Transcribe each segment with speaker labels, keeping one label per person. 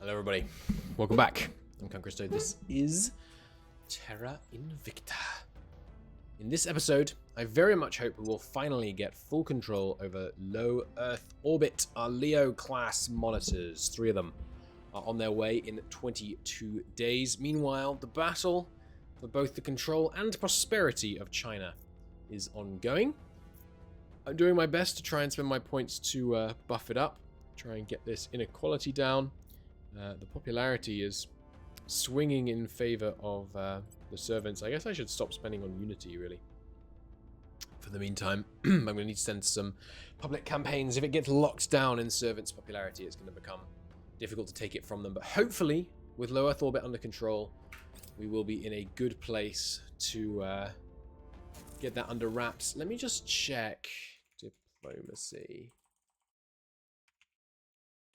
Speaker 1: Hello everybody, welcome back. I'm Concristo. This is Terra Invicta. In this episode, I very much hope we will finally get full control over low Earth orbit. Our Leo class monitors, 3 of them, are on their way in 22 days. Meanwhile, the battle for both the control and prosperity of China is ongoing. I'm doing my best to try and spend my points to buff it up, try and get this inequality down. The popularity is swinging in favor of the servants. I guess I should stop spending on unity, really. For the meantime, I'm going to need to send some public campaigns. If it gets locked down in servants' popularity, it's going to become difficult to take it from them. But hopefully, with low Earth orbit under control, we will be in a good place to get that under wraps. Let me just check diplomacy.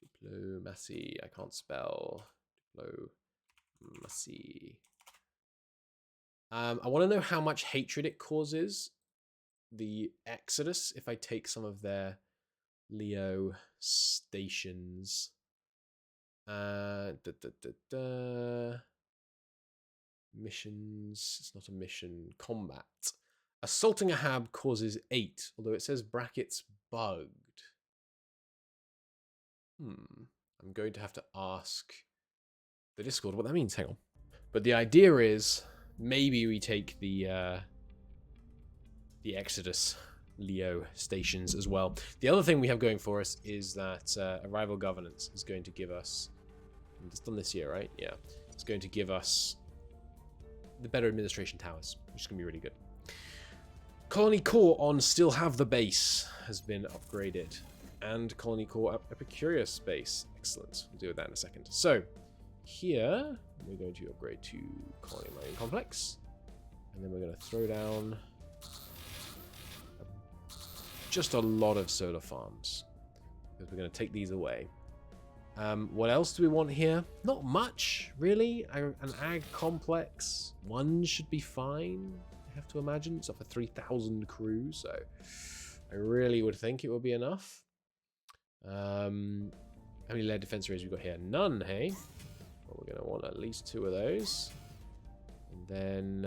Speaker 1: Diplomacy. I can't spell diplomacy. I want to know how much hatred it causes the Exodus if I take some of their Leo stations. Missions. It's not a mission. Combat. Assaulting a hab causes 8, although it says brackets bugged. I'm going to have to ask the Discord what that means. Hang on. But the idea is maybe we take the Exodus Leo stations as well. The other thing we have going for us is that Arrival Governance is going to give us... It's done this year, right? Yeah. It's going to give us the better administration towers, which is going to be really good. Colony Core on Still Have the Base has been upgraded. And Colony Core Epicurus base. Excellent. We'll deal with that in a second. So, here, we're going to upgrade to Colony Mining Complex. And then we're going to throw down just a lot of solar farms. Because we're going to take these away. What else do we want here? Not much, really. An ag complex. 1 should be fine, I have to imagine. It's up for 3,000 crew, so I really would think it would be enough. How many lead defense arrays we got here? None, hey? Well, we're going to want at least 2 of those. And then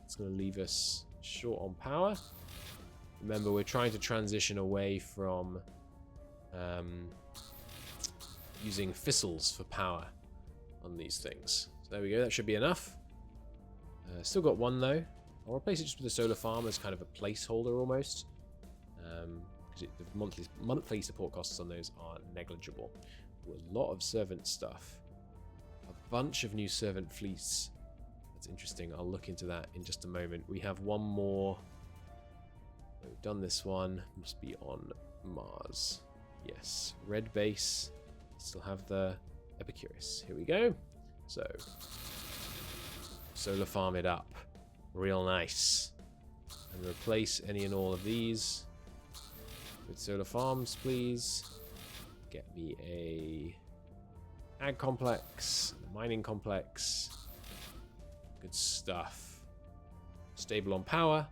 Speaker 1: it's going to leave us short on power. Remember, we're trying to transition away from using fissils for power on these things. So there we go, that should be enough. Still got 1 though. I'll replace it just with a solar farm as kind of a placeholder almost. Because the monthly support costs on those are negligible. A lot of servant stuff. A bunch of new servant fleets. That's interesting. I'll look into that in just a moment. We have 1 more. We've done this one. Must be on Mars. Yes. Red base. Still have the Epicurus. Here we go. So, solar farm it up. Real nice. And replace any and all of these with solar farms, please. Get me a ag complex, a mining complex. Good stuff. Stable on power.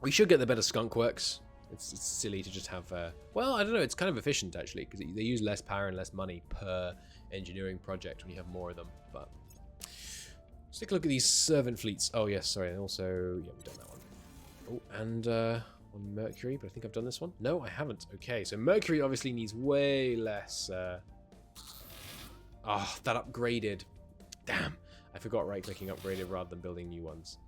Speaker 1: We should get the better skunk works. It's silly to just have... well, I don't know. It's kind of efficient, actually, because they use less power and less money per engineering project when you have more of them. But let's take a look at these servant fleets. Oh, yes, sorry. And also... Yeah, we've done that one. Oh, and... on Mercury, but I think I've done this one. No, I haven't. Okay, so Mercury obviously needs way less... Oh, that upgraded. Damn. I forgot right-clicking upgraded rather than building new ones.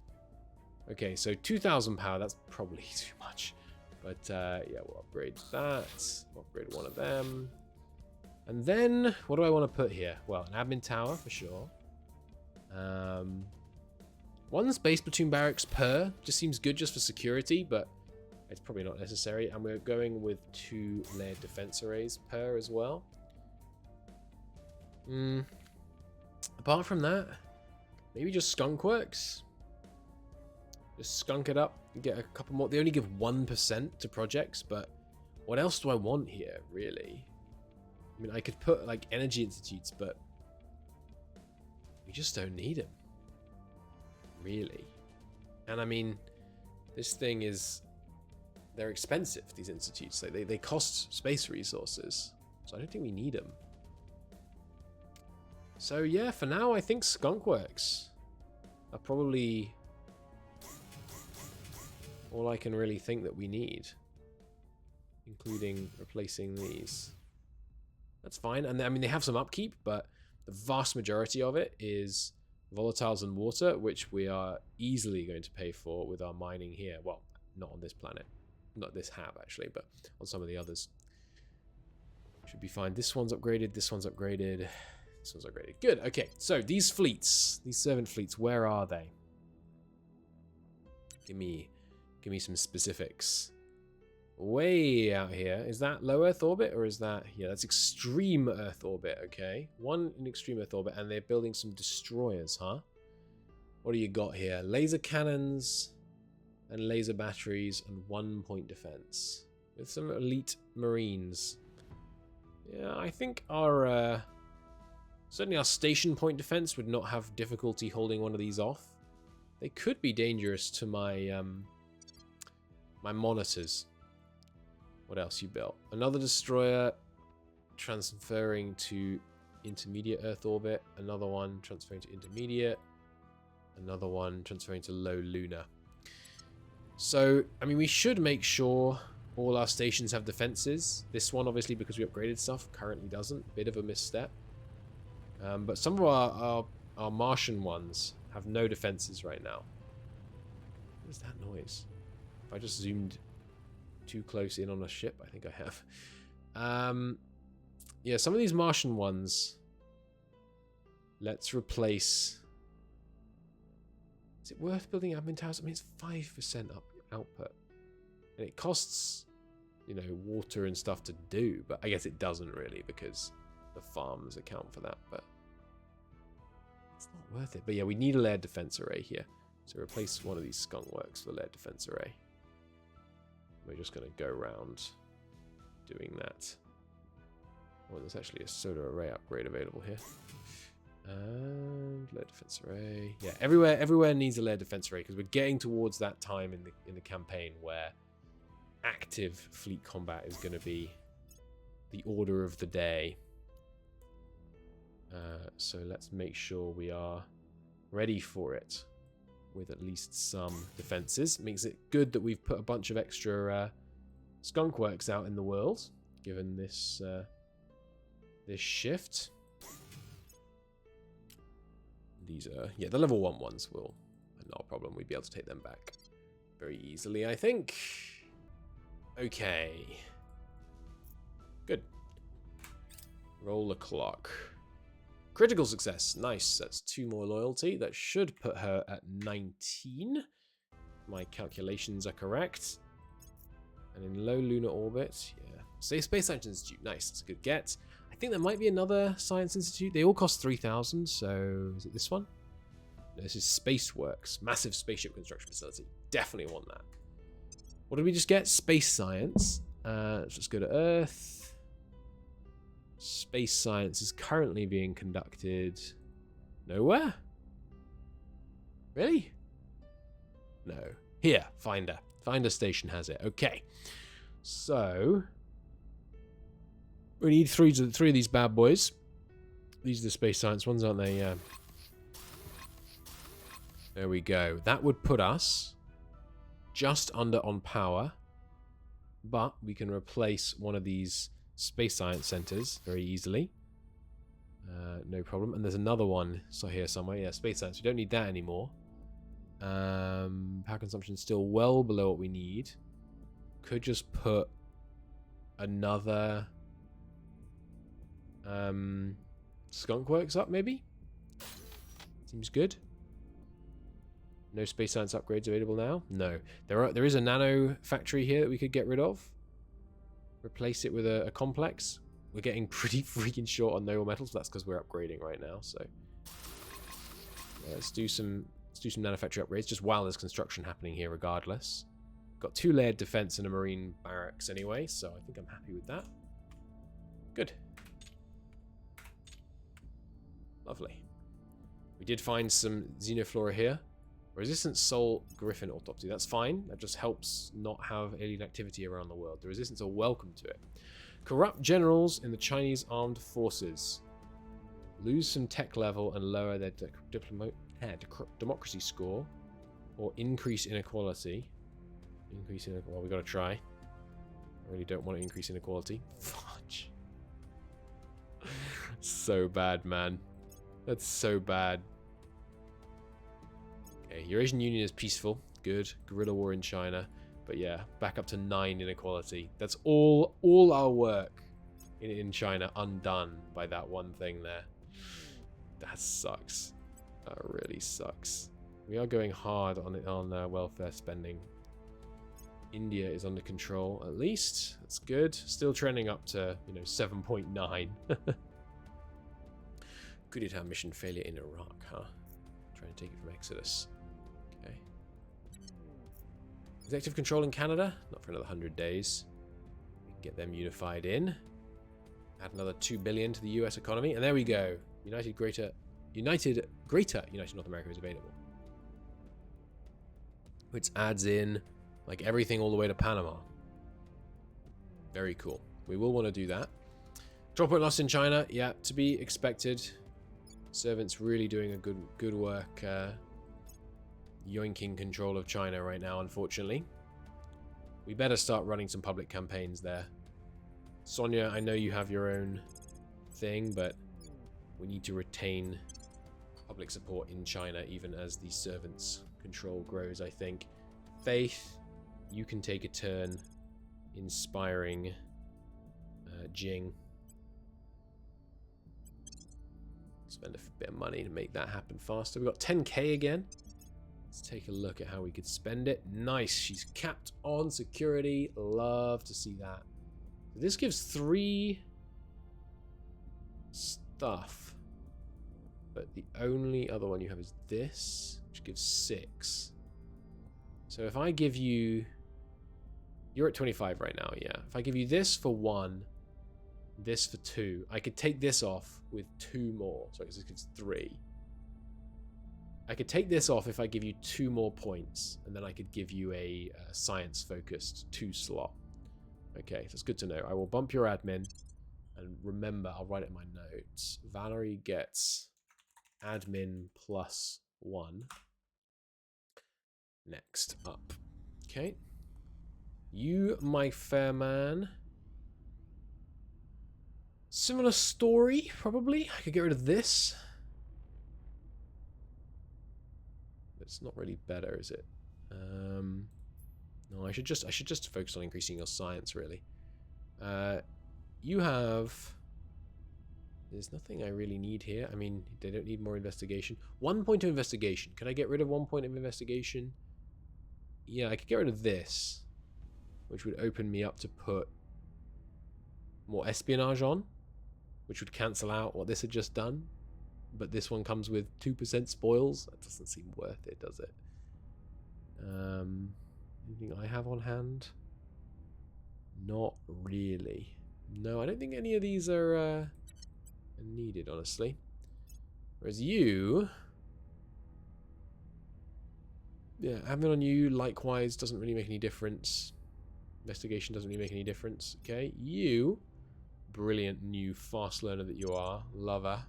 Speaker 1: Okay, so 2,000 power. That's probably too much. But, yeah, we'll upgrade that. We'll upgrade 1 of them. And then, what do I want to put here? Well, an admin tower, for sure. 1 space platoon barracks per. Just seems good just for security, but it's probably not necessary. And we're going with 2 layered defense arrays per as well. Apart from that, maybe just skunk works. Just skunk it up and get a couple more. They only give 1% to projects, but what else do I want here, really? I mean, I could put, like, energy institutes, but we just don't need them. Really. And, I mean, this thing is... They're expensive, these institutes. They cost space resources, so I don't think we need them. So yeah, for now I think skunkworks are probably all I can really think that we need, including replacing these. That's fine. And I mean, they have some upkeep, but the vast majority of it is volatiles and water, which we are easily going to pay for with our mining here. Well, not on this planet. Not this hab, actually, but on some of the others. Should be fine. This one's upgraded. This one's upgraded. This one's upgraded. Good. Okay, so these fleets, these servant fleets, where are they? Give me some specifics. Way out here. Is that low Earth orbit or is that... Yeah, that's extreme Earth orbit, okay. One in extreme Earth orbit and they're building some destroyers, huh? What do you got here? Laser cannons and laser batteries and 1-point defense. With some elite marines. Yeah, I think our... certainly our station point defense would not have difficulty holding one of these off. They could be dangerous to my... my monitors. What else you built? Another destroyer transferring to intermediate Earth orbit. Another one transferring to intermediate. Another one transferring to low lunar. So, I mean, we should make sure all our stations have defenses. This one, obviously, because we upgraded stuff, currently doesn't. Bit of a misstep. But some of our Martian ones have no defenses right now. What is that noise? If I just zoomed too close in on a ship, I think I have. Yeah, some of these Martian ones. Let's replace. Is it worth building admin towers? I mean, it's 5% output, and it costs, you know, water and stuff to do. But I guess it doesn't really because the farms account for that. But it's not worth it. But yeah, we need a layered defense array here. So replace one of these skunkworks for layered defense array. We're just going to go around doing that. Oh, there's actually a solar array upgrade available here. And layer defense array. Yeah, everywhere needs a layer defense array because we're getting towards that time in the campaign where active fleet combat is going to be the order of the day. So let's make sure we are ready for it with at least some defenses. Makes it good that we've put a bunch of extra skunkworks out in the world, given this this shift. These are, yeah, the level 1 ones will, not a problem. We'd be able to take them back very easily, I think. Okay. Good. Roll the clock. Critical success. Nice. That's 2 more loyalty. That should put her at 19. My calculations are correct. And in low lunar orbit, yeah. Space Science Institute. Nice. That's a good get. I think there might be another Science Institute. They all cost 3,000. So is it this one? No, this is Spaceworks. Massive spaceship construction facility. Definitely want that. What did we just get? Space Science. Let's just go to Earth. Space science is currently being conducted nowhere? Really? No. Here, Finder. Finder station has it. Okay. So we need three of these bad boys. These are the space science ones, aren't they? Yeah. There we go. That would put us just under on power, but we can replace one of these space science centers very easily. No problem. And there's another one here somewhere. Yeah, space science. We don't need that anymore. Power consumption is still well below what we need. Could just put another skunkworks up, maybe. Seems good. No space science upgrades available now. No, there is a nano factory here that we could get rid of. Replace it with a complex. We're getting pretty freaking short on noble metals. That's because we're upgrading right now. So yeah, let's do some manufacturing upgrades just while there's construction happening here. Regardless, got 2 layered defense and a marine barracks anyway, so I think I'm happy with that. Good, lovely. We did find some xenoflora here. Resistant Soul Griffin Autopsy. That's fine. That just helps not have alien activity around the world. The Resistance are welcome to it. Corrupt generals in the Chinese armed forces. lose some tech level and lower their democracy score, or increase inequality. Increase inequality. Well, we got to try. I really don't want to increase inequality. Fudge. So bad, man. That's so bad. Okay, Eurasian Union is peaceful. Good. Guerrilla war in China. But yeah, back up to 9 inequality. That's all our work in China undone by that one thing there. That sucks. That really sucks. We are going hard on welfare spending. India is under control, at least. That's good. Still trending up to, 7.9. Coup d'etat mission failure in Iraq, huh? Trying to take it from Exodus. Okay. Executive control in Canada? Not for another 100 days. We can get them unified in. Add another $2 billion to the US economy. And there we go. United Greater North America is available. Which adds in like everything all the way to Panama. Very cool. We will want to do that. Drop point loss in China. Yeah, to be expected. Servants really doing a good work yoinking control of China right now, unfortunately. We better start running some public campaigns there. Sonia, I know you have your own thing, but we need to retain public support in China even as the servants' control grows, I think. Faith, you can take a turn inspiring Jing. Spend a bit of money to make that happen faster. We've got 10k again. Let's take a look at how we could spend it. Nice. She's capped on security. Love to see that. This gives 3 stuff. But the only other one you have is this, which gives 6. So if I give you... You're at 25 right now, yeah. If I give you this for 1, this for 2, I could take this off with 2 more. So this gives 3. I could take this off if I give you 2 more points, and then I could give you a science-focused 2 slot. Okay, that's good to know. I will bump your admin, and remember, I'll write it in my notes. Valerie gets admin plus 1. Next up. Okay. You, my fair man. Similar story, probably. I could get rid of this. It's not really better, is it? No, I should just focus on increasing your science, really. You have... There's nothing I really need here. I mean, they don't need more investigation. 1 point of investigation. Can I get rid of 1 point of investigation? Yeah, I could get rid of this, which would open me up to put more espionage on, which would cancel out what this had just done. But this one comes with 2% spoils. That doesn't seem worth it, does it? Anything I have on hand? Not really. No, I don't think any of these are needed, honestly. Whereas you... Yeah, having on you, likewise, doesn't really make any difference. Investigation doesn't really make any difference. Okay, you... Brilliant new fast learner that you are. Lover.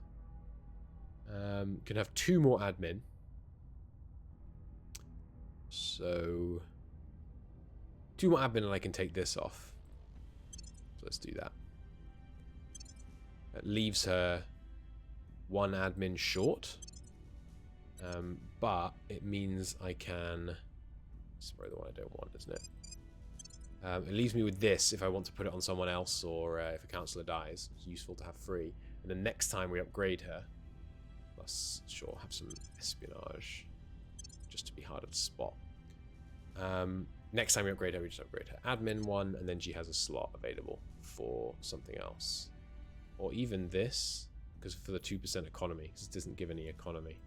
Speaker 1: Can have 2 more admin. So 2 more admin and I can take this off. So let's do that. That leaves her 1 admin short. But it means I can... It's probably the one I don't want, isn't it? It leaves me with this if I want to put it on someone else, or if a councillor dies. It's useful to have free. And then next time we upgrade her, plus, sure, have some espionage, just to be harder to spot. Next time we upgrade her, we just upgrade her admin 1, and then she has a slot available for something else. Or even this, because for the 2% economy, because it doesn't give any economy.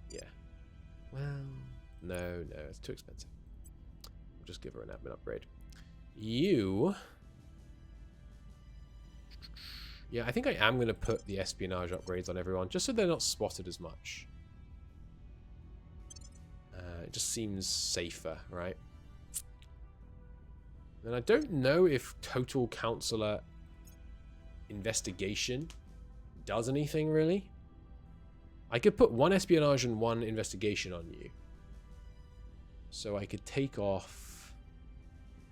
Speaker 1: Yeah. Well, no, it's too expensive. We'll just give her an admin upgrade. You... Yeah, I think I am going to put the espionage upgrades on everyone, just so they're not spotted as much. It just seems safer, right? And I don't know if total councillor investigation does anything, really. I could put 1 espionage and 1 investigation on you. So I could take off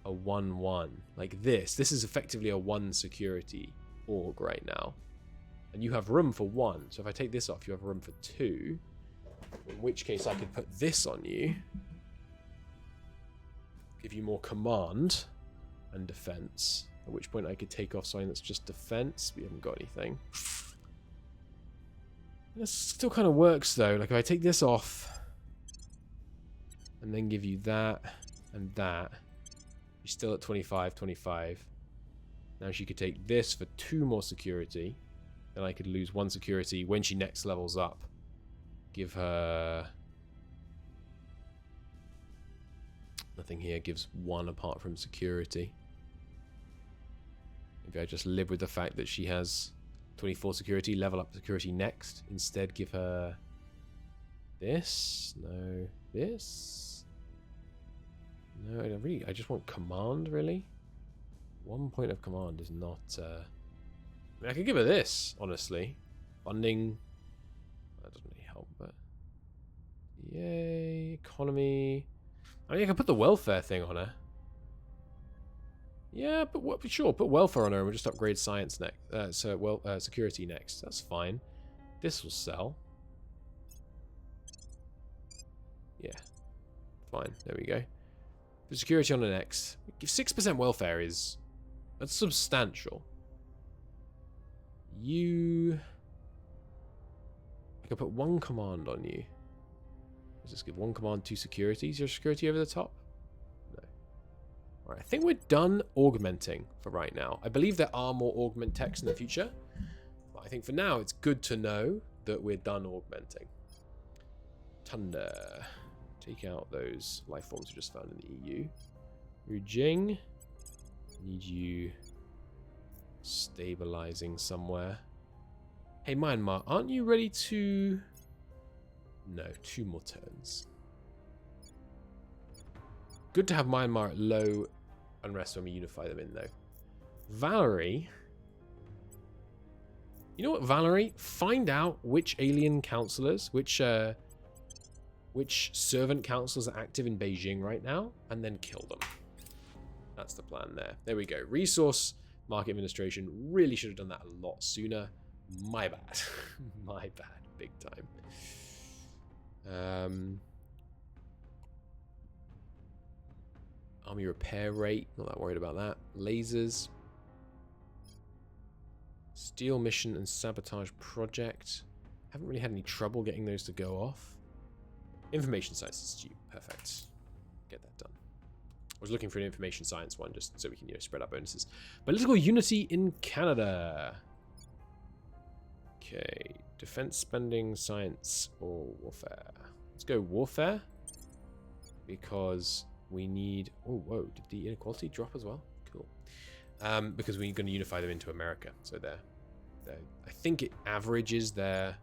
Speaker 1: a 1-1. Like this. This is effectively a 1 security org right now. And you have room for 1. So if I take this off, you have room for 2. In which case I could put this on you. Give you more command and defense. At which point I could take off something that's just defense. We haven't got anything. This still kind of works though. Like if I take this off and then give you that and that, you're still at 25, 25. Now she could take this for 2 more security. Then I could lose 1 security when she next levels up. Give her... Nothing here gives 1 apart from security. Maybe I just live with the fact that she has 24 security, level up security next. Instead give her this. No, this. No, I just want command, really. 1 point of command is not... I mean, I could give her this, honestly. Funding. That doesn't really help, but... Yay, economy. I mean, I can put the welfare thing on her. Yeah, but sure, put welfare on her and we'll just upgrade science next. Security next. That's fine. This will sell. Yeah. Fine. There we go. Put security on the next. Give 6% welfare is... That's substantial. You... I can put 1 command on you. Let's just give 1 command, 2 security. Is your security over the top? No. Alright, I think we're done augmenting for right now. I believe there are more augment techs in the future. But I think for now, it's good to know that we're done augmenting. Thunder. Take out those life forms we just found in the EU. Rujing. Need you stabilizing somewhere. Hey, Myanmar, aren't you ready to... No, 2 more turns. Good to have Myanmar at low unrest when we unify them in, though. Valerie. You know what, Valerie? Find out which alien councillors, which servant councillors are active in Beijing right now, and then kill them. That's the plan there. There we go. Resource Market Administration. Really should have done that a lot sooner. My bad. My bad. Big time. Army repair rate. Not that worried about that. Lasers. Steel mission and sabotage project. Haven't really had any trouble getting those to go off. Information science institute. Perfect. Get that done. I was looking for an information science one just so we can, spread our bonuses. Political unity in Canada. Okay. Defense spending, science, or warfare. Let's go warfare. Because we need... Oh, whoa. Did the inequality drop as well? Cool. Because we're going to unify them into America. So they're I think it averages their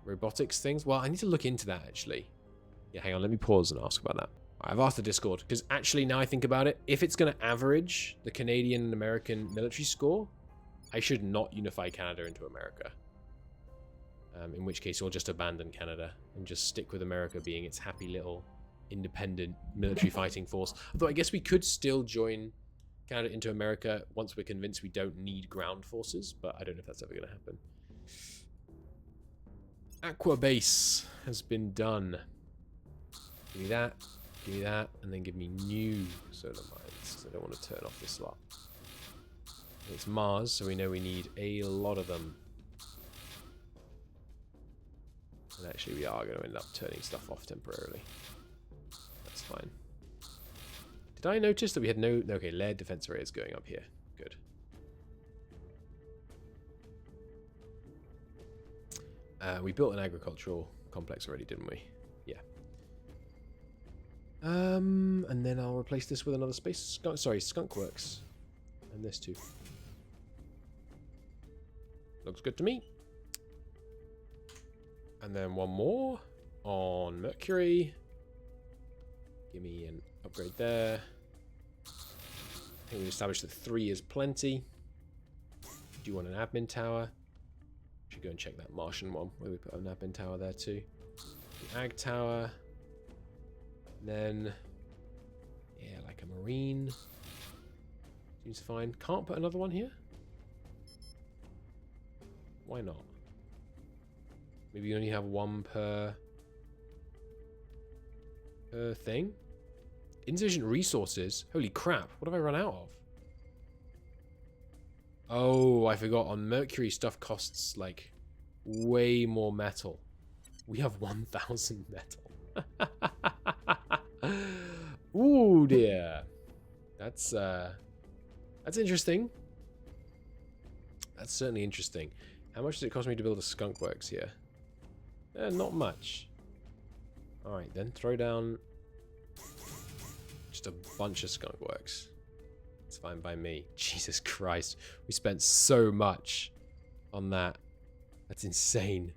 Speaker 1: robotics things. Well, I need to look into that, actually. Yeah, hang on. Let me pause and ask about that. I've asked the Discord, because actually, now I think about it, if it's going to average the Canadian and American military score, I should not unify Canada into America. In which case, we'll just abandon Canada and just stick with America being its happy little independent military fighting force. Although I guess we could still join Canada into America once we're convinced we don't need ground forces, but I don't know if that's ever going to happen. Aqua base has been done. Give me that, and then give me new solar mines. I don't want to turn off this lot. It's Mars, so we know we need a lot of them. And actually we are going to end up turning stuff off temporarily. That's fine. Did I notice that we had no... Okay, lead defense array is going up here. Good. We built an agricultural complex already, didn't we? Yeah. And then I'll replace this with another space... Skunk Works. And this too. Looks good to me. And then one more on Mercury. Give me an upgrade there. I think we established that 3 is plenty. Do you want an admin tower? Should go and check that Martian one where we put an admin tower there too. The ag tower. Then, yeah, like a marine. Seems fine. Can't put another one here? Why not? Maybe you only have one per thing? Insufficient resources? Holy crap, what have I run out of? Oh, I forgot. On Mercury, stuff costs, like, way more metal. We have 1,000 metal. Ooh, dear. That's interesting. That's certainly interesting. How much does it cost me to build a skunk works here? Not much. Alright, then throw down just a bunch of skunk works. It's fine by me. Jesus Christ. We spent so much on that. That's insane.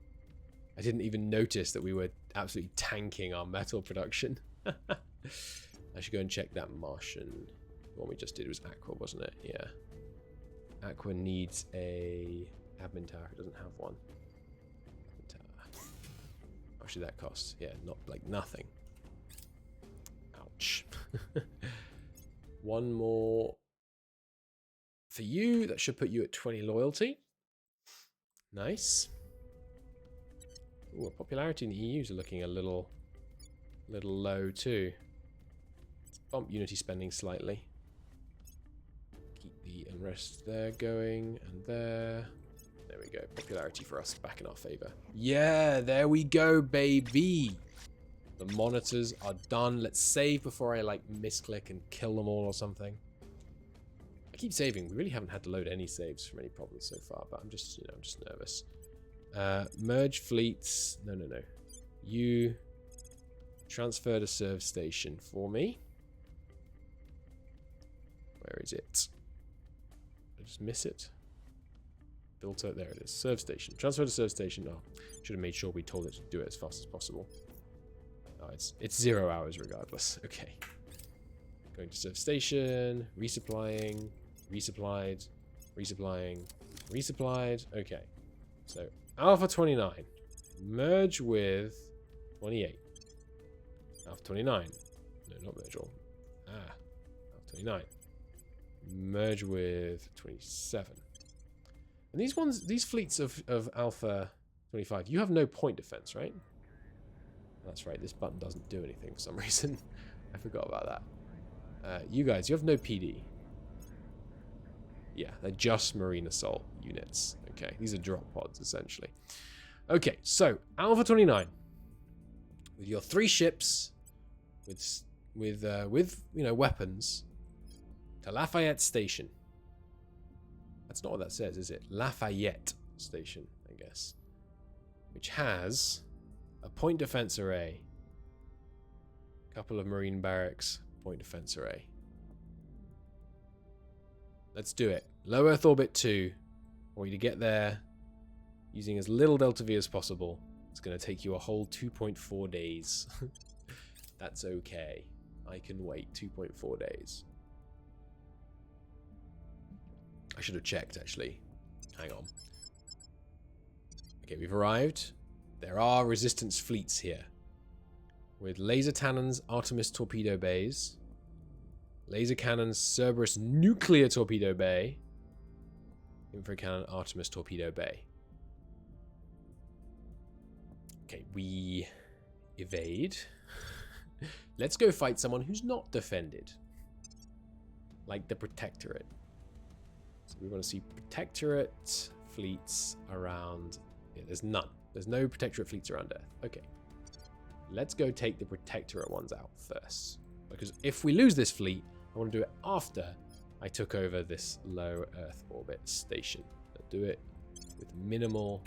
Speaker 1: I didn't even notice that we were absolutely tanking our metal production. I should go and check that Martian. The one we just did was Aqua, wasn't it? Yeah. Aqua needs a admin tower. It doesn't have one. Admin tower. How much did that cost? Yeah, not like nothing. Ouch. One more for you. That should put you at 20 loyalty. Nice. Ooh, popularity in the EUs are looking a little low too. Let's bump unity spending slightly. Keep the unrest there going, and there. There we go. Popularity for us back in our favor. Yeah, there we go, baby. The monitors are done. Let's save before I like misclick and kill them all or something. I keep saving. We really haven't had to load any saves from any problems so far, but I'm just, you know, I'm just nervous. Merge fleets. No. You transfer to serve station for me. Where is it? Did I just miss it? Filter. There it is. Serve station. Transfer to serve station. Oh, should have made sure we told it to do it as fast as possible. Oh, it's 0 hours regardless. Okay. Going to serve station. Resupplying. Resupplied. Resupplying. Resupplied. Okay. So Alpha 29. Merge with 28. Alpha 29. No, not merge all. Alpha 29. Merge with 27. And these fleets of Alpha 25, you have no point defense, right? That's right, this button doesn't do anything for some reason. I forgot about that. You guys, you have no PD. Yeah, they're just marine assault units. Okay, these are drop pods, essentially. Okay, so, Alpha 29. With your 3 ships, with you know, weapons, to Lafayette Station. That's not what that says, is it? Lafayette Station, I guess. Which has a point defense array, a couple of marine barracks, point defense array. Let's do it. Low Earth Orbit 2. I want you to get there using as little Delta V as possible. It's going to take you a whole 2.4 days. That's okay. I can wait 2.4 days. I should have checked, actually. Hang on. Okay, we've arrived. There are resistance fleets here. With laser cannons, Artemis torpedo bays. Laser cannons, Cerberus nuclear torpedo bay. Info cannon, Artemis torpedo bay. Okay, we evade. Let's go fight someone who's not defended. Like the Protectorate. So we want to see Protectorate fleets around... Yeah, there's none. There's no Protectorate fleets around Earth. Okay. Let's go take the Protectorate ones out first. Because if we lose this fleet, I want to do it after I took over this low Earth orbit station. I'll do it with minimal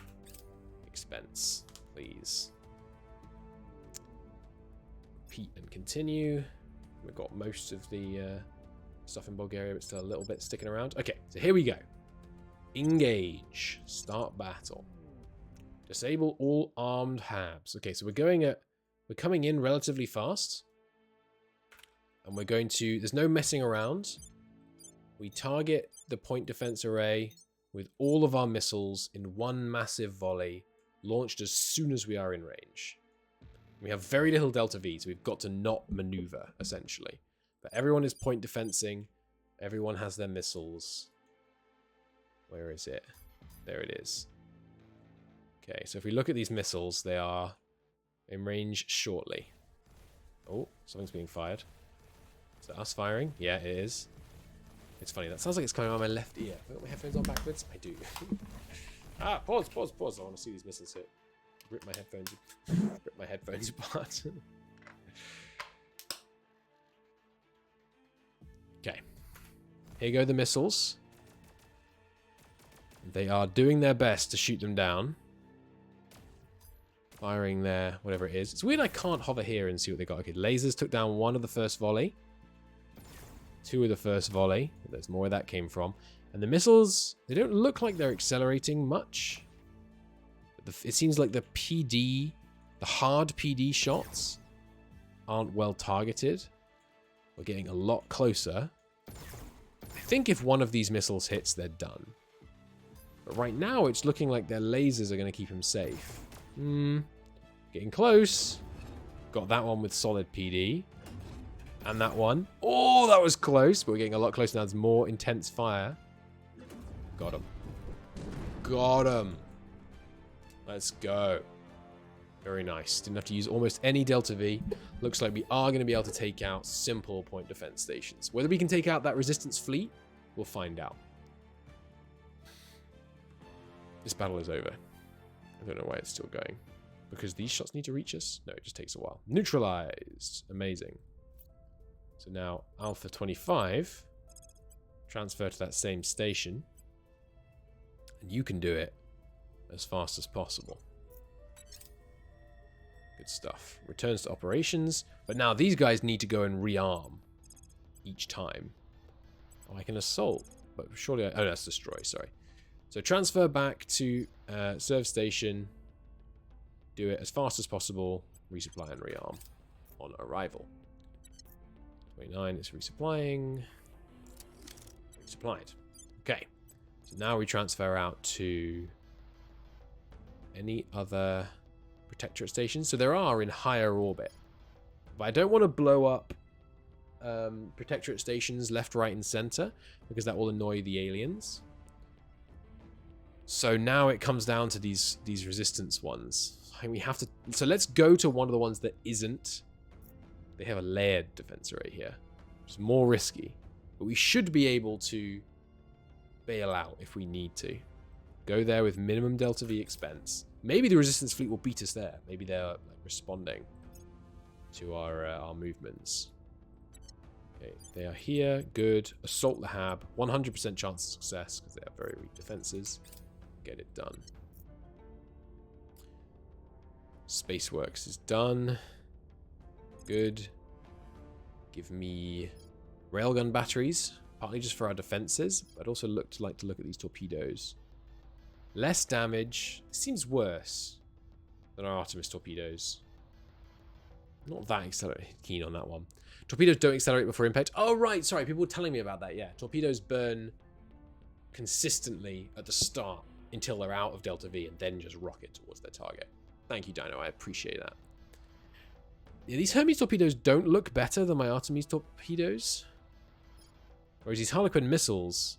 Speaker 1: expense, please. Repeat and continue. We've got most of the stuff in Bulgaria, but still a little bit sticking around. Okay, so here we go. Engage. Start battle. Disable all armed habs. Okay, so we're coming in relatively fast. And we're going to, there's no messing around. We target the point defense array with all of our missiles in one massive volley, launched as soon as we are in range. We have very little Delta V, so we've got to not maneuver, essentially. But everyone is point defensing. Everyone has their missiles. Where is it? There it is. Okay, so if we look at these missiles, they are in range shortly. Oh, something's being fired. Is that us firing? Yeah, it is. It's funny. That sounds like it's coming out of my left ear. Have I got my headphones on backwards? I do. Pause. I want to see these missiles hit. Rip my headphones apart. Okay. Here go the missiles. They are doing their best to shoot them down. Firing there, whatever it is. It's weird I can't hover here and see what they got. Okay, lasers took down one of the first volley. Two of the first volley. There's more where that came from. And the missiles, they don't look like they're accelerating much. It seems like the PD, the hard PD shots aren't well targeted. We're getting a lot closer. I think if one of these missiles hits, they're done. But right now, it's looking like their lasers are going to keep him safe. Getting close. Got that one with solid PD. And that one. Oh, that was close. But we're getting a lot closer now. There's more intense fire. Got him. Got him. Let's go. Very nice. Didn't have to use almost any Delta V. Looks like we are going to be able to take out simple point defense stations. Whether we can take out that resistance fleet, we'll find out. This battle is over. I don't know why it's still going. Because these shots need to reach us? No, it just takes a while. Neutralized. Amazing. So now Alpha 25. Transfer to that same station. And you can do it as fast as possible. Good stuff. Returns to operations. But now these guys need to go and rearm each time. Oh, I can assault. But surely oh, that's destroy, sorry. So transfer back to serve station. Do it as fast as possible. Resupply and rearm on arrival. 29 is resupplying. Resupplied. Okay. So now we transfer out to any other protectorate stations. So there are in higher orbit. But I don't want to blow up protectorate stations left, right, and center because that will annoy the aliens. So now it comes down to these resistance ones. And we have to. So let's go to one of the ones that isn't. They have a layered defense array here, which is more risky, but we should be able to bail out if we need to. Go there with minimum Delta V expense. Maybe the resistance fleet will beat us there. Maybe they're like, responding to our movements. Okay, they are here. Good. Assault the Hab. 100% chance of success because they have very weak defenses. Get it done. Spaceworks is done. Good. Give me railgun batteries, partly just for our defenses, but I'd also like to look at these torpedoes. Less damage. It seems worse than our Artemis torpedoes. Not that keen on that one. Torpedoes don't accelerate before impact. Oh, right. Sorry, people were telling me about that. Yeah, torpedoes burn consistently at the start until they're out of Delta V and then just rocket towards their target. Thank you, Dino. I appreciate that. Yeah, these Hermes torpedoes don't look better than my Artemis torpedoes. Whereas these Harlequin missiles,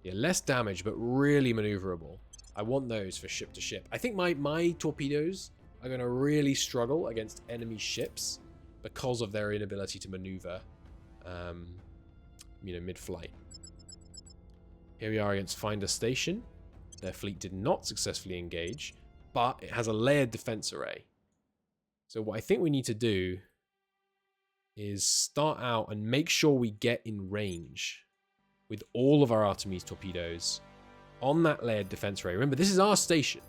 Speaker 1: yeah, less damage, but really maneuverable. I want those for ship to ship. I think my torpedoes are going to really struggle against enemy ships because of their inability to maneuver, mid-flight. Here we are against Finder Station. Their fleet did not successfully engage, but it has a layered defense array. So what I think we need to do is start out and make sure we get in range with all of our Artemis torpedoes on that layered defense array. Remember, this is our station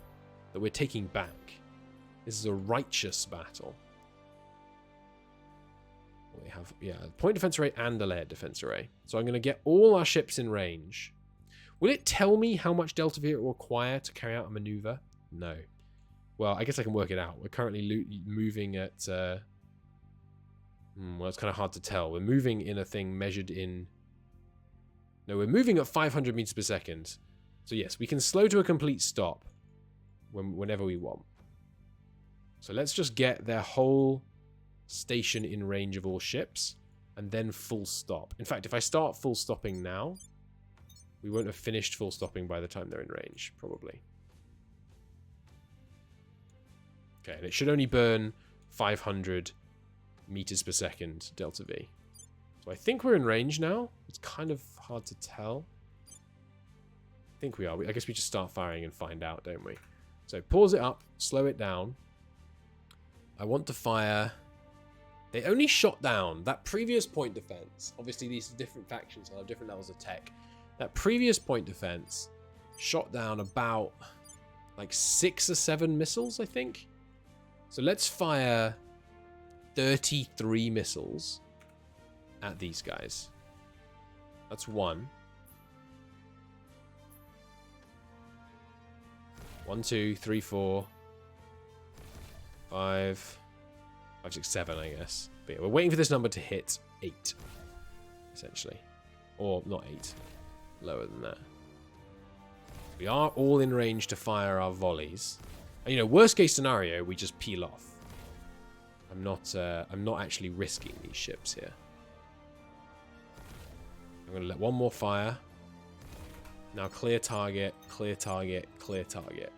Speaker 1: that we're taking back. This is a righteous battle. We have, yeah, a point defense array and a layered defense array. So I'm going to get all our ships in range. Will it tell me how much Delta V it will require to carry out a maneuver? No. Well, I guess I can work it out. We're currently moving at... well, it's kind of hard to tell. We're moving in a thing measured in... No, we're moving at 500 meters per second. So yes, we can slow to a complete stop whenever we want. So let's just get their whole station in range of all ships, and then full stop. In fact, if I start full stopping now, we won't have finished full stopping by the time they're in range, probably. Okay, and it should only burn 500 meters per second delta V. So I think we're in range now. It's kind of hard to tell. I think we are. I guess we just start firing and find out, don't we? So pause it up, slow it down. I want to fire... They only shot down that previous point defense. Obviously, these are different factions and have different levels of tech. That previous point defense shot down about like 6 or 7 missiles, I think. So let's fire 33 missiles at these guys. That's 1. 1, 2, 3, 4, 5, 6, 7, I guess. But yeah, we're waiting for this number to hit 8, essentially. Or not 8, lower than that. We are all in range to fire our volleys. And, you know, worst case scenario, we just peel off. I'm not actually risking these ships here. I'm going to let one more fire. Now clear target, clear target, clear target.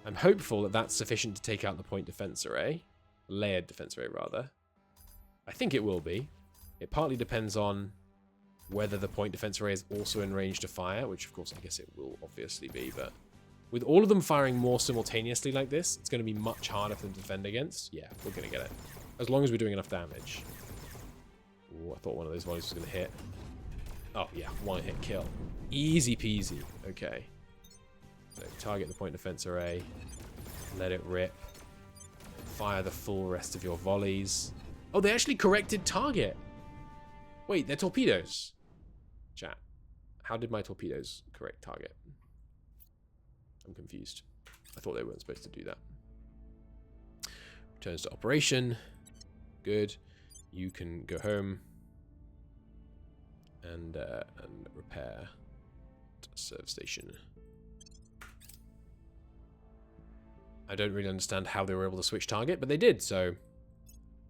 Speaker 1: I'm hopeful that that's sufficient to take out the point defense array. Layered defense array, rather. I think it will be. It partly depends on whether the point defense array is also in range to fire, which of course I guess it will obviously be, but with all of them firing more simultaneously like this, it's going to be much harder for them to defend against. Yeah, we're going to get it. As long as we're doing enough damage. Ooh, I thought one of those volleys was going to hit. Oh, yeah, one hit kill. Easy peasy. Okay. So target the point defense array. Let it rip. Fire the full rest of your volleys. Oh, they actually corrected target. Wait, they're torpedoes. Chat. How did my torpedoes correct target? I'm confused. I thought they weren't supposed to do that. Returns to operation. Good. You can go home and repair serve station. I don't really understand how they were able to switch target, but they did, so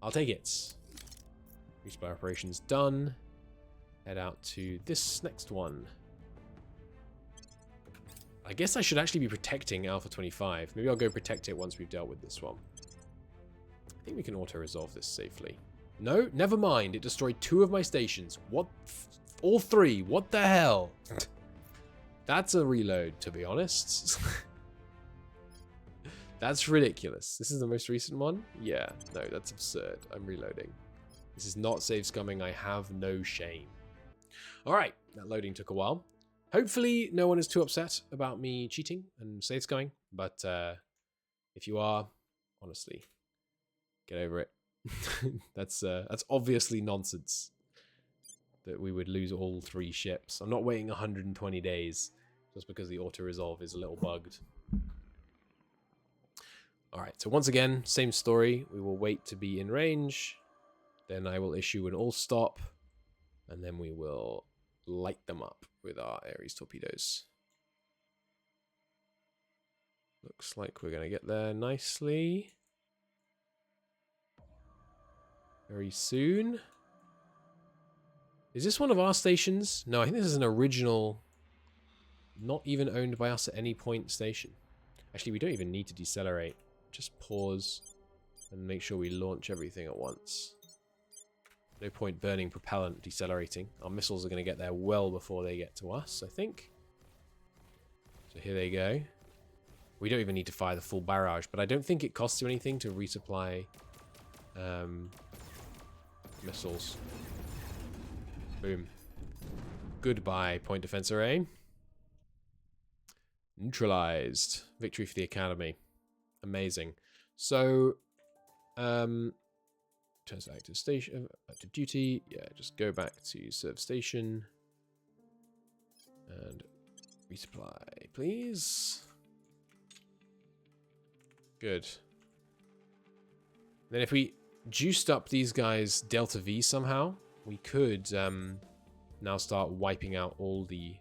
Speaker 1: I'll take it. Resupply operations done. Head out to this next one. I guess I should actually be protecting Alpha 25. Maybe I'll go protect it once we've dealt with this one. I think we can auto-resolve this safely. No, never mind. It destroyed 2 of my stations. What? All 3. What the hell? That's a reload, to be honest. That's ridiculous. This is the most recent one? Yeah, no, that's absurd. I'm reloading. This is not save scumming. I have no shame. Alright, that loading took a while. Hopefully no one is too upset about me cheating and save scumming, but if you are, honestly, get over it. That's obviously nonsense that we would lose all 3 ships. I'm not waiting 120 days just because the auto-resolve is a little bugged. Alright, so once again, same story. We will wait to be in range. Then I will issue an all-stop. And then we will light them up with our Ares torpedoes. Looks like we're going to get there nicely. Very soon. Is this one of our stations? No, I think this is an original, not even owned by us at any point station. Actually, we don't even need to decelerate. Just pause and make sure we launch everything at once. No point burning propellant decelerating. Our missiles are going to get there well before they get to us, I think. So here they go. We don't even need to fire the full barrage, but I don't think it costs you anything to resupply missiles. Boom. Goodbye, point defense array. Neutralized. Victory for the Academy. Amazing. So, turns to active station, active duty. Yeah, just go back to serve station and resupply, please. Good. Then if we juiced up these guys Delta V somehow, we could now start wiping out all the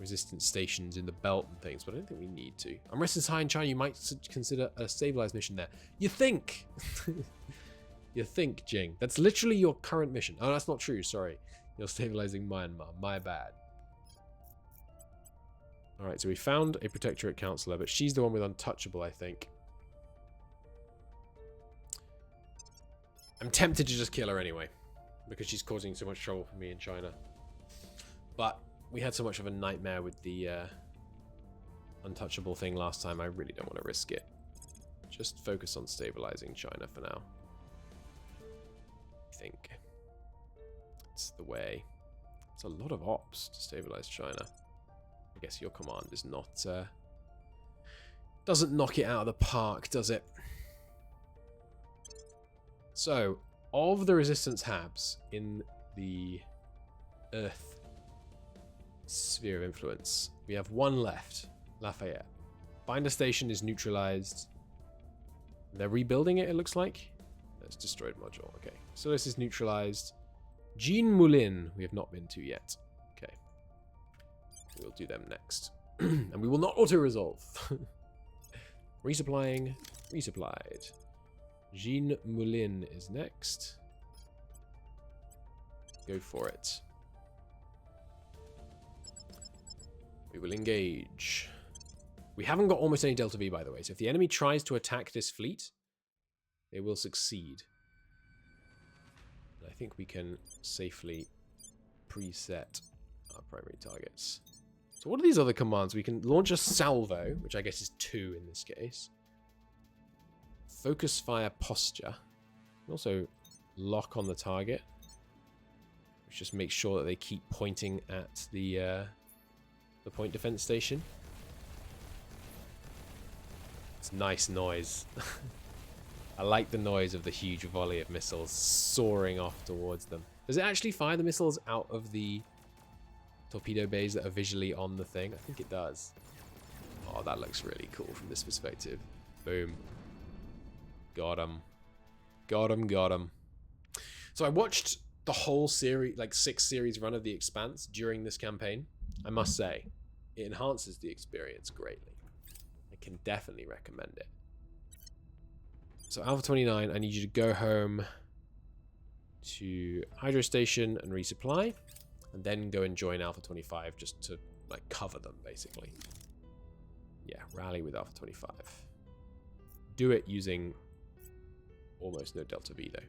Speaker 1: resistance stations in the belt and things, but I don't think we need to. Unrest is high in China. You might consider a stabilized mission there. You think? You think, Jing. That's literally your current mission. Oh, that's not true. Sorry. You're stabilizing Myanmar. My bad. Alright, so we found a protectorate counselor, but she's the one with untouchable, I think. I'm tempted to just kill her anyway, because she's causing so much trouble for me in China. But we had so much of a nightmare with the untouchable thing last time, I really don't want to risk it. Just focus on stabilizing China for now. I think it's the way. It's a lot of ops to stabilize China. I guess your command is not doesn't knock it out of the park, does it? So, of the resistance habs in the Earth sphere of influence, we have one left, Lafayette. Binder station is neutralized. They're rebuilding it, it looks like. That's destroyed module. Okay, so this is neutralized. Jean Moulin, we have not been to yet. Okay, we'll do them next. And we will not auto-resolve. Resupplying, resupplied. Jean Moulin is next. Go for it. We will engage. We haven't got almost any Delta V, by the way, so if the enemy tries to attack this fleet, they will succeed. And I think we can safely preset our primary targets. So what are these other commands? We can launch a salvo, which I guess is 2 in this case. Focus fire posture. Also lock on the target, which just makes sure that they keep pointing at the point defense station. It's nice noise. I like the noise of the huge volley of missiles soaring off towards them. Does it actually fire the missiles out of the torpedo bays that are visually on the thing? I think it does. Oh, that looks really cool from this perspective. Boom. Got him. Got him, got him. So I watched the whole series, like 6 series run of The Expanse during this campaign. I must say, it enhances the experience greatly. I can definitely recommend it. So Alpha 29, I need you to go home to Hydro Station and resupply, and then go and join Alpha 25 just to like cover them, basically. Yeah, rally with Alpha 25. Do it using almost no Delta V though.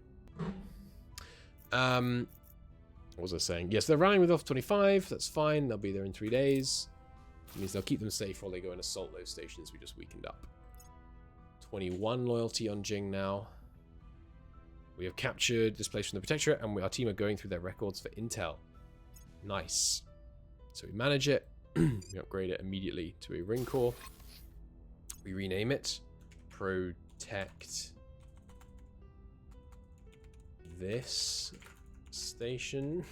Speaker 1: What was I saying? Yes, they're rallying with Alpha 25. That's fine. They'll be there in 3 days. It means they'll keep them safe while they go and assault those stations we just weakened up. 21 loyalty on Jing now. We have captured this place from the Protectorate, and our team are going through their records for intel. Nice. So we manage it. We upgrade it immediately to a ring core. We rename it. Protect this station.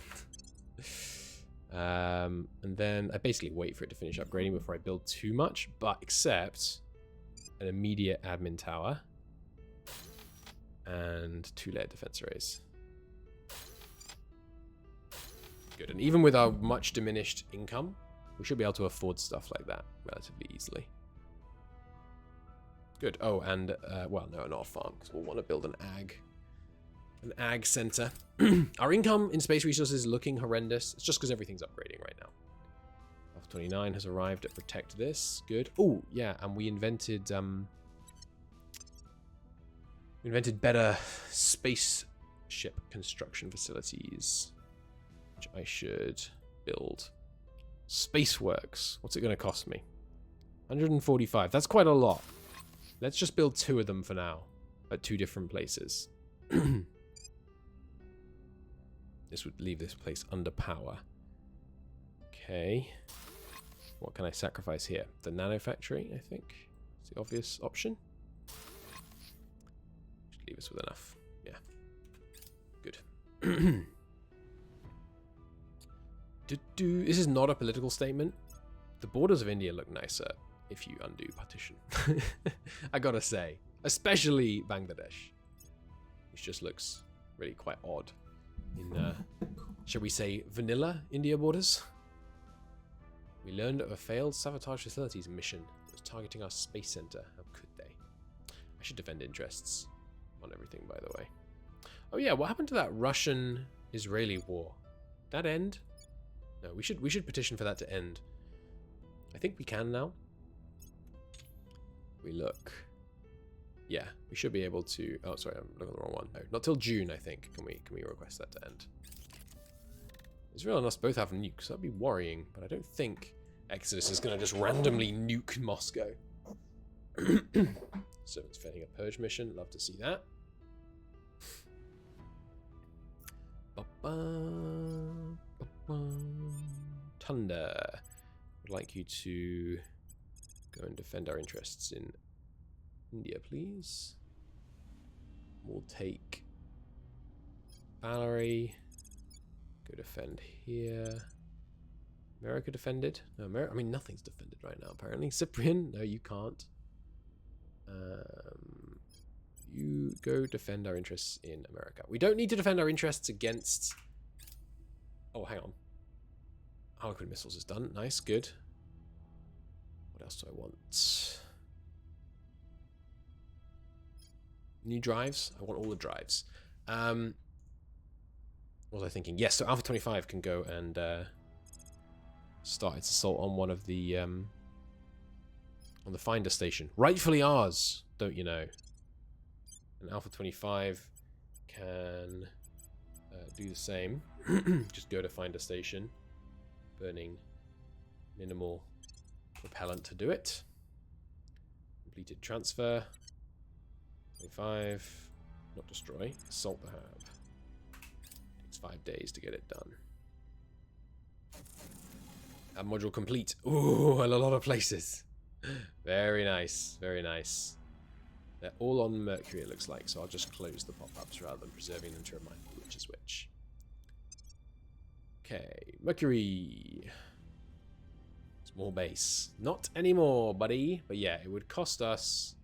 Speaker 1: And then I basically wait for it to finish upgrading before I build too much, but except an immediate admin tower and 2-layer defense arrays. Good, and even with our much diminished income, we should be able to afford stuff like that relatively easily. Good. Oh, and well, no, not a farm, because we'll want to build an ag center. Our income in space resources is looking horrendous. It's just because everything's upgrading right now. Alpha 29 has arrived at protect this. Good. Oh, yeah, and we invented better spaceship construction facilities, which I should build. Spaceworks. What's it going to cost me? 145. That's quite a lot. Let's just build 2 of them for now at 2 different places. This would leave this place under power. Okay. What can I sacrifice here? The nano factory, I think, is the obvious option. Should leave us with enough. Yeah. Good. This is not a political statement. The borders of India look nicer if you undo partition. I gotta say. Especially Bangladesh. Which just looks really quite odd in, shall we say, vanilla India borders. We learned of a failed sabotage facilities mission that was targeting our space center. How could they? I should defend interests on everything, by the way. Oh yeah, what happened to that Russian-Israeli war? Did that end? No, we should petition for that to end. I think we can now. We look. Yeah, we should be able to. Oh, sorry, I'm looking at the wrong one. No, not till June, I think. Can we request that to end? Israel and us both have nukes. That'd be worrying, but I don't think Exodus is going to just randomly nuke Moscow. So it's failing a purge mission. Love to see that. Tunda. I'd like you to go and defend our interests in India, please. We'll take Valerie. Go defend here. America defended? No, I mean, nothing's defended right now, apparently. Cyprian? No, you can't. You go defend our interests in America. We don't need to defend our interests against... Oh, hang on. Harlequin missiles is done. Nice, good. What else do I want? New drives? I want all the drives. What was I thinking? Yes, so Alpha 25 can go and start its assault on one of the on the Finder station. Rightfully ours, don't you know? And Alpha 25 can do the same. Just go to Finder station, burning minimal propellant to do it. Completed transfer. 25. Not destroy. Assault the hub. Takes 5 days to get it done. Hab module complete. Ooh, in a lot of places. Very nice. Very nice. They're all on Mercury, it looks like, so I'll just close the pop-ups rather than preserving them to remind me which is which. Okay, Mercury. Small base. Not anymore, buddy. But yeah, it would cost us...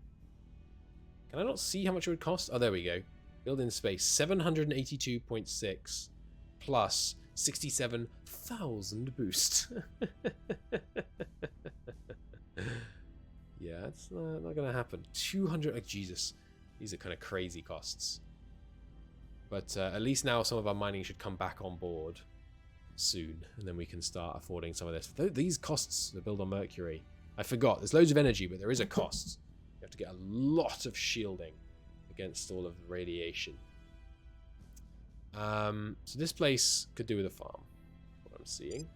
Speaker 1: Can I not see how much it would cost? Oh, there we go. Build in space. 782.6 plus 67,000 boost. Yeah, it's not going to happen. 200... Oh, Jesus. These are kind of crazy costs. But at least now some of our mining should come back on board soon. And then we can start affording some of this. These costs to build on Mercury. I forgot. There's loads of energy, but there is a cost. You have to get a lot of shielding against all of the radiation. So this place could do with a farm. What I'm seeing.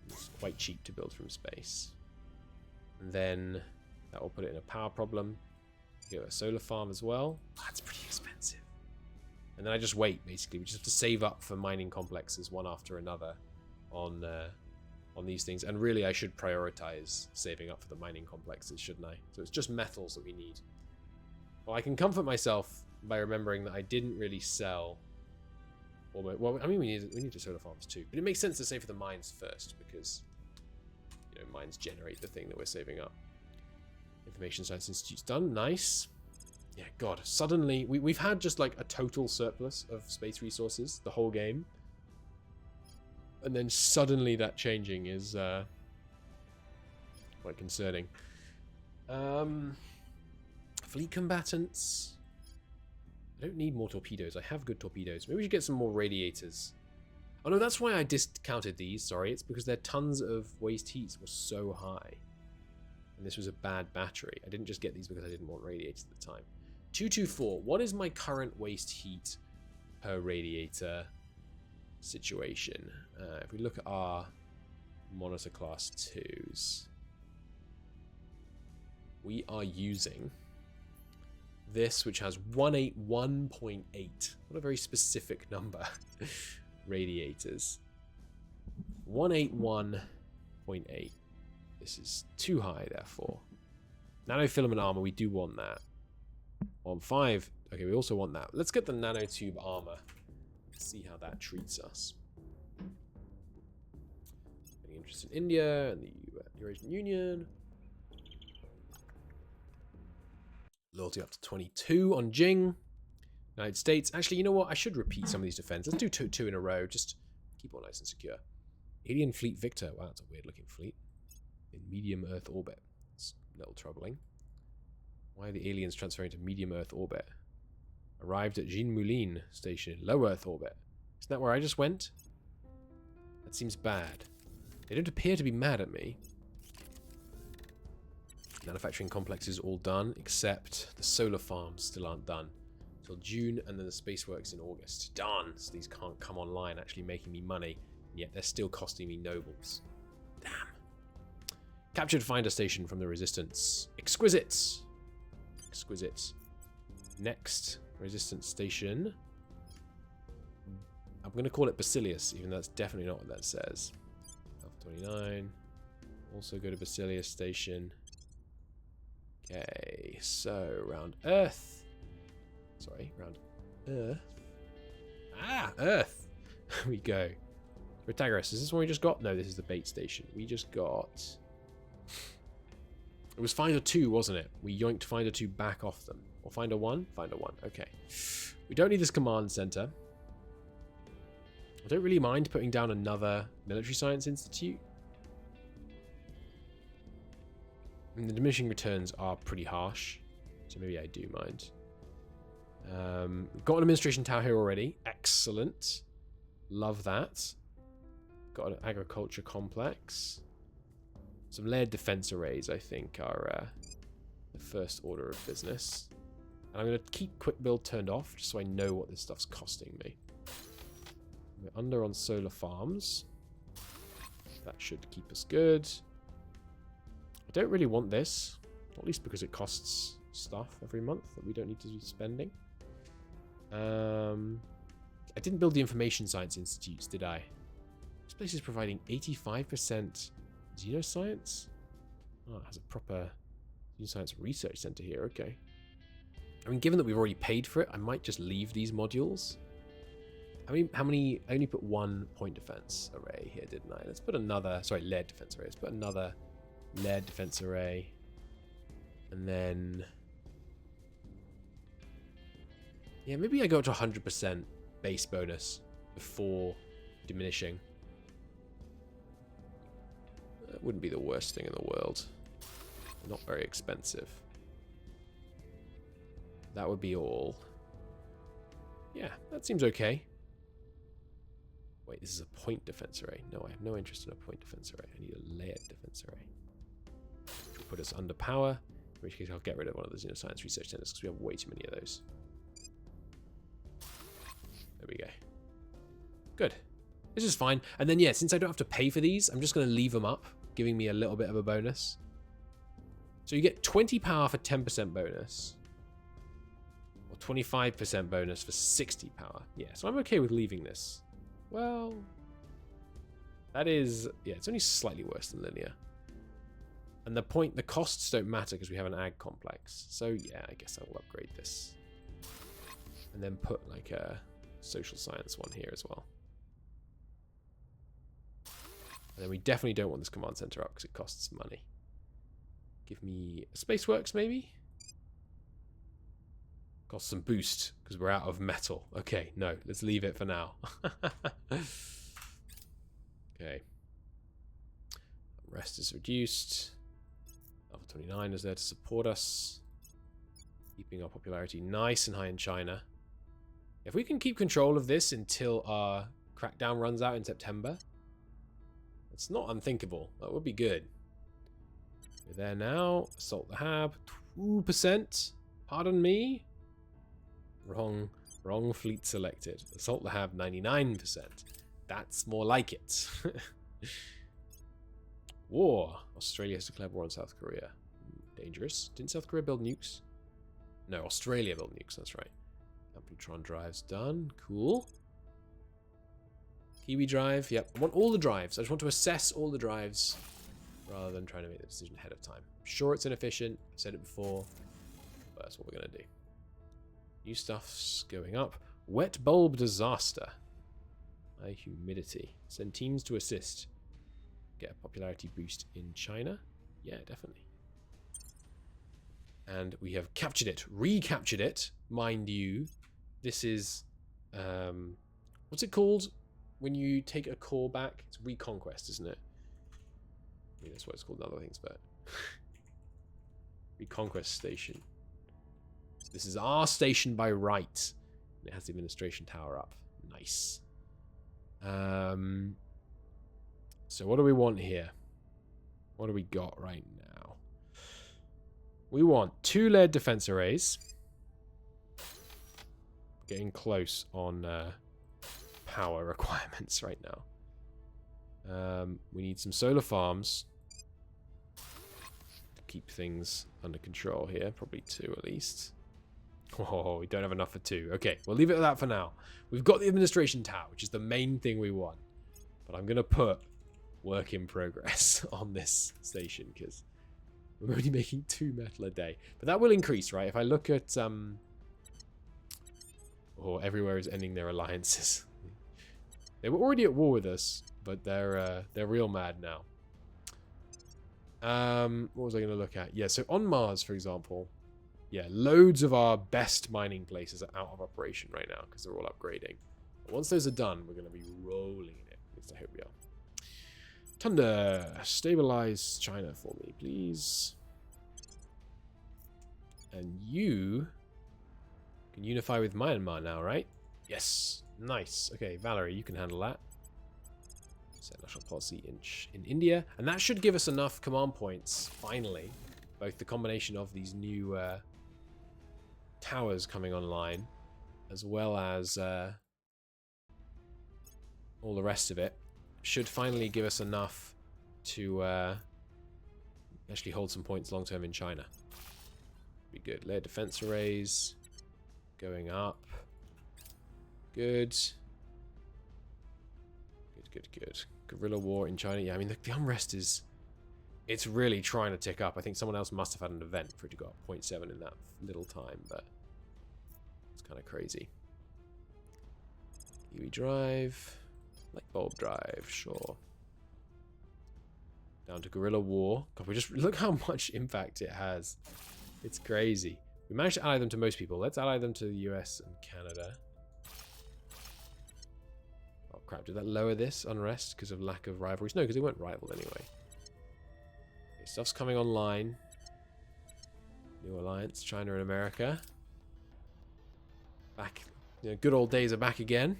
Speaker 1: It's quite cheap to build from space. And then that will put it in a power problem. Get a solar farm as well. That's pretty expensive. And then I just wait, basically. We just have to save up for mining complexes one after another on these things. And really, I should prioritize saving up for the mining complexes, shouldn't I? So it's just metals that we need. Well, I can comfort myself by remembering that I didn't really sell... Well, I mean, we need the solar farms too. But it makes sense to save for the mines first, because... You know, mines generate the thing that we're saving up. Information Science Institute's done. Nice. Yeah, God. Suddenly, we've had just like a total surplus of space resources the whole game. And then suddenly that changing is quite concerning. Fleet combatants. I don't need more torpedoes. I have good torpedoes. Maybe we should get some more radiators. Oh no, that's why I discounted these. Sorry, it's because their tons of waste heats were so high. And this was a bad battery. I didn't just get these because I didn't want radiators at the time. 224. What is my current waste heat per radiator situation? If we look at our monitor class 2s, we are using this, which has 181.8. What a very specific number. Radiators. 181.8. This is too high, therefore. Nanofilament armor, we do want that. On 5. Okay, we also want that. Let's get the nanotube armor. See how that treats us. Any interest in India and the Eurasian Union. Loyalty up to 22 on Jing. United States. Actually, you know what? I should repeat some of these defenses. Let's do two in a row. Just keep all nice and secure. Alien fleet Victor. Wow, that's a weird looking fleet. In medium Earth orbit. It's a little troubling. Why are the aliens transferring to medium Earth orbit? Arrived at Jean Moulin station in low Earth orbit. Isn't that where I just went? That seems bad. They don't appear to be mad at me. Manufacturing complex is all done, except the solar farms still aren't done. Till June, and then the space works in August. Darn! So these can't come online, actually making me money. And yet they're still costing me nobles. Damn. Captured finder station from the Resistance. Exquisite! Exquisite. Next Resistance station. I'm going to call it Basilius, even though that's definitely not what that says. Alpha 29. Also go to Basilius station. Okay, so round Earth. Sorry, round Earth. Ah, Earth! we go. Protagoras, is this one we just got? No, this is the bait station. We just got... It was Finder 2, wasn't it? We yoinked Finder 2 back off them. Or Finder 1? Finder 1, okay. We don't need this command center. I don't really mind putting down another military science institute. And the diminishing returns are pretty harsh. So maybe I do mind. Got an administration tower here already. Excellent. Love that. Got an agriculture complex. Some layered defense arrays, I think, are the first order of business. And I'm going to keep quick build turned off, just so I know what this stuff's costing me. We're under on solar farms. That should keep us good. I don't really want this, at least because it costs stuff every month that we don't need to be spending. I didn't build the information science institutes, did I? This place is providing 85% xenoscience. Oh, it has a proper xenoscience research center here. Okay. I mean, given that we've already paid for it, I might just leave these modules. How many? I only put one point defense array here, didn't I? Let's put another. Sorry, lead defense array. Let's put another lead defense array, and then yeah, maybe I go up to 100% base bonus before diminishing. That wouldn't be the worst thing in the world. Not very expensive. That would be all. Yeah, that seems okay. Wait, this is a point defense array. No, I have no interest in a point defense array. I need a layered defense array. Which will put us under power. In which case I'll get rid of one of the xenoscience research centers because we have way too many of those. There we go. Good. This is fine. And then yeah, since I don't have to pay for these, I'm just going to leave them up, giving me a little bit of a bonus. So you get 20 power for 10% bonus. Or 25% bonus for 60 power. Yeah, so I'm okay with leaving this. Well, that is, yeah, it's only slightly worse than linear. And the costs don't matter because we have an ag complex. So yeah, I guess I will upgrade this. And then put like a social science one here as well. And then we definitely don't want this command center up because it costs money. Give me a Spaceworks maybe? Cost some boost because we're out of metal. Okay, no, let's leave it for now. Okay. Rest is reduced. Alpha 29 is there to support us. Keeping our popularity nice and high in China. If we can keep control of this until our crackdown runs out in September, it's not unthinkable. That would be good. We're there now. Assault the Hab. 2%. Pardon me. Wrong fleet selected. Assault the Hab 99%. That's more like it. War. Australia has declared war on South Korea. Dangerous. Didn't South Korea build nukes? No, Australia built nukes, that's right. Amplitron drives done. Cool. Kiwi drive. Yep. I want all the drives. I just want to assess all the drives rather than trying to make the decision ahead of time. I'm sure it's inefficient. I've said it before. But that's what we're going to do. New stuff's going up. Wet bulb disaster. High humidity. Send teams to assist. Get a popularity boost in China. Yeah, definitely. And we have captured it. Recaptured it. Mind you. This is... what's it called? when you take a core back, it's reconquest, isn't it? I mean, that's what it's called in other things, but reconquest station. So this is our station by right. And it has the administration tower up. Nice. So what do we want here? What do we got right now? We want 2 layered defense arrays. Getting close on power requirements right now. We need some solar farms to keep things under control here. Probably 2 at least. Oh, we don't have enough for 2. Okay, we'll leave it at that for now. We've got the administration tower, which is the main thing we want. But I'm going to put work in progress on this station because we're only making 2 metal a day. But that will increase, right? If I look at... everywhere is ending their alliances. They were already at war with us, but they're real mad now. What was I going to look at? Yeah, so on Mars, for example, yeah, loads of our best mining places are out of operation right now because they're all upgrading. But once those are done, we're going to be rolling in it. At least I hope we are. Thunder, stabilize China for me, please. And you can unify with Myanmar now, right? Yes. Nice. Okay, Valerie, you can handle that. Set national policy in India. And that should give us enough command points, finally. Both the combination of these new towers coming online, as well as all the rest of it, should finally give us enough to actually hold some points long-term in China. Be good. Layer defense arrays going up. Good. Good. Guerrilla war in China. Yeah, I mean, the unrest is... It's really trying to tick up. I think someone else must have had an event for it to go up 0.7 in that little time, but it's kind of crazy. EV drive. Light bulb drive, sure. Down to guerrilla war. God, we just... Look how much impact it has. It's crazy. We managed to ally them to most people. Let's ally them to the US and Canada. Oh, crap. Did that lower this unrest because of lack of rivalries? No, because they weren't rivaled anyway. Okay, stuff's coming online. New alliance, China and America. Back. You know, good old days are back again.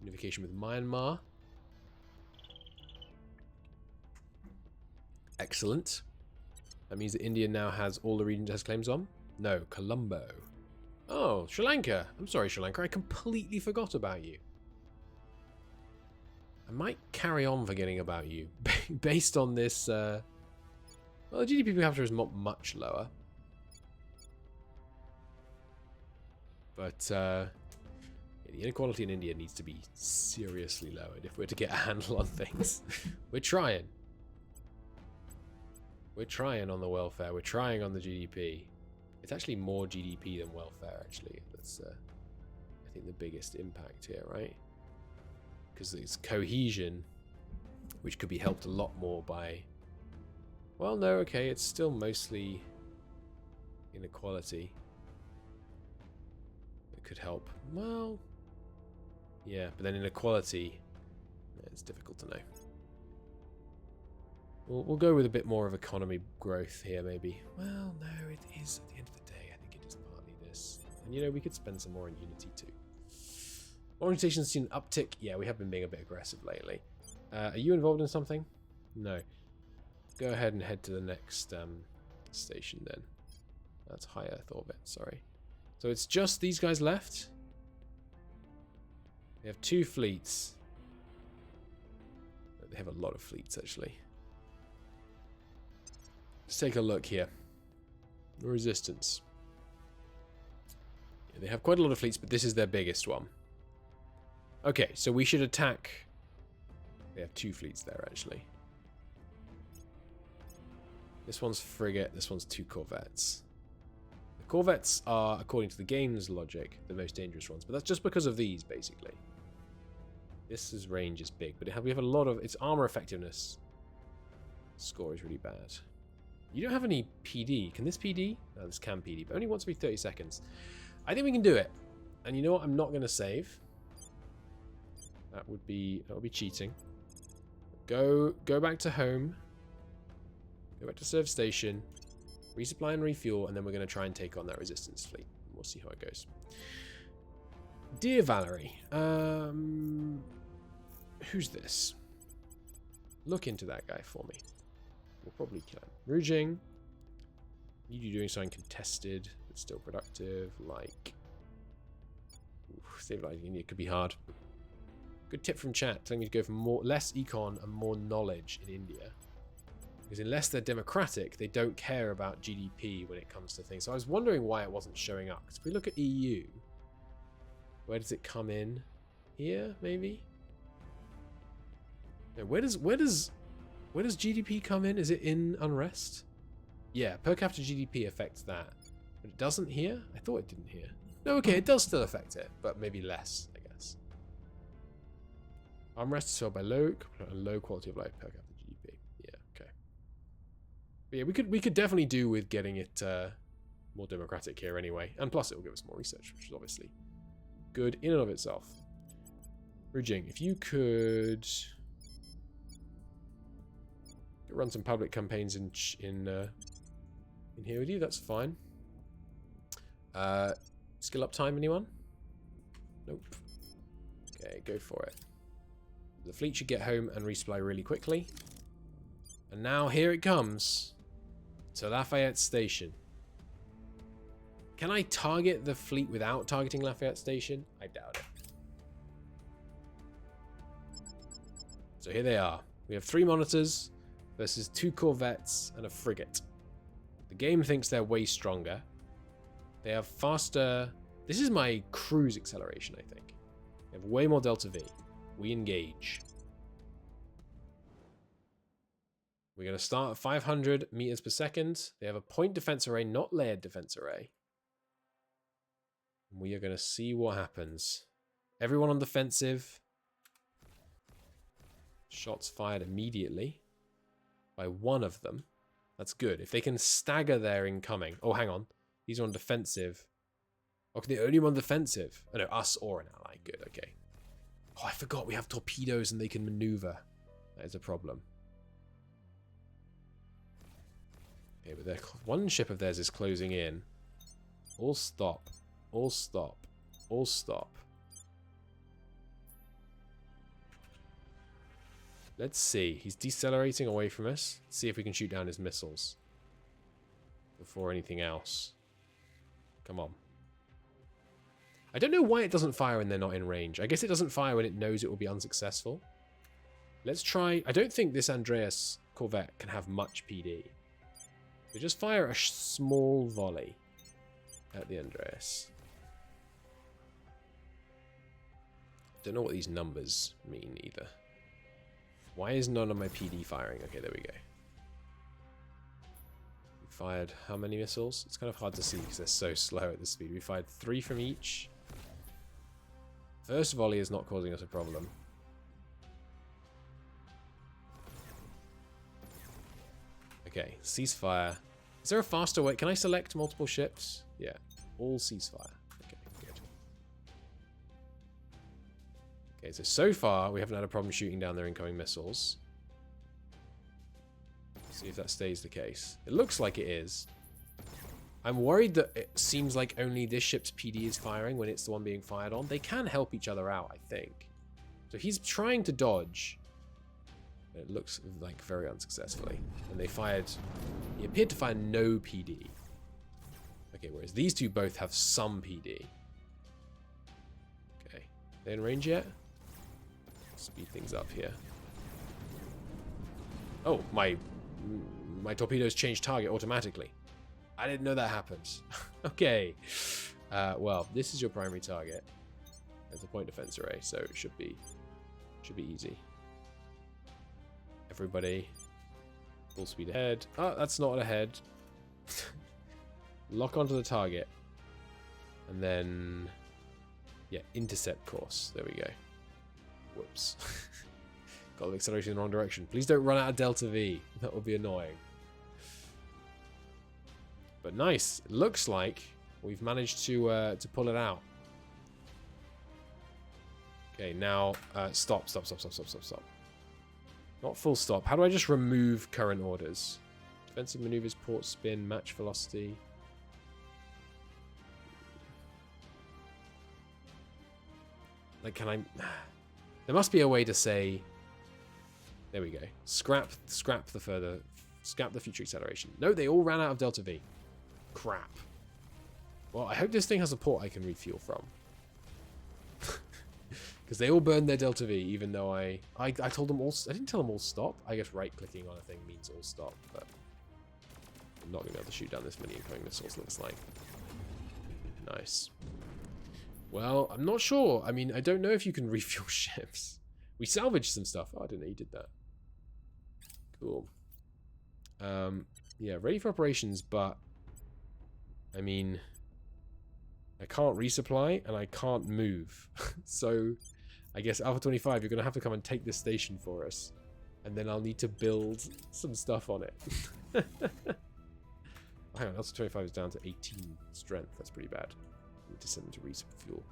Speaker 1: Unification with Myanmar. Excellent. That means that India now has all the regions it has claims on. No, Colombo. Oh, Sri Lanka. I'm sorry, Sri Lanka. I completely forgot about you. I might carry on forgetting about you. Based on this... well, the GDP per capita is not much lower. But the inequality in India needs to be seriously lowered if we're to get a handle on things. We're trying. We're trying on the welfare. We're trying on the GDP. It's actually more GDP than welfare, actually. That's, I think, the biggest impact here, right? Because it's cohesion, which could be helped a lot more by... Well, no, okay, it's still mostly inequality. It could help. Well, yeah, but then inequality, yeah, it's difficult to know. We'll go with a bit more of economy growth here, maybe. Well, no, it is, at the end of the day, I think it is partly this. And, you know, we could spend some more in Unity, too. Organization's seen an uptick. Yeah, we have been being a bit aggressive lately. Are you involved in something? No. Go ahead and head to the next station, then. That's high Earth orbit, sorry. So it's just these guys left? They have 2 fleets. They have a lot of fleets, actually. Let's take a look here. Resistance. Yeah, they have quite a lot of fleets, but this is their biggest one. Okay, so we should attack... They have 2 fleets there, actually. This one's frigate, this one's 2 corvettes. The corvettes are, according to the game's logic, the most dangerous ones, but that's just because of these, basically. This range is big, but we have a lot of... Its armor effectiveness score is really bad. You don't have any PD. Can this PD? No, this can PD, but only once every 30 seconds. I think we can do it. And you know what? I'm not going to save. That would be cheating. Go back to home. Go back to serve station. Resupply and refuel, and then we're going to try and take on that resistance fleet. We'll see how it goes. Dear Valerie, who's this? Look into that guy for me. We'll probably kill him. Rujing. You doing something contested, but still productive, like... Stabilizing India could be hard. Good tip from chat, telling me to go for less econ and more knowledge in India. Because unless they're democratic, they don't care about GDP when it comes to things. So I was wondering why it wasn't showing up. Because if we look at EU, where does it come in? Here, maybe? No, where does GDP come in? Is it in unrest? Yeah, per capita GDP affects that. But it doesn't here? I thought it didn't here. No, okay, it does still affect it, but maybe less, I guess. Unrest is felt by low quality of life per capita GDP. Yeah, okay. But yeah, we could definitely do with getting it more democratic here anyway. And plus it will give us more research, which is obviously good in and of itself. Rujing, if you could run some public campaigns in here with you, that's fine. Skill up time, anyone? Nope. Okay, go for it. The fleet should get home and resupply really quickly. And now here it comes to Lafayette Station. Can I target the fleet without targeting Lafayette Station? I doubt it. So here they are. We have 3 monitors versus 2 corvettes and a frigate. The game thinks they're way stronger. They have faster... This is my cruise acceleration, I think. They have way more Delta V. We engage. We're going to start at 500 meters per second. They have a point defense array, not layered defense array. We are going to see what happens. Everyone on defensive. Shots fired immediately by one of them. That's good. If they can stagger their incoming. Oh, hang on. These are on defensive. Okay, the only one defensive. Oh, no, us or an ally. Good, okay. Oh, I forgot we have torpedoes and they can maneuver. That is a problem. Okay, but one ship of theirs is closing in. All stop. All stop. All stop. Let's see. He's decelerating away from us. Let's see if we can shoot down his missiles before anything else. Come on. I don't know why it doesn't fire when they're not in range. I guess it doesn't fire when it knows it will be unsuccessful. Let's try... I don't think this Andreas Corvette can have much PD. So just fire a small volley at the Andreas. Don't know what these numbers mean either. Why is none of my PD firing? Okay, there we go. We fired how many missiles? It's kind of hard to see because they're so slow at this speed. We fired 3 from each. First volley is not causing us a problem. Okay, ceasefire. Is there a faster way? Can I select multiple ships? Yeah, all ceasefire. Okay, good. Okay, so far we haven't had a problem shooting down their incoming missiles. See if that stays the case. It looks like it is. I'm worried that it seems like only this ship's PD is firing when it's the one being fired on. They can help each other out, I think. So he's trying to dodge. It looks like very unsuccessfully. And they fired... He appeared to fire no PD. Okay, whereas these two both have some PD. Okay. They in range yet? Speed things up here. Oh, my torpedoes change target automatically. I didn't know that happened. Okay. Well, this is your primary target. It's a point defense array, so it should be easy. Everybody, full speed ahead. Oh, that's not ahead. Lock onto the target. And then, yeah, intercept course. There we go. Whoops. Got the acceleration in the wrong direction. Please don't run out of Delta V. That would be annoying. But nice. It looks like we've managed to pull it out. Okay, now stop. Not full stop. How do I just remove current orders? Defensive maneuvers, port spin, match velocity. Like, can I... There must be a way to say... There we go. Scrap the future acceleration. No, they all ran out of Delta V. Crap. Well, I hope this thing has a port I can refuel from. Because they all burned their Delta V, even though I told them all... I didn't tell them all stop. I guess right-clicking on a thing means all stop, but... I'm not going to be able to shoot down this many incoming missiles, looks like. Nice. Well, I'm not sure. I mean, I don't know if you can refuel ships. We salvaged some stuff. Oh, I didn't know you did that. Cool. Yeah, ready for operations, but... I mean... I can't resupply, and I can't move. So, I guess Alpha 25, you're going to have to come and take this station for us. And then I'll need to build some stuff on it. Hang on, Alpha 25 is down to 18 strength. That's pretty bad. I need to send them to refuel.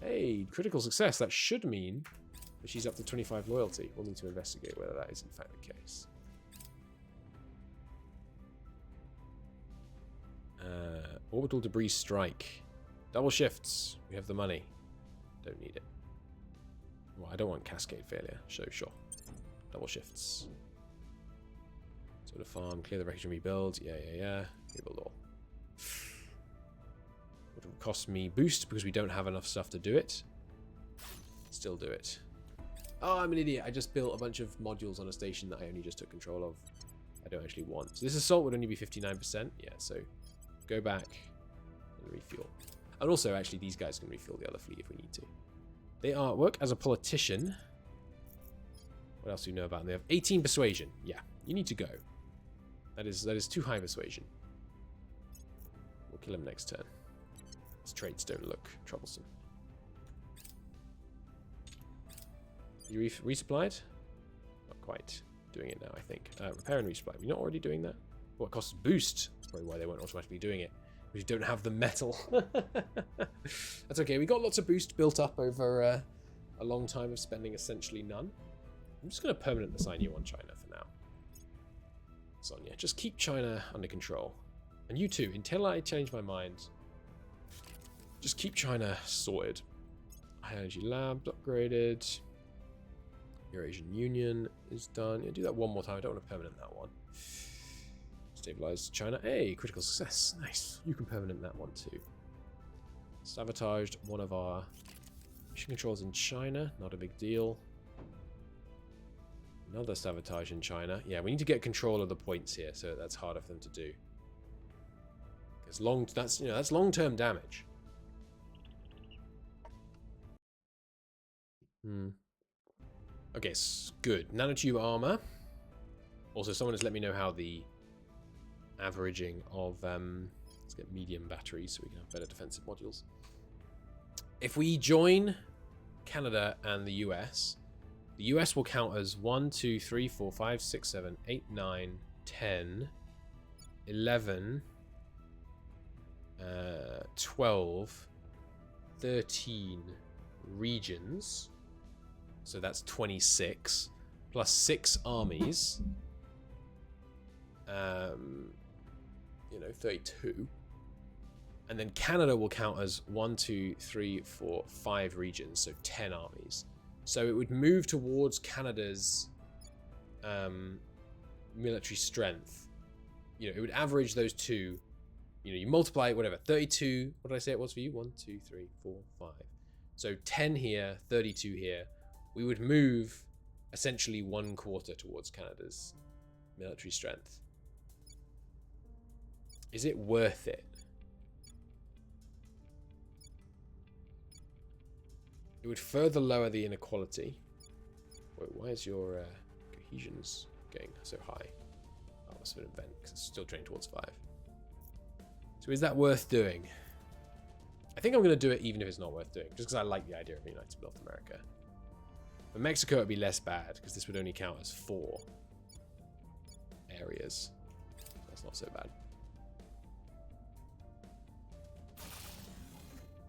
Speaker 1: Hey, critical success. That should mean that she's up to 25 loyalty. We'll need to investigate whether that is in fact the case. Orbital debris strike. Double shifts. We have the money. Don't need it. Well, I don't want cascade failure. So sure. Double shifts. Sort of farm. Clear the wreckage and rebuild. Yeah. Rebuild all. What will cost me boost because we don't have enough stuff to do it. Still do it. Oh, I'm an idiot. I just built a bunch of modules on a station that I only just took control of. I don't actually want. So this assault would only be 59%. Yeah, so go back and refuel. And also, actually, these guys can refuel the other fleet if we need to. They work as a politician. What else do you know about them? They have 18 persuasion. Yeah, you need to go. That is too high persuasion. We'll kill him next turn. His traits don't look troublesome. You resupplied? Not quite. Doing it now, I think. Repair and resupply. We're not already doing that? What costs boost? That's probably why they weren't automatically doing it. We don't have the metal. That's okay. We got lots of boost built up over a long time of spending essentially none. I'm just going to permanent assign you on China for now. Sonia, just keep China under control. And you too, until I change my mind, just keep China sorted. High Energy Lab upgraded. Eurasian Union is done. Yeah, do that one more time. I don't want to permanent that one. Stabilize China. Hey, critical success. Nice. You can permanent that one too. Sabotaged one of our mission controls in China. Not a big deal. Another sabotage in China. Yeah, we need to get control of the points here, so that's harder for them to do. Because that's long-term damage. Okay, good. Nanotube armor. Also, someone has let me know how the averaging of let's get medium batteries so we can have better defensive modules. If we join Canada and the US will count as 1, 2, 3, 4, 5, 6, 7, 8, 9, 10, 11, 12, 13 regions. So that's 26 plus 6 armies. 32. And then Canada will count as 1, 2, 3, 4, 5 regions, so 10 armies. So it would move towards Canada's military strength. It would average those two. You multiply whatever, 32. What did I say it was for you? 1, 2, 3, 4, 5. So 10 here, 32 here. We would move essentially 1/4 towards Canada's military strength. Is it worth it? It would further lower the inequality. Wait, why is your cohesions getting so high? Oh, must have been an event because it's still training towards 5. So is that worth doing? I think I'm going to do it even if it's not worth doing, just because I like the idea of United North America. But Mexico would be less bad because this would only count as 4 areas. That's not so bad.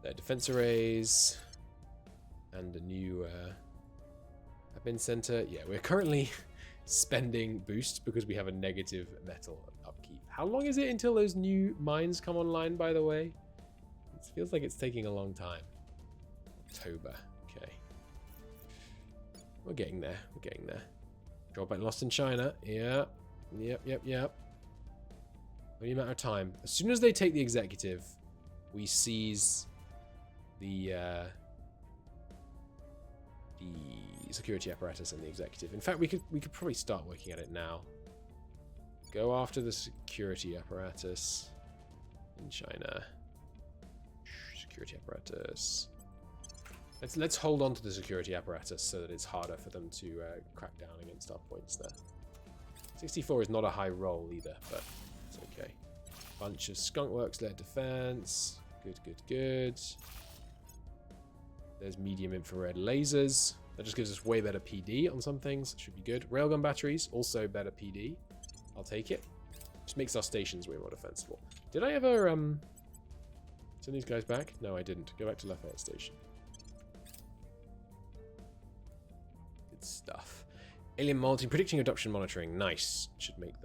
Speaker 1: Their defense arrays and a new Admin center. Yeah, we're currently spending boost because we have a negative metal upkeep. How long is it until those new mines come online, by the way? It feels like it's taking a long time. October. Okay. We're getting there. We're getting there. Drawback lost in China. Yeah. Yep. Only a matter of time. As soon as they take the executive, we seize the security apparatus and the executive. In fact, we could probably start working at it now. Go after the security apparatus in China. Security apparatus. Let's hold on to the security apparatus so that it's harder for them to crack down against our points there. 64 is not a high roll either, but it's okay. Bunch of skunkworks led defense. Good. There's medium infrared lasers. That just gives us way better PD on some things. Should be good. Railgun batteries, also better PD. I'll take it. Just makes our stations way more defensible. Did I ever send these guys back? No, I didn't. Go back to Lafayette Station. Good stuff. Alien monitoring, predicting adoption monitoring. Nice. Should make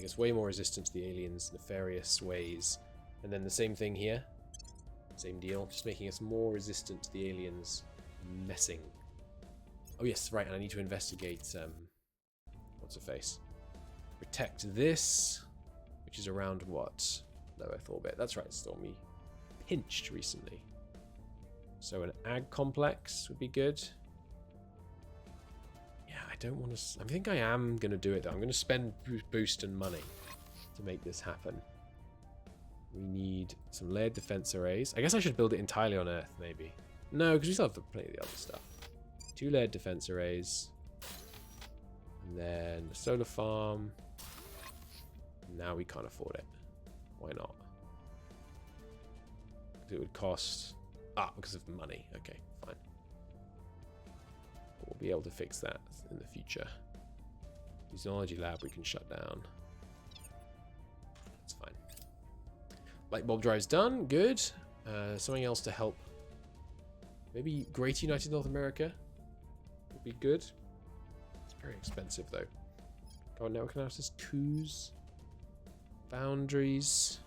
Speaker 1: us way more resistant to the aliens' nefarious ways. And then the same thing here. Same deal. Just making us more resistant to the aliens' messing. Oh yes, right, and I need to investigate what's her face? Protect this, which is around what? Low Earth orbit. That's right, Stormy pinched recently. So an ag complex would be good. Yeah, I don't want to. I think I am going to do it though. I'm going to spend boost and money to make this happen. We need some layered defense arrays. I guess I should build it entirely on Earth, maybe. No, because we still have plenty of the other stuff. 2 layered defense arrays. And then a solar farm. Now we can't afford it. Why not? Because it would cost... because of money. Okay, fine. We'll be able to fix that in the future. Technology lab we can shut down. That's fine. Light bulb drive's done. Good. Something else to help. Maybe Great United North America would be good. It's very expensive though. Go on, network analysis. Coups. Boundaries.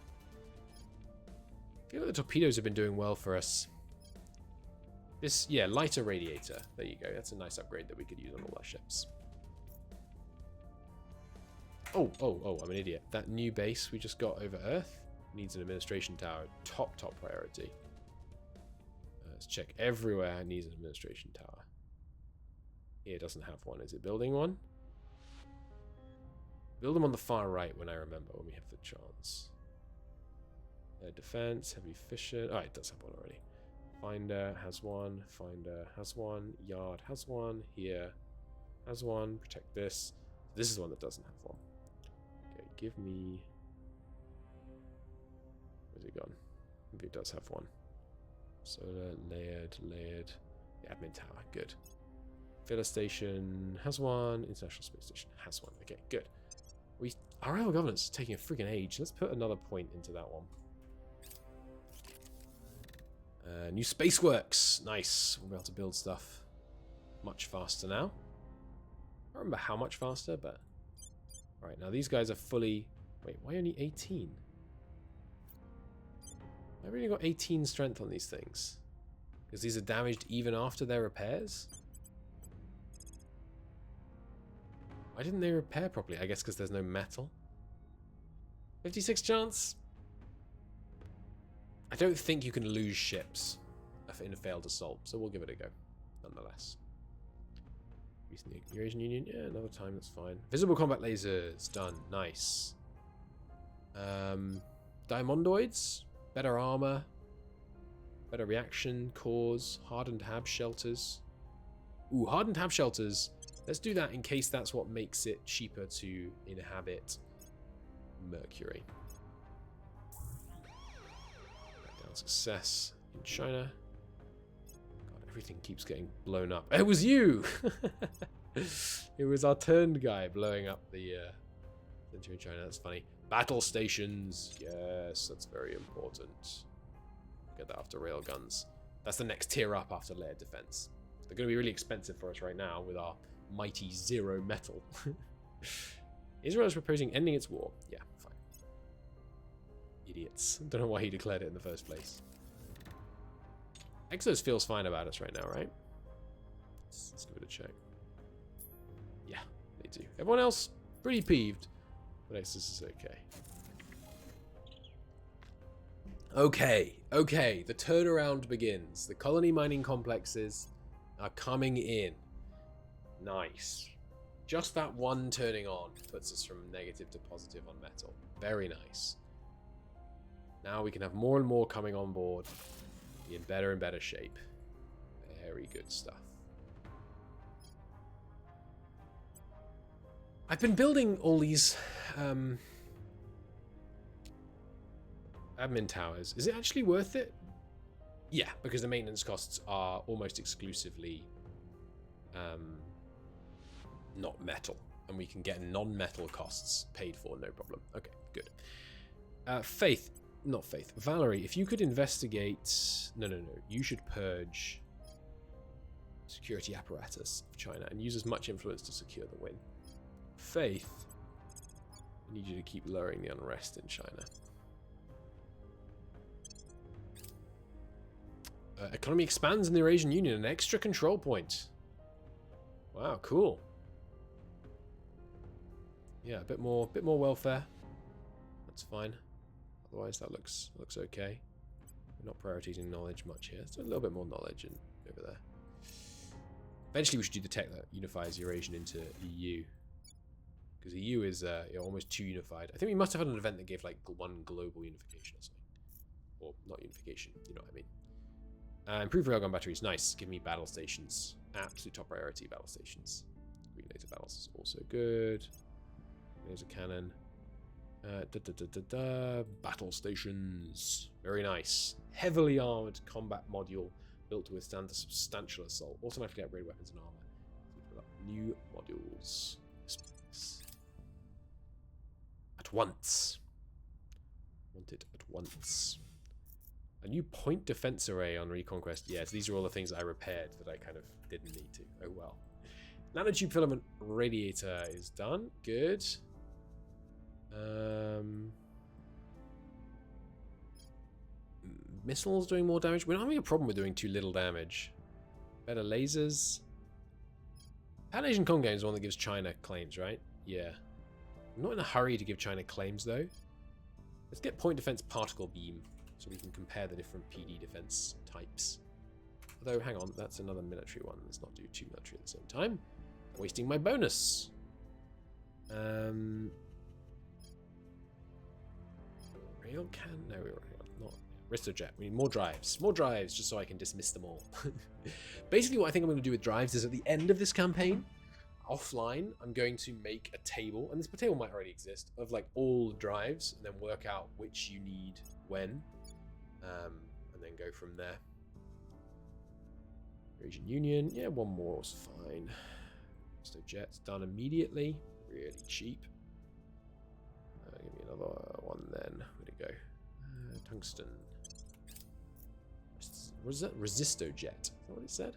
Speaker 1: I feel like the torpedoes have been doing well for us. This, yeah, lighter radiator. There you go. That's a nice upgrade that we could use on all our ships. Oh, I'm an idiot. That new base we just got over Earth needs an administration tower. Top priority. Let's check everywhere. It needs an administration tower. Here doesn't have one. Is it building one? Build them on the far right when I remember, when we have the chance. Defense, heavy fission. Oh, it does have one already. Finder has one. Finder has one. Yard has one. Here has one. Protect this. This is the one that doesn't have one. Okay, give me... Where's it gone? Maybe it does have one. Solar, layered. The admin tower, good. Filler station has one. International Space Station has one. Okay, good. Our rail governance is taking a freaking age. Let's put another point into that one. New space works. Nice. We'll be able to build stuff much faster now. I don't remember how much faster, but... Alright, now these guys are fully... Wait, why only 18? I've only got 18 strength on these things. Because these are damaged even after their repairs? Why didn't they repair properly? I guess because there's no metal. 56 chance? I don't think you can lose ships in a failed assault, so we'll give it a go, nonetheless. Recent Eurasian Union? Yeah, another time, that's fine. Visible combat lasers, done. Nice. Diamondoids? Better armor. Better reaction cores. Hardened hab shelters. Ooh, hardened hab shelters. Let's do that in case that's what makes it cheaper to inhabit Mercury. Down success in China. God, everything keeps getting blown up. It was you! It was our turned guy blowing up the center in China. That's funny. Battle stations. Yes, that's very important. Get that after railguns. That's the next tier up after layered defense. They're going to be really expensive for us right now with our mighty 0 metal. Israel is proposing ending its war. Yeah, fine. Idiots. Don't know why he declared it in the first place. Exos feels fine about us right now, right? Let's give it a check. Yeah, they do. Everyone else, pretty peeved. But Exos is okay. Okay. The turnaround begins. The colony mining complexes are coming in. Nice. Just that one turning on puts us from negative to positive on metal. Very nice. Now we can have more and more coming on board. Be in better and better shape. Very good stuff. I've been building all these admin towers. Is it actually worth it? Yeah, because the maintenance costs are almost exclusively not metal, and we can get non-metal costs paid for, no problem. Okay, good. Faith, not Faith. Valerie, if you could investigate... No. You should purge security apparatus of China and use as much influence to secure the win. Faith, I need you to keep lowering the unrest in China. Economy expands in the Eurasian Union, an extra control point. Wow, cool. Yeah, a bit more welfare. That's fine. Otherwise, that looks okay. We're not prioritizing knowledge much here. So a little bit more knowledge and over there. Eventually, we should do the tech that unifies Eurasian into EU, because EU is almost too unified. I think we must have had an event that gave like one global unification or something, or not unification. You know what I mean? Improve railgun batteries. Nice. Give me battle stations. Absolute top priority battle stations. Green laser battles is also good. Laser cannon. Battle stations. Very nice. Heavily armored combat module built to withstand a substantial assault. Automatically upgrade weapons and armor. New modules. At once. Want it at once. A new point defense array on Reconquest. Yes, these are all the things I repaired that I kind of didn't need to. Oh well. Nanotube filament radiator is done. Good. Missiles doing more damage. We're not having a problem with doing too little damage. Better lasers. Pan Asian Congo is the one that gives China claims, right? Yeah. I'm not in a hurry to give China claims though. Let's get point defense particle beam so we can compare the different PD defense types. Although, hang on, that's another military one. Let's not do two military at the same time. I'm wasting my bonus. Rail can? No, we're not. Ristojet. We need more drives. More drives, just so I can dismiss them all. Basically, what I think I'm going to do with drives is at the end of this campaign, offline, I'm going to make a table, and this table might already exist, of like all drives, and then work out which you need when, and then go from there. Eurasian Union, yeah, one more was fine. Ristojet's done immediately, really cheap. Give me another one then. Where'd it go? Tungsten. What is that? Resistojet. Is that what it said?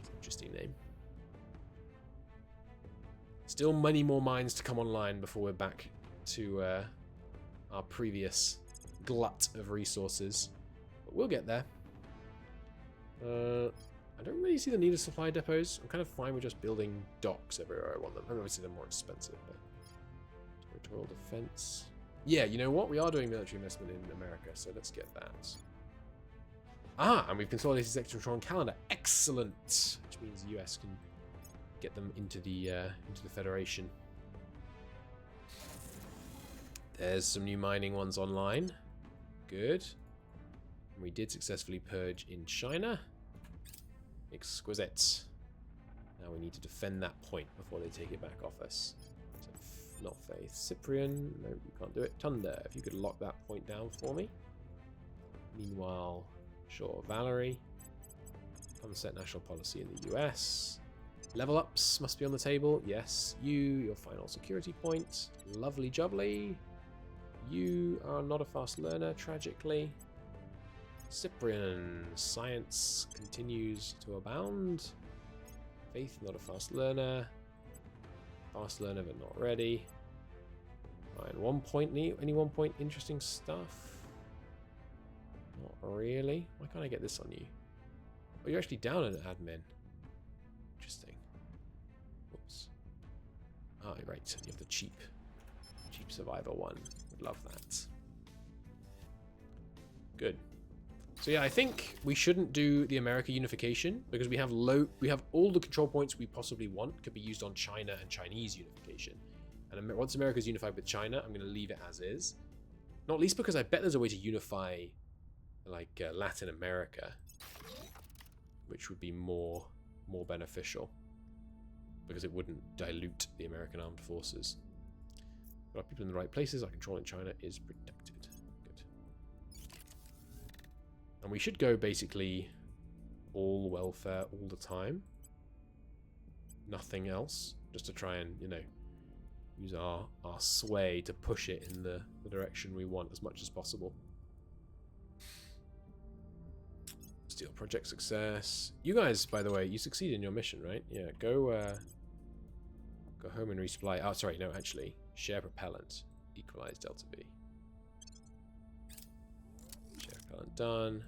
Speaker 1: It's an interesting name. Still many more mines to come online before we're back to our previous glut of resources. But we'll get there. I don't really see the need of supply depots. I'm kind of fine with just building docks everywhere I want them. Obviously they're more expensive, but territorial defense. Yeah, you know what? We are doing military investment in America, so let's get that. Ah, and we've consolidated sector control on calendar. Excellent! Which means the US can get them into the Federation. There's some new mining ones online. Good. And we did successfully purge in China. Exquisite. Now we need to defend that point before they take it back off us. So, not Faith. Cyprian. No, you can't do it. Thunder, if you could lock that point down for me. Meanwhile, sure, Valerie. Unset national policy in the US. Level ups must be on the table. Yes. You, your final security point. Lovely jubbly. You are not a fast learner, tragically. Cyprian. Science continues to abound. Faith, not a fast learner. Fast learner, but not ready. Right, 1 point. Any 1 point interesting stuff? Not really. Why can't I get this on you? Oh, you're actually down in admin. Interesting. Whoops. Ah, right. You have the cheap survivor one. Would love that. Good. So yeah, I think we shouldn't do the America unification because we have all the control points we possibly want could be used on China and Chinese unification. And once America's unified with China, I'm going to leave it as is. Not least because I bet there's a way to unify like Latin America, which would be more beneficial because it wouldn't dilute the American armed forces. But our people in the right places, our control in China is protected. Good. And we should go basically all welfare all the time. Nothing else. Just to try and, you know, use our sway to push it in the direction we want as much as possible. Steel project success. You guys, by the way, you succeeded in your mission, right? Yeah, go home and resupply. Oh, sorry, no, actually. Share propellant. Equalize delta V. Share propellant done.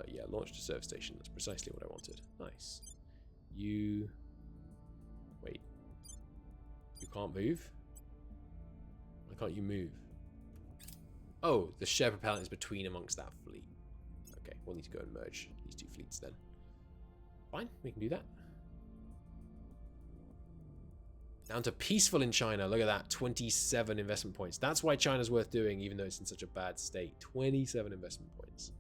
Speaker 1: Yeah, launch to service station. That's precisely what I wanted. Nice. You... Wait. You can't move? Why can't you move? Oh, the share propellant is between amongst that fleet. Okay, we'll need to go and merge these two fleets then. Fine, we can do that. Down to peaceful in China. Look at that. 27 investment points. That's why China's worth doing, even though it's in such a bad state. 27 investment points.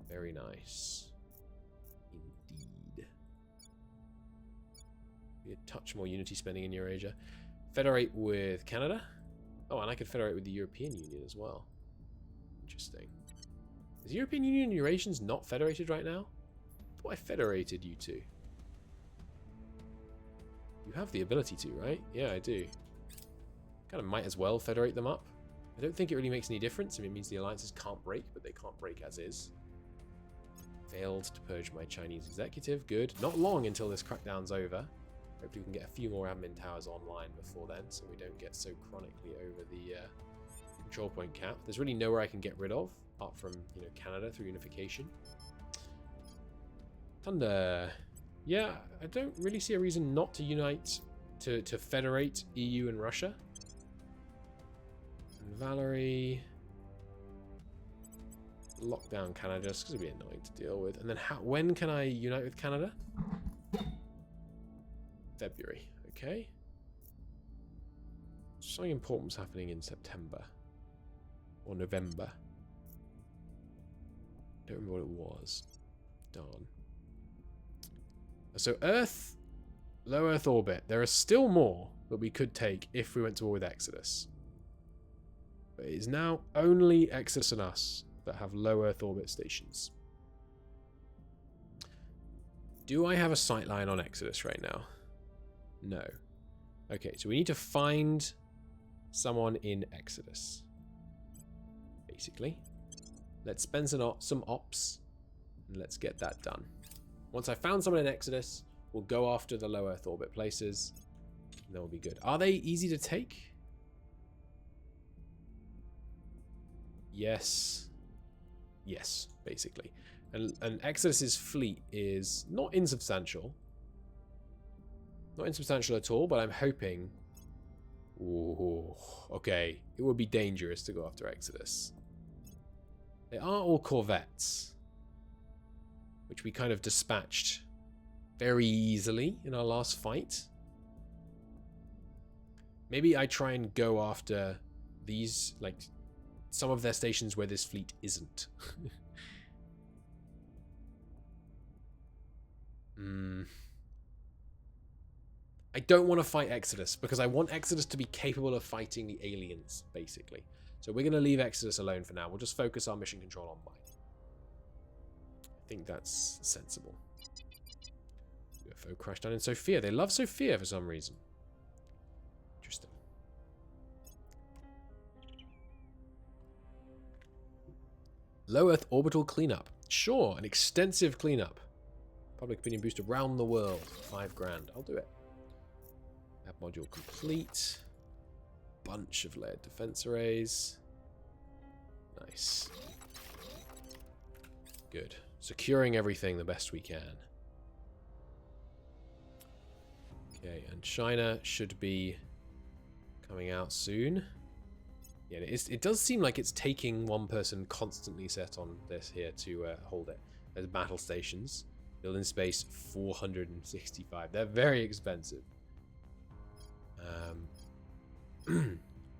Speaker 1: Very nice. Indeed. Be a touch more unity spending in Eurasia. Federate with Canada. Oh, and I could federate with the European Union as well. Interesting. Is the European Union and Eurasians not federated right now? I thought I federated you two. You have the ability to, right? Yeah, I do. Kind of might as well federate them up. I don't think it really makes any difference. I mean, it means the alliances can't break, but they can't break as is. Failed to purge my Chinese executive. Good. Not long until this crackdown's over. Hopefully we can get a few more admin towers online before then, so we don't get so chronically over the control point cap. There's really nowhere I can get rid of, apart from, you know, Canada through unification. Thunder. Yeah, I don't really see a reason not to unite, to federate EU and Russia. And Valerie. Lock down Canada just because it'd be annoying to deal with. And then when can I unite with Canada? February, okay. Something important's happening in September. Or November. Don't remember what it was. Darn. So Earth, low Earth orbit. There are still more that we could take if we went to war with Exodus. But it is now only Exodus and us that have low Earth orbit stations. Do I have a sightline on Exodus right now? No. Okay, so we need to find someone in Exodus. Basically. Let's spend some ops and let's get that done. Once I found someone in Exodus, we'll go after the low Earth orbit places. And then we'll be good. Are they easy to take? Yes. Yes, basically. And Exodus's fleet is not insubstantial. Not insubstantial at all, but I'm hoping... Ooh, okay. It would be dangerous to go after Exodus. They are all corvettes, which we kind of dispatched very easily in our last fight. Maybe I try and go after these, like, some of their stations where this fleet isn't. I don't want to fight Exodus because I want Exodus to be capable of fighting the aliens, basically. So we're going to leave Exodus alone for now. We'll just focus our mission control on mine. I think that's sensible. UFO crashed down in Sofia. They love Sofia for some reason. Interesting. Low Earth orbital cleanup. Sure, an extensive cleanup. Public opinion boost around the world. 5 grand. I'll do it. App module complete. Bunch of layered defense arrays. Nice. Good. Securing everything the best we can. Okay, and China should be coming out soon. Yeah, it does seem like it's taking one person constantly set on this here to hold it. There's battle stations. Building space 465. They're very expensive.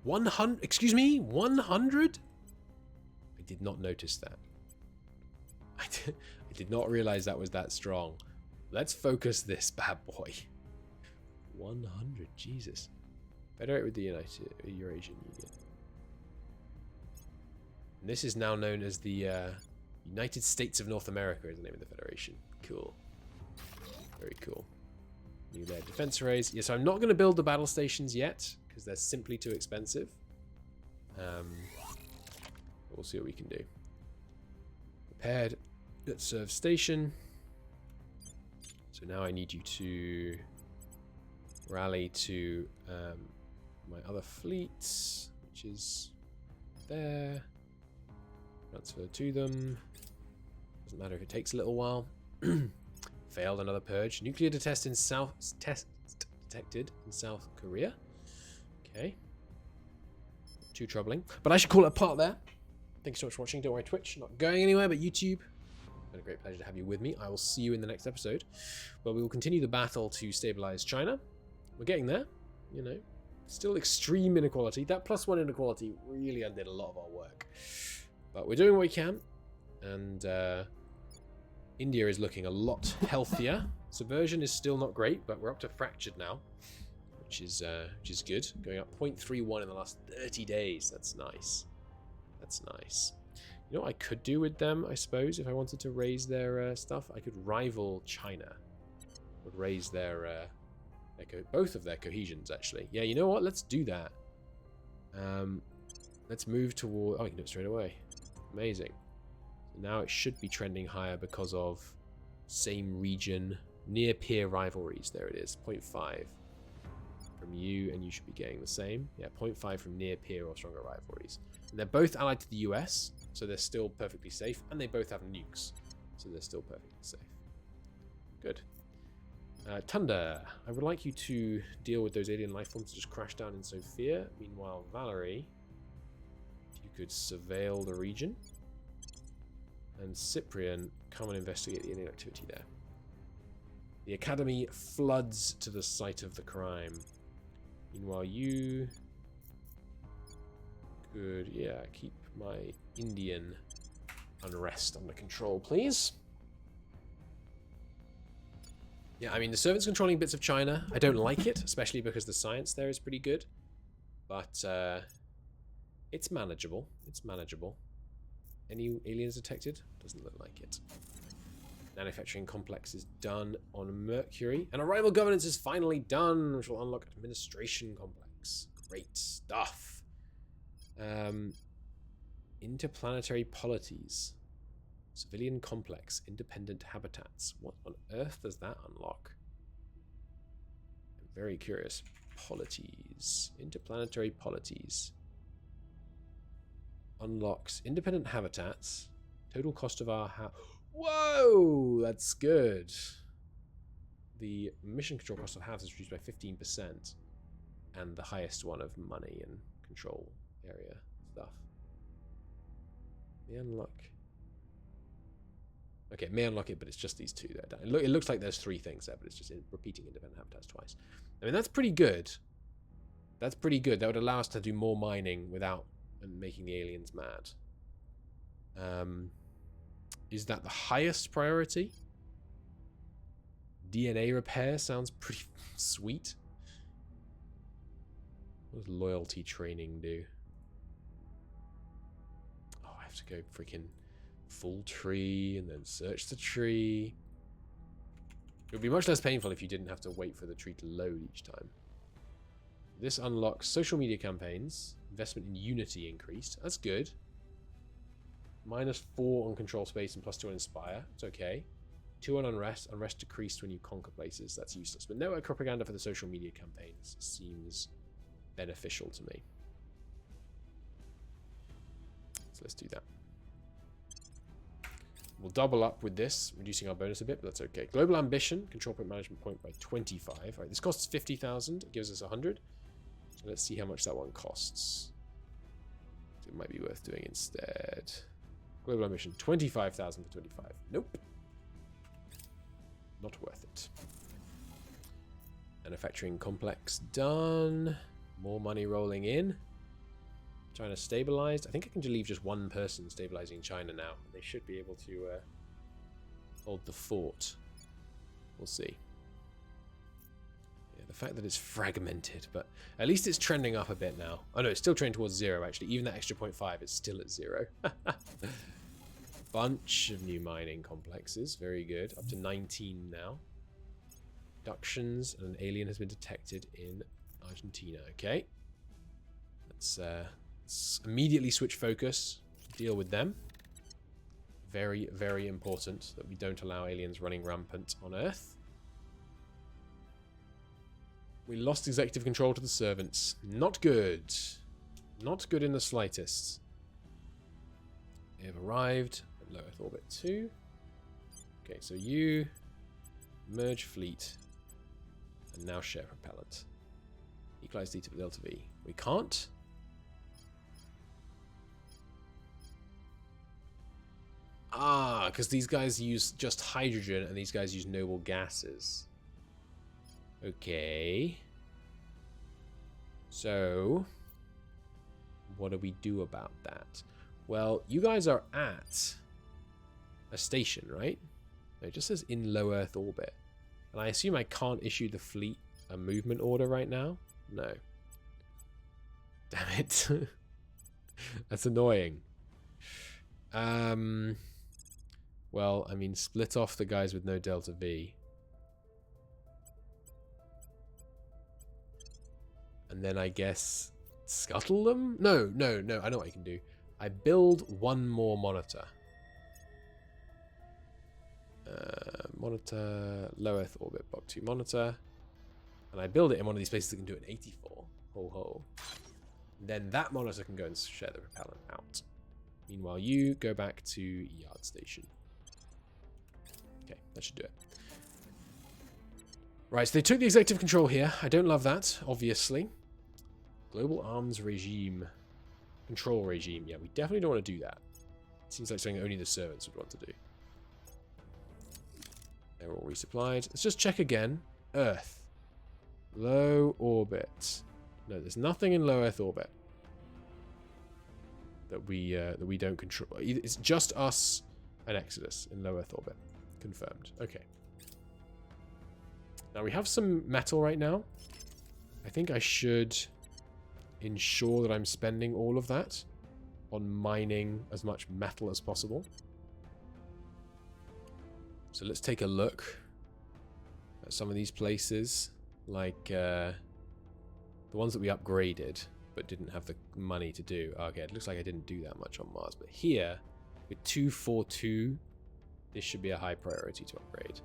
Speaker 1: 100. Excuse me, 100. I did not notice that. I did not realize that was that strong. Let's focus this bad boy. 100. Jesus. Federate with the Eurasian Union. And this is now known as the United States of North America is the name of the Federation. Cool. Very cool. New layer defense arrays. Yes, I'm not going to build the battle stations yet because they're simply too expensive. We'll see what we can do. Prepared. Let's serve station. So now I need you to rally to my other fleets, which is there. Transfer to them. Doesn't matter if it takes a little while. Failed another purge. Nuclear detected in South Korea. Okay. Too troubling. But I should call it a part there. Thanks so much for watching. Don't worry, Twitch, not going anywhere, but YouTube. It's been a great pleasure to have you with me. I will see you in the next episode, where we will continue the battle to stabilize China. We're getting there, you know. Still extreme inequality. That +1 inequality really undid a lot of our work. But we're doing what we can. And India is looking a lot healthier. Subversion is still not great, but we're up to fractured now, which is good. Going up 0.31 in the last 30 days. That's nice. That's nice. You know what I could do with them, I suppose, if I wanted to raise their stuff? I could rival China. Would raise their both of their cohesions, actually. Yeah, you know what? Let's do that. Let's move toward... Oh, you can do it straight away. Amazing. So now it should be trending higher because of same region, near peer rivalries. There it is, 0.5 from you, and you should be getting the same. Yeah, 0.5 from near peer or stronger rivalries. And they're both allied to the US, so they're still perfectly safe, and they both have nukes, so they're still perfectly safe. Good. Tunda, I would like you to deal with those alien life forms that just crashed down in Sophia. Meanwhile, Valerie, if you could surveil the region. And Cyprian, come and investigate the alien activity there. The Academy floods to the site of the crime. Meanwhile, you could, yeah, keep my Indian unrest under control, please. Yeah, I mean, the servants controlling bits of China, I don't like it, especially because the science there is pretty good. But it's manageable. It's manageable. Any aliens detected? Doesn't look like it. Manufacturing complex is done on Mercury. And arrival governance is finally done, which will unlock administration complex. Great stuff. Interplanetary polities. Civilian complex. Independent habitats. What on earth does that unlock? I'm very curious. Polities. Interplanetary polities. Unlocks independent habitats. Total cost of our house. Whoa! That's good. The mission control cost of house is reduced by 15%. And the highest one of money and control area stuff. May unlock. Okay, may unlock it, but it's just these two there. It looks like there's 3 things there, but it's just repeating independent habitats twice. I mean, that's pretty good. That's pretty good. That would allow us to do more mining without making the aliens mad. Is that the highest priority? DNA repair sounds pretty sweet. What does loyalty training do? Oh, I have to go freaking full tree and then search the tree. It would be much less painful if you didn't have to wait for the tree to load each time. This unlocks social media campaigns. Investment in Unity increased. That's good. -4 on control space and +2 on inspire. It's okay. 2 on unrest. Unrest decreased when you conquer places. That's useless. But network propaganda for the social media campaigns seems beneficial to me. So let's do that. We'll double up with this, reducing our bonus a bit, but that's okay. Global ambition, control point management point by 25. All right, this costs 50,000. It gives us 100. So let's see how much that one costs. It might be worth doing instead. Global ambition, 25,000 for 25. Nope. Not worth it. Manufacturing complex done. More money rolling in. China stabilized. I think I can just leave just one person stabilizing China now. They should be able to hold the fort. We'll see. Yeah, the fact that it's fragmented, but at least it's trending up a bit now. Oh no, it's still trending towards 0 actually. Even that extra 0.5 is still at 0. Bunch of new mining complexes. Very good. Up to 19 now. Abductions, and an alien has been detected in Argentina. Okay. Let's immediately switch focus. Deal with them. Very, very important that we don't allow aliens running rampant on Earth. We lost executive control to the servants. Not good. Not good in the slightest. They have arrived at low Earth orbit 2. Okay, so you merge fleet and now share propellant. Equalize D to Delta V. We can't. Ah, because these guys use just hydrogen and these guys use noble gases. Okay. So, what do we do about that? Well, you guys are at a station, right? It just says in low Earth orbit. And I assume I can't issue the fleet a movement order right now? No. Damn it. That's annoying. Well, I mean, split off the guys with no Delta V. And then I guess scuttle them? No. I know what I can do. I build one more monitor. Monitor, low Earth orbit, Block 2 monitor. And I build it in one of these places that can do an 84. Ho. Then that monitor can go and share the propellant out. Meanwhile, you go back to yard station. Okay, that should do it. Right, so they took the executive control here. I don't love that, obviously. Global arms regime. Control regime. Yeah, we definitely don't want to do that. It seems like something only the servants would want to do. They're all resupplied. Let's just check again. Earth. Low orbit. No, there's nothing in low Earth orbit that we don't control. It's just us and Exodus in low Earth orbit. Confirmed. Okay. Now we have some metal right now. I think I should ensure that I'm spending all of that on mining as much metal as possible. So let's take a look at some of these places, like the ones that we upgraded but didn't have the money to do. Okay, it looks like I didn't do that much on Mars, but here with 242, this should be a high priority to upgrade.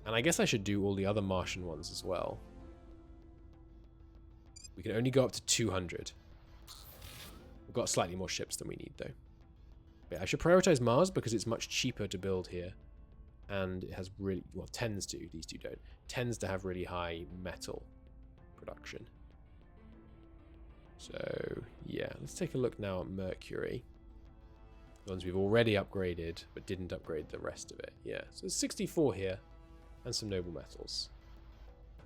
Speaker 1: And I guess I should do all the other Martian ones as well. We can only go up to 200. We've got slightly more ships than we need, though. But I should prioritize Mars because it's much cheaper to build here. And it has really... Well, tends to. These two don't. Tends to have really high metal production. So, yeah. Let's take a look now at Mercury. The ones we've already upgraded, but didn't upgrade the rest of it. Yeah. So there's 64 here. And some noble metals.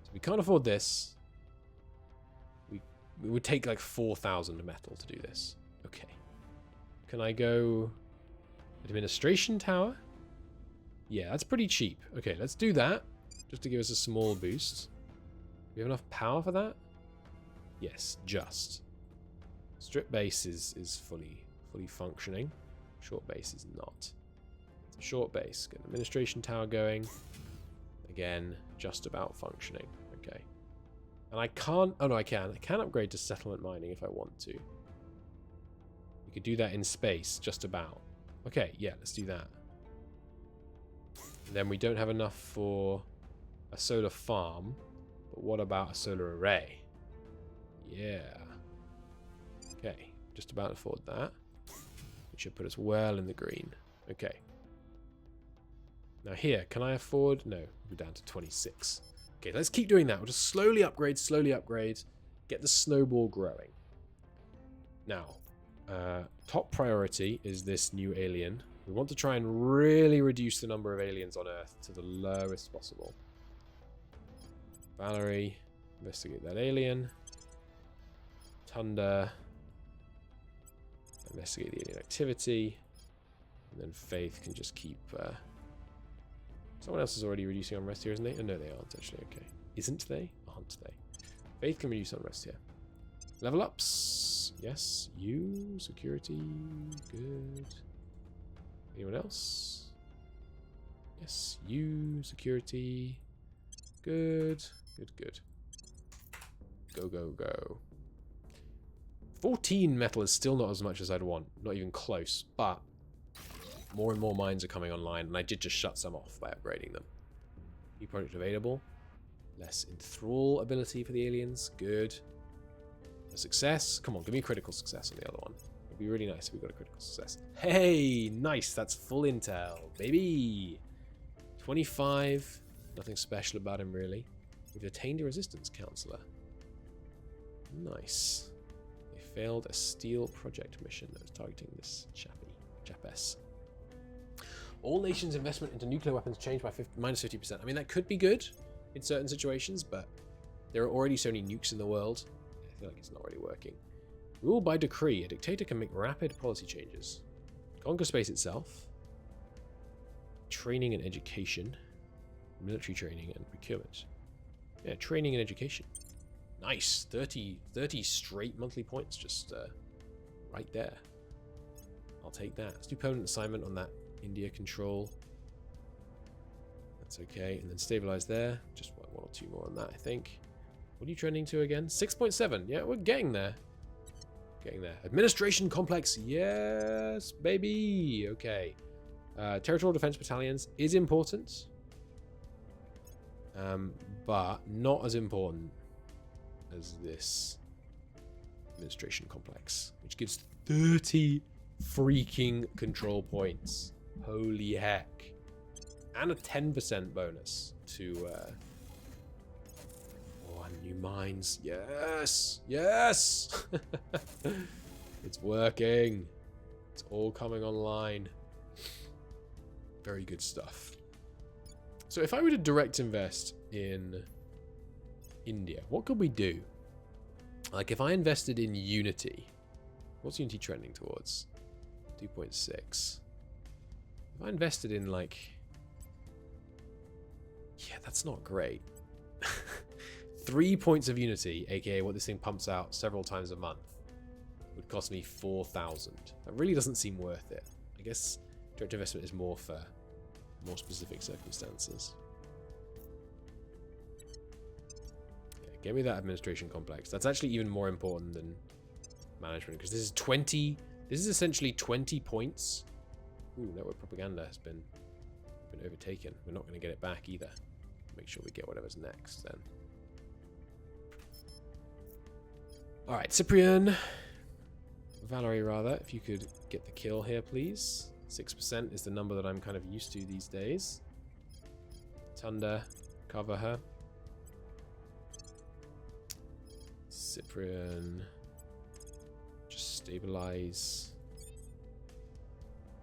Speaker 1: So we can't afford this. We would take like 4,000 metal to do this. Okay. Can I go... Administration tower? Yeah, that's pretty cheap. Okay, let's do that. Just to give us a small boost. Do we have enough power for that? Yes, just. Strip base is fully functioning. Short base is not. So short base. Get an administration tower going. Again, just about functioning. Okay. And I can't... Oh, no, I can. I can upgrade to settlement mining if I want to. We could do that in space, just about. Okay, yeah, let's do that. And then we don't have enough for a solar farm. But what about a solar array? Yeah. Okay, just about afford that. Which should put us well in the green. Okay. Now here, can I afford? No, we're down to 26. Okay, let's keep doing that. We'll just slowly upgrade, get the snowball growing. Now, top priority is this new alien. We want to try and really reduce the number of aliens on Earth to the lowest possible. Valerie, investigate that alien. Tunda, investigate the alien activity. And then Faith can just keep... Someone else is already reducing unrest here, isn't they? Oh, no, they aren't, actually. Okay. Isn't they? Aren't they? Faith can reduce unrest here. Level ups. Yes. You. Security. Good. Anyone else? Yes. You. Security. Good. Good, good. Go, go, go. 14 metal is still not as much as I'd want. Not even close. But more and more mines are coming online, and I did just shut some off by upgrading them. New project available. Less enthrall ability for the aliens. Good. A success. Come on, give me a critical success on the other one. It'd be really nice if we got a critical success. Hey, nice. That's full intel, baby. 25. Nothing special about him, really. We've attained a resistance counselor. Nice. They failed a steel project mission that was targeting this chapess. All nations' investment into nuclear weapons changed by minus 50%. I mean, that could be good in certain situations, but there are already so many nukes in the world. I feel like it's not really working. Rule by decree. A dictator can make rapid policy changes. Conquer space itself. Training and education. Military training and procurement. Yeah, training and education. Nice. 30 straight monthly points just right there. I'll take that. Let's do permanent assignment on that India control. That's okay. And then stabilize there. Just one or two more on that, I think. What are you trending to again? 6.7. Yeah, we're getting there. Getting there. Administration complex. Yes, baby. Okay. Territorial defense battalions is important. But not as important as this administration complex, which gives 30 freaking control points. Holy heck. And a 10% bonus to new mines. Yes, yes. It's working. It's all coming online. Very good stuff. So if I were to direct invest in India, what could we do? Like if I invested in Unity, what's Unity trending towards? 2.6. If I invested in like, yeah, that's not great. 3 points of Unity, aka what this thing pumps out several times a month, would cost me 4,000. That really doesn't seem worth it. I guess direct investment is more for more specific circumstances. Okay, give me that administration complex. That's actually even more important than management, because this is 20. This is essentially 20 points. Ooh, network propaganda has been overtaken. We're not going to get it back either. Make sure we get whatever's next then. All right, Cyprian. Valerie, rather, if you could get the kill here, please. 6% is the number that I'm kind of used to these days. Tunda, cover her. Cyprian, just stabilize.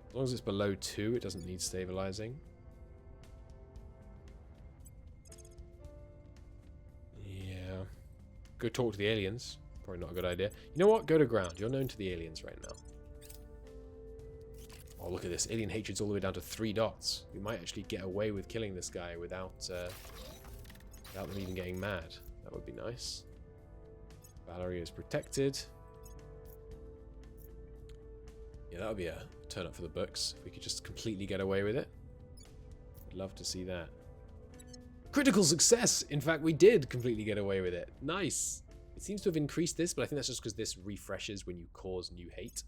Speaker 1: As long as it's below 2, it doesn't need stabilizing. Yeah. Go talk to the aliens. Probably not a good idea. You know what? Go to ground. You're known to the aliens right now. Oh, look at this. Alien hatred's all the way down to 3 dots. We might actually get away with killing this guy without them even getting mad. That would be nice. Valerie is protected. Yeah, that would be a turn up for the books. If we could just completely get away with it. I'd love to see that. Critical success! In fact, we did completely get away with it. Nice! It seems to have increased this, but I think that's just because this refreshes when you cause new hate.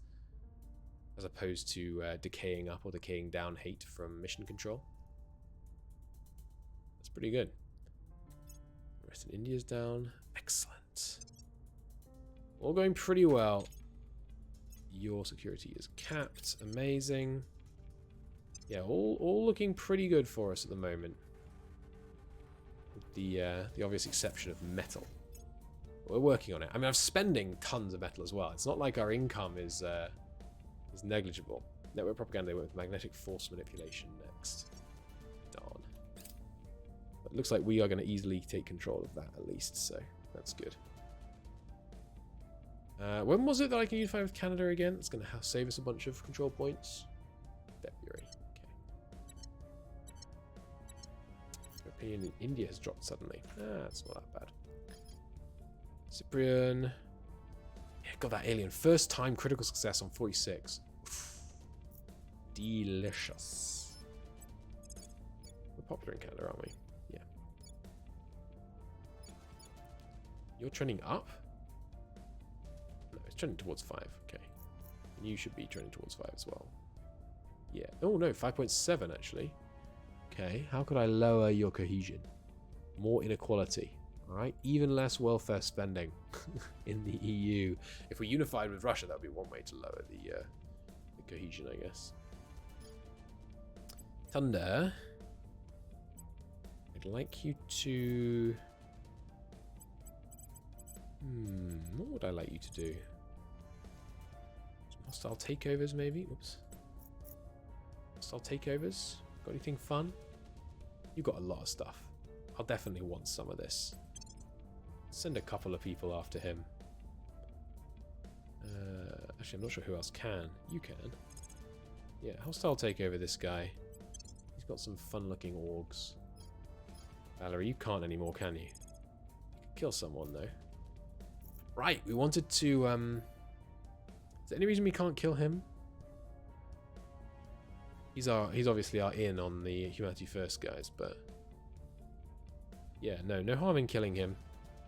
Speaker 1: as opposed to decaying up or decaying down hate from mission control. That's pretty good. The rest of India's down. Excellent. All going pretty well. Your security is capped. Amazing. Yeah, all looking pretty good for us at the moment. With the obvious exception of metal. We're working on it. I mean, I'm spending tons of metal as well. It's not like our income is negligible. Network propaganda with magnetic force manipulation next. Darn. But it looks like we are going to easily take control of that at least, so that's good. When was it that I can unify with Canada again? It's going to save us a bunch of control points. February. Okay. Your opinion in India has dropped suddenly. It's not that bad. Cyprian. Yeah, got that alien. First time critical success on 46. Oof. Delicious. We're popular in Canada, aren't we? Yeah. You're trending up? No, it's trending towards 5. Okay. And you should be trending towards 5 as well. Yeah. Oh no, 5.7 actually. Okay. How could I lower your cohesion? More inequality. Alright, even less welfare spending in the EU. If we unified with Russia, that would be one way to lower the cohesion, I guess. Thunder. I'd like you to... what would I like you to do? Some hostile takeovers, maybe? Oops. Hostile takeovers? Got anything fun? You've got a lot of stuff. I'll definitely want some of this. Send a couple of people after him. Actually, I'm not sure who else can. You can. Yeah, hostile take over this guy. He's got some fun-looking orgs. Valerie, you can't anymore, can you? You can kill someone, though. Right, we wanted to... Is there any reason we can't kill him? He's obviously our in on the Humanity First guys, but... Yeah, no harm in killing him.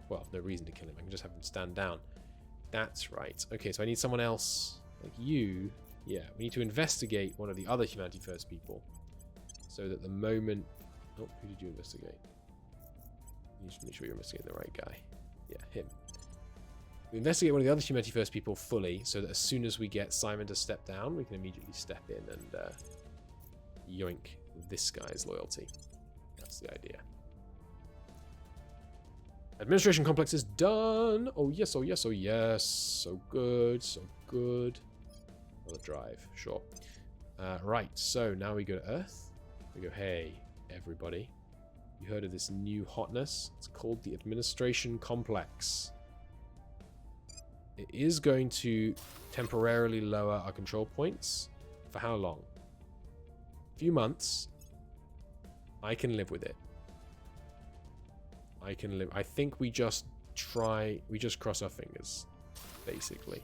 Speaker 1: Well, no reason to kill him. I can just have him stand down. That's right. Okay, so I need someone else like you. Yeah, we need to investigate one of the other Humanity First people. So that the moment... Oh, who did you investigate? You should make sure you're investigating the right guy. Yeah, him. We investigate one of the other Humanity First people fully, so that as soon as we get Simon to step down, we can immediately step in and yoink this guy's loyalty. That's the idea. Administration complex is done. Oh yes, oh yes, oh yes. So good, so good. Another drive, sure. Right, so now we go to Earth. We go, hey, everybody. You heard of this new hotness? It's called the Administration Complex. It is going to temporarily lower our control points. For how long? A few months. I can live with it. I can live. I think we just cross our fingers, basically.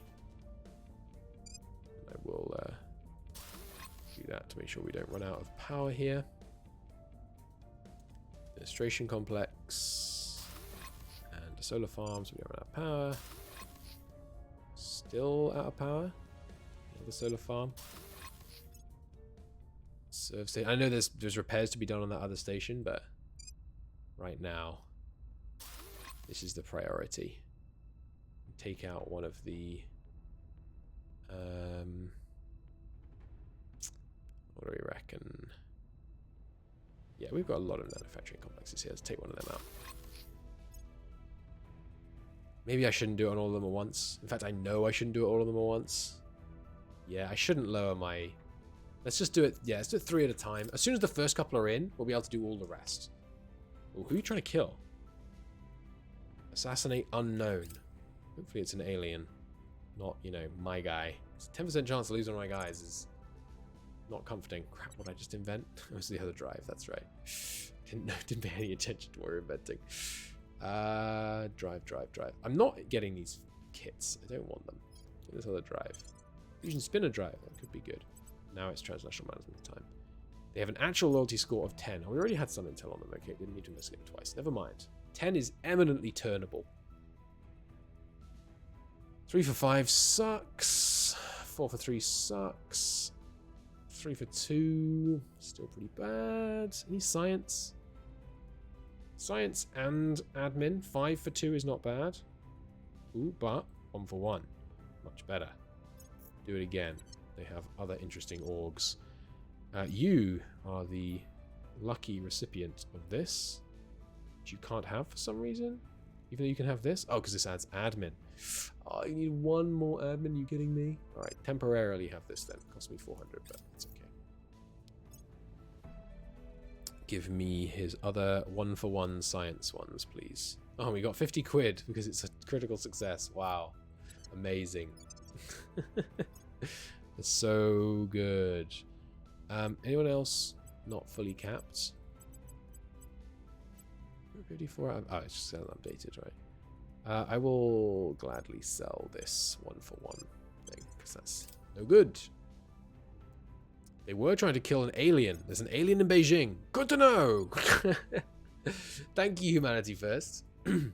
Speaker 1: And I will do that to make sure we don't run out of power here. Administration complex and a solar farm, so we don't run out of power. Still out of power. Another solar farm. Serve station. I know there's repairs to be done on that other station, but right now. This is the priority. Take out one of the... what do we reckon? Yeah, we've got a lot of manufacturing complexes here. Let's take one of them out. Maybe I shouldn't do it on all of them at once. In fact, I know I shouldn't do it all of them at once. Yeah, I shouldn't lower my... Let's just do it... Yeah, let's do it 3 at a time. As soon as the first couple are in, we'll be able to do all the rest. Ooh, who are you trying to kill? Assassinate unknown. Hopefully it's an alien. Not, you know, my guy. It's a 10% chance to lose one of my guys is not comforting. Crap, what did I just invent? It was the other drive, that's right. Didn't pay any attention to what we were inventing. Drive. I'm not getting these kits. I don't want them. Get this other drive. Fusion spinner drive. That could be good. Now it's transnational management time. They have an actual loyalty score of 10. Oh, we already had some intel on them. Okay, didn't need to investigate them twice. Never mind. 10 is eminently turnable. 3 for 5 sucks. 4 for 3 sucks. 3 for 2, still pretty bad. Any science? Science and admin. 5 for 2 is not bad. Ooh, but 1 for 1. Much better. Do it again. They have other interesting orgs. You are the lucky recipient of this, which you can't have for some reason. Even though you can have this. Oh, because this adds admin. Oh, you need 1 more admin. You kidding me? Alright, temporarily have this then. Cost me 400, but it's okay. Give me his other 1 for 1 science ones, please. Oh, we got 50 quid because it's a critical success. Wow. Amazing. It's so good. Anyone else not fully capped? 54. Oh, it's just updated, right? I will gladly sell this 1 for 1 thing because that's no good. They were trying to kill an alien. There's an alien in Beijing. Good to know. Thank you, Humanity First. You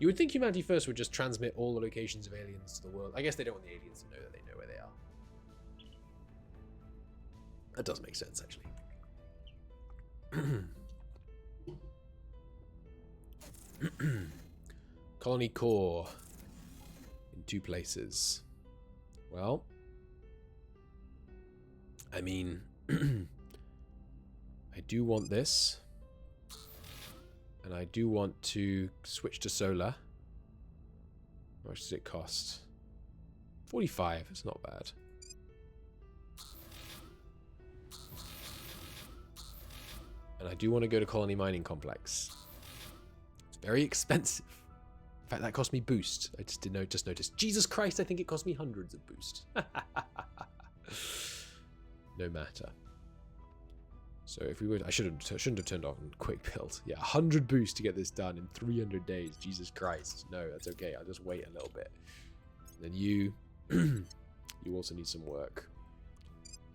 Speaker 1: would think Humanity First would just transmit all the locations of aliens to the world. I guess they don't want the aliens to know that they know where they are. That does make sense, actually. Colony core in 2 places. Well, I mean, I do want this, and I do want to switch to solar. How much does it cost? 45. It's not bad. And I do want to go to Colony Mining Complex. It's very expensive. In fact, that cost me boost. I just noticed. Jesus Christ, I think it cost me hundreds of boost. No matter. So if we would, I shouldn't have turned on quick build. Yeah, 100 boost to get this done in 300 days. Jesus Christ. No, that's okay. I'll just wait a little bit. And then you, you also need some work.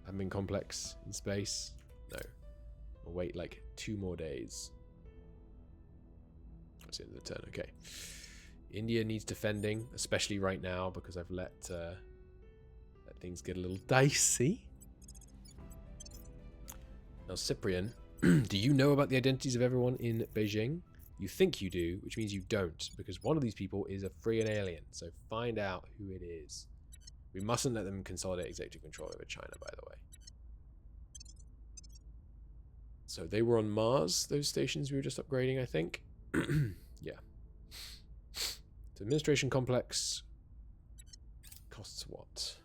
Speaker 1: Admin complex in space. No. I'll wait like 2 more days. That's the end of the turn. Okay. India needs defending, especially right now because I've let things get a little dicey. Now, Cyprian, do you know about the identities of everyone in Beijing? You think you do, which means you don't, because one of these people is a friggin' alien. So find out who it is. We mustn't let them consolidate executive control over China, by the way. So they were on Mars, those stations we were just upgrading, I think. Yeah. So administration complex costs what?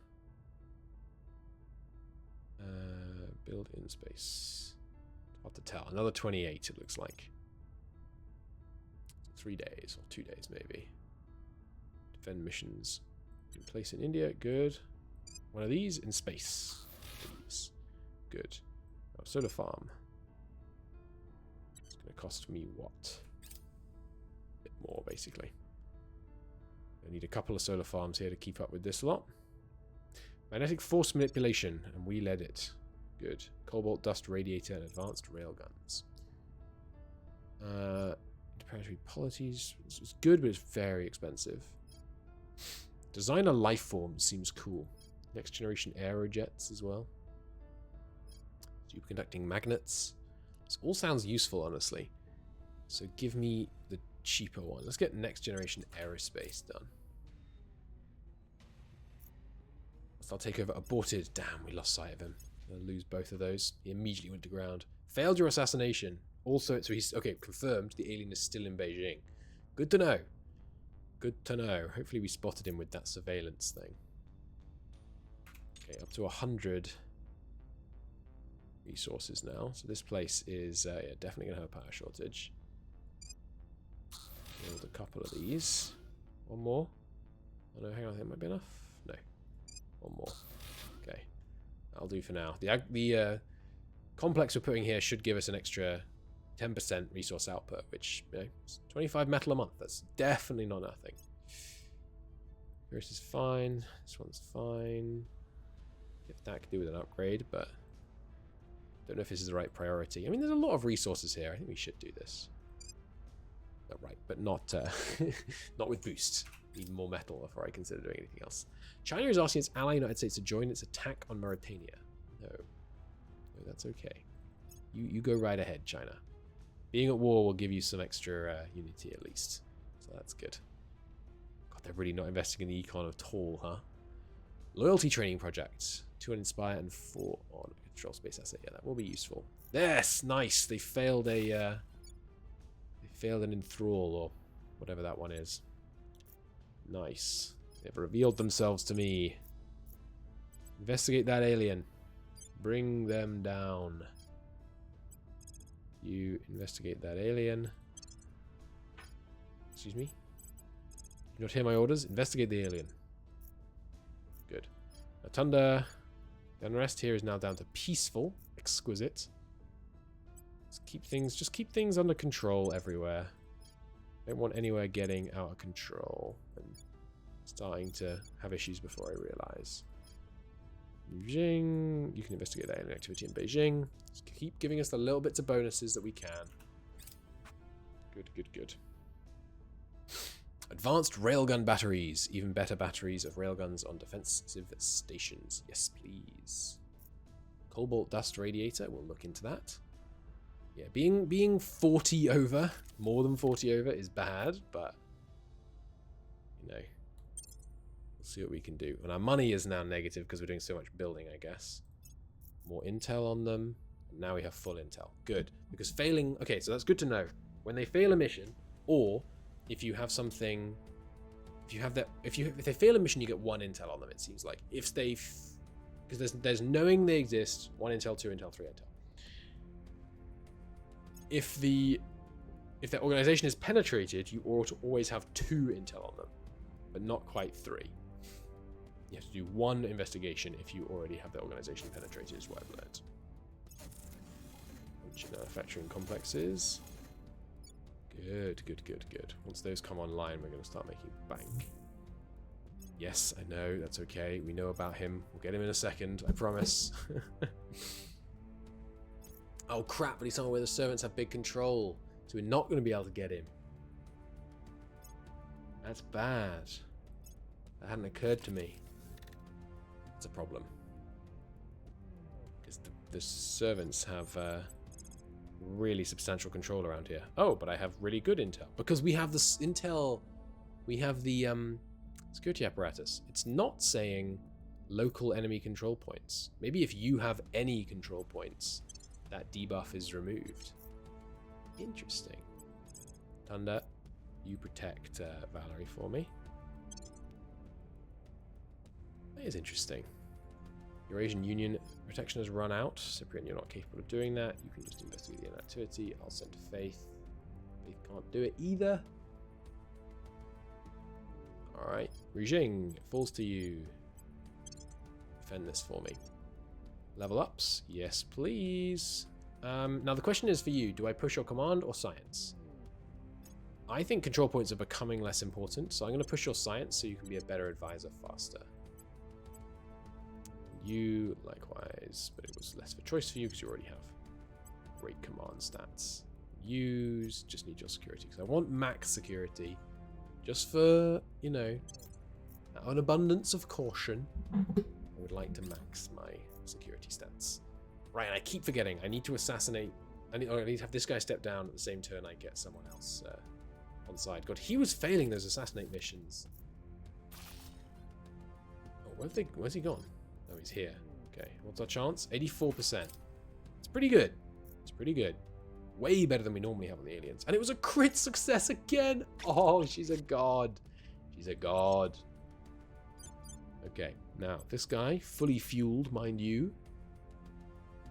Speaker 1: Build in space. Hard to tell. Another 28, it looks like. 3 days, or 2 days maybe. Defend missions in place in India. Good. One of these in space. Please. Good. Oh, solar farm. It's going to cost me what? A bit more, basically. I need a couple of solar farms here to keep up with this lot. Magnetic force manipulation, and we led it. Good. Cobalt dust radiator and advanced railguns. Interplanetary polities. This is good, but it's very expensive. Design a life form seems cool. Next generation aerojets as well. Superconducting magnets. This all sounds useful, honestly. So give me the cheaper one. Let's get next generation aerospace done. I'll take over aborted. Damn, we lost sight of him. I'll lose both of those. He immediately went to ground. Failed your assassination. Also, so he's okay. Confirmed. The alien is still in Beijing. Good to know. Good to know. Hopefully, we spotted him with that surveillance thing. Okay, up to 100 resources now. So this place is yeah, definitely gonna have a power shortage. Build a couple of these. One more. Oh no, hang on. That might be enough. No. One more. Okay. That'll do for now. The complex we're putting here should give us an extra 10% resource output, which, you know, is 25 metal a month. That's definitely not nothing. This is fine. This one's fine. If that could do with an upgrade, but don't know if this is the right priority. I mean, there's a lot of resources here. I think we should do this. Right, but not not with boost. Need more metal before I consider doing anything else. China is asking its ally United States to join its attack on Mauritania. No. No, that's okay. You go right ahead, China. Being at war will give you some extra unity at least. So that's good. God, they're really not investing in the econ at all, huh? Loyalty training project. 2 on Inspire and 4 on Control Space Asset. Yeah, that will be useful. Yes, nice. They failed a... they failed an enthrall, or whatever that one is. Nice. They've revealed themselves to me. Investigate that alien. Bring them down. You investigate that alien. Excuse me? You not hear my orders? Investigate the alien. Good. Rotunda. The unrest here is now down to peaceful. Exquisite. Just keep things under control everywhere. Don't want anywhere getting out of control and starting to have issues before I realize. Beijing. You can investigate that alien activity in Beijing. Just keep giving us the little bits of bonuses that we can. Good, good, good. Advanced railgun batteries. Even better batteries of railguns on defensive stations. Yes, please. Cobalt dust radiator. We'll look into that. Yeah, being 40 over, more than 40 over is bad, but you know, we'll see what we can do. And our money is now negative because we're doing so much building, I guess. More intel on them. And now we have full intel. Good. Because failing... Okay, so that's good to know. When they fail a mission, or if you have something... If they fail a mission, you get 1 intel on them, it seems like. If they... Because there's knowing they exist, 1 intel, 2 intel, 3 intel. If their organization is penetrated, you ought to always have 2 intel on them, but not quite 3. You have to do 1 investigation if you already have the organization penetrated, is what I've learned. Manufacturing complexes. Good, good, good, good. Once those come online, we're going to start making bank. Yes, I know, that's okay. We know about him. We'll get him in a second, I promise. Oh crap, but he's somewhere where the servants have big control. So we're not going to be able to get him. That's bad. That hadn't occurred to me. That's a problem. Because the servants have really substantial control around here. Oh, but I have really good intel. Because we have this intel... We have the security apparatus. It's not saying local enemy control points. Maybe if you have any control points... that debuff is removed. Interesting. Thunder, you protect Valerie for me. That is interesting. Eurasian Union protection has run out. Cyprian, you're not capable of doing that. You can just investigate the inactivity. I'll send to Faith. Faith can't do it either. Alright. Rijing, it falls to you. Defend this for me. Level ups? Yes, please. Now the question is for you, do I push your command or science? I think control points are becoming less important, so I'm going to push your science so you can be a better advisor faster. You, likewise, but it was less of a choice for you because you already have great command stats. Use, just need your security, because I want max security, just for, you know, an abundance of caution. I would like to max my security stats. Right, and I keep forgetting. I need to assassinate. I need to have this guy step down at the same turn I get someone else on side. God, he was failing those assassinate missions. Oh, where's he gone? Oh, he's here. Okay, what's our chance? 84%. It's pretty good. It's pretty good. Way better than we normally have on the aliens. And it was a crit success again. Oh, she's a god. She's a god. Okay, now this guy, fully fueled, mind you,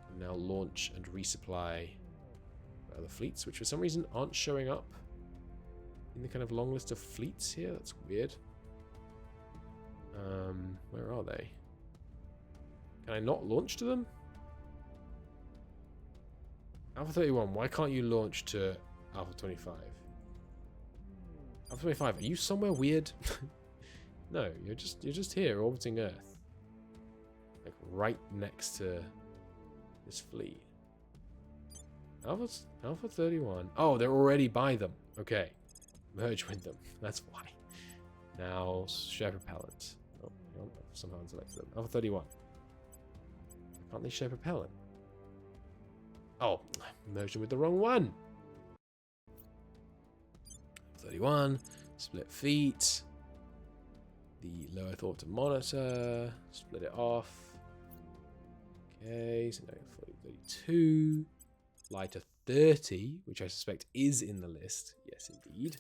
Speaker 1: can now launch and resupply other fleets, which for some reason aren't showing up in the kind of long list of fleets here. That's weird. Where are they? Can I not launch to them? Alpha 31, why can't you launch to Alpha 25? Alpha 25, are you somewhere weird? No, you're just here orbiting Earth. Like right next to this fleet. Alpha 31. Oh, they're already by them. Okay. Merge with them. That's why. Now, share propellant. Oh, hang on, I've somehow unselected them. Alpha 31. Can't they share propellant? Oh, merged them with the wrong one. 31. Split feet. The low Earth orbit monitor. Split it off. Okay, so now 32. Fly to 30, which I suspect is in the list. Yes, indeed.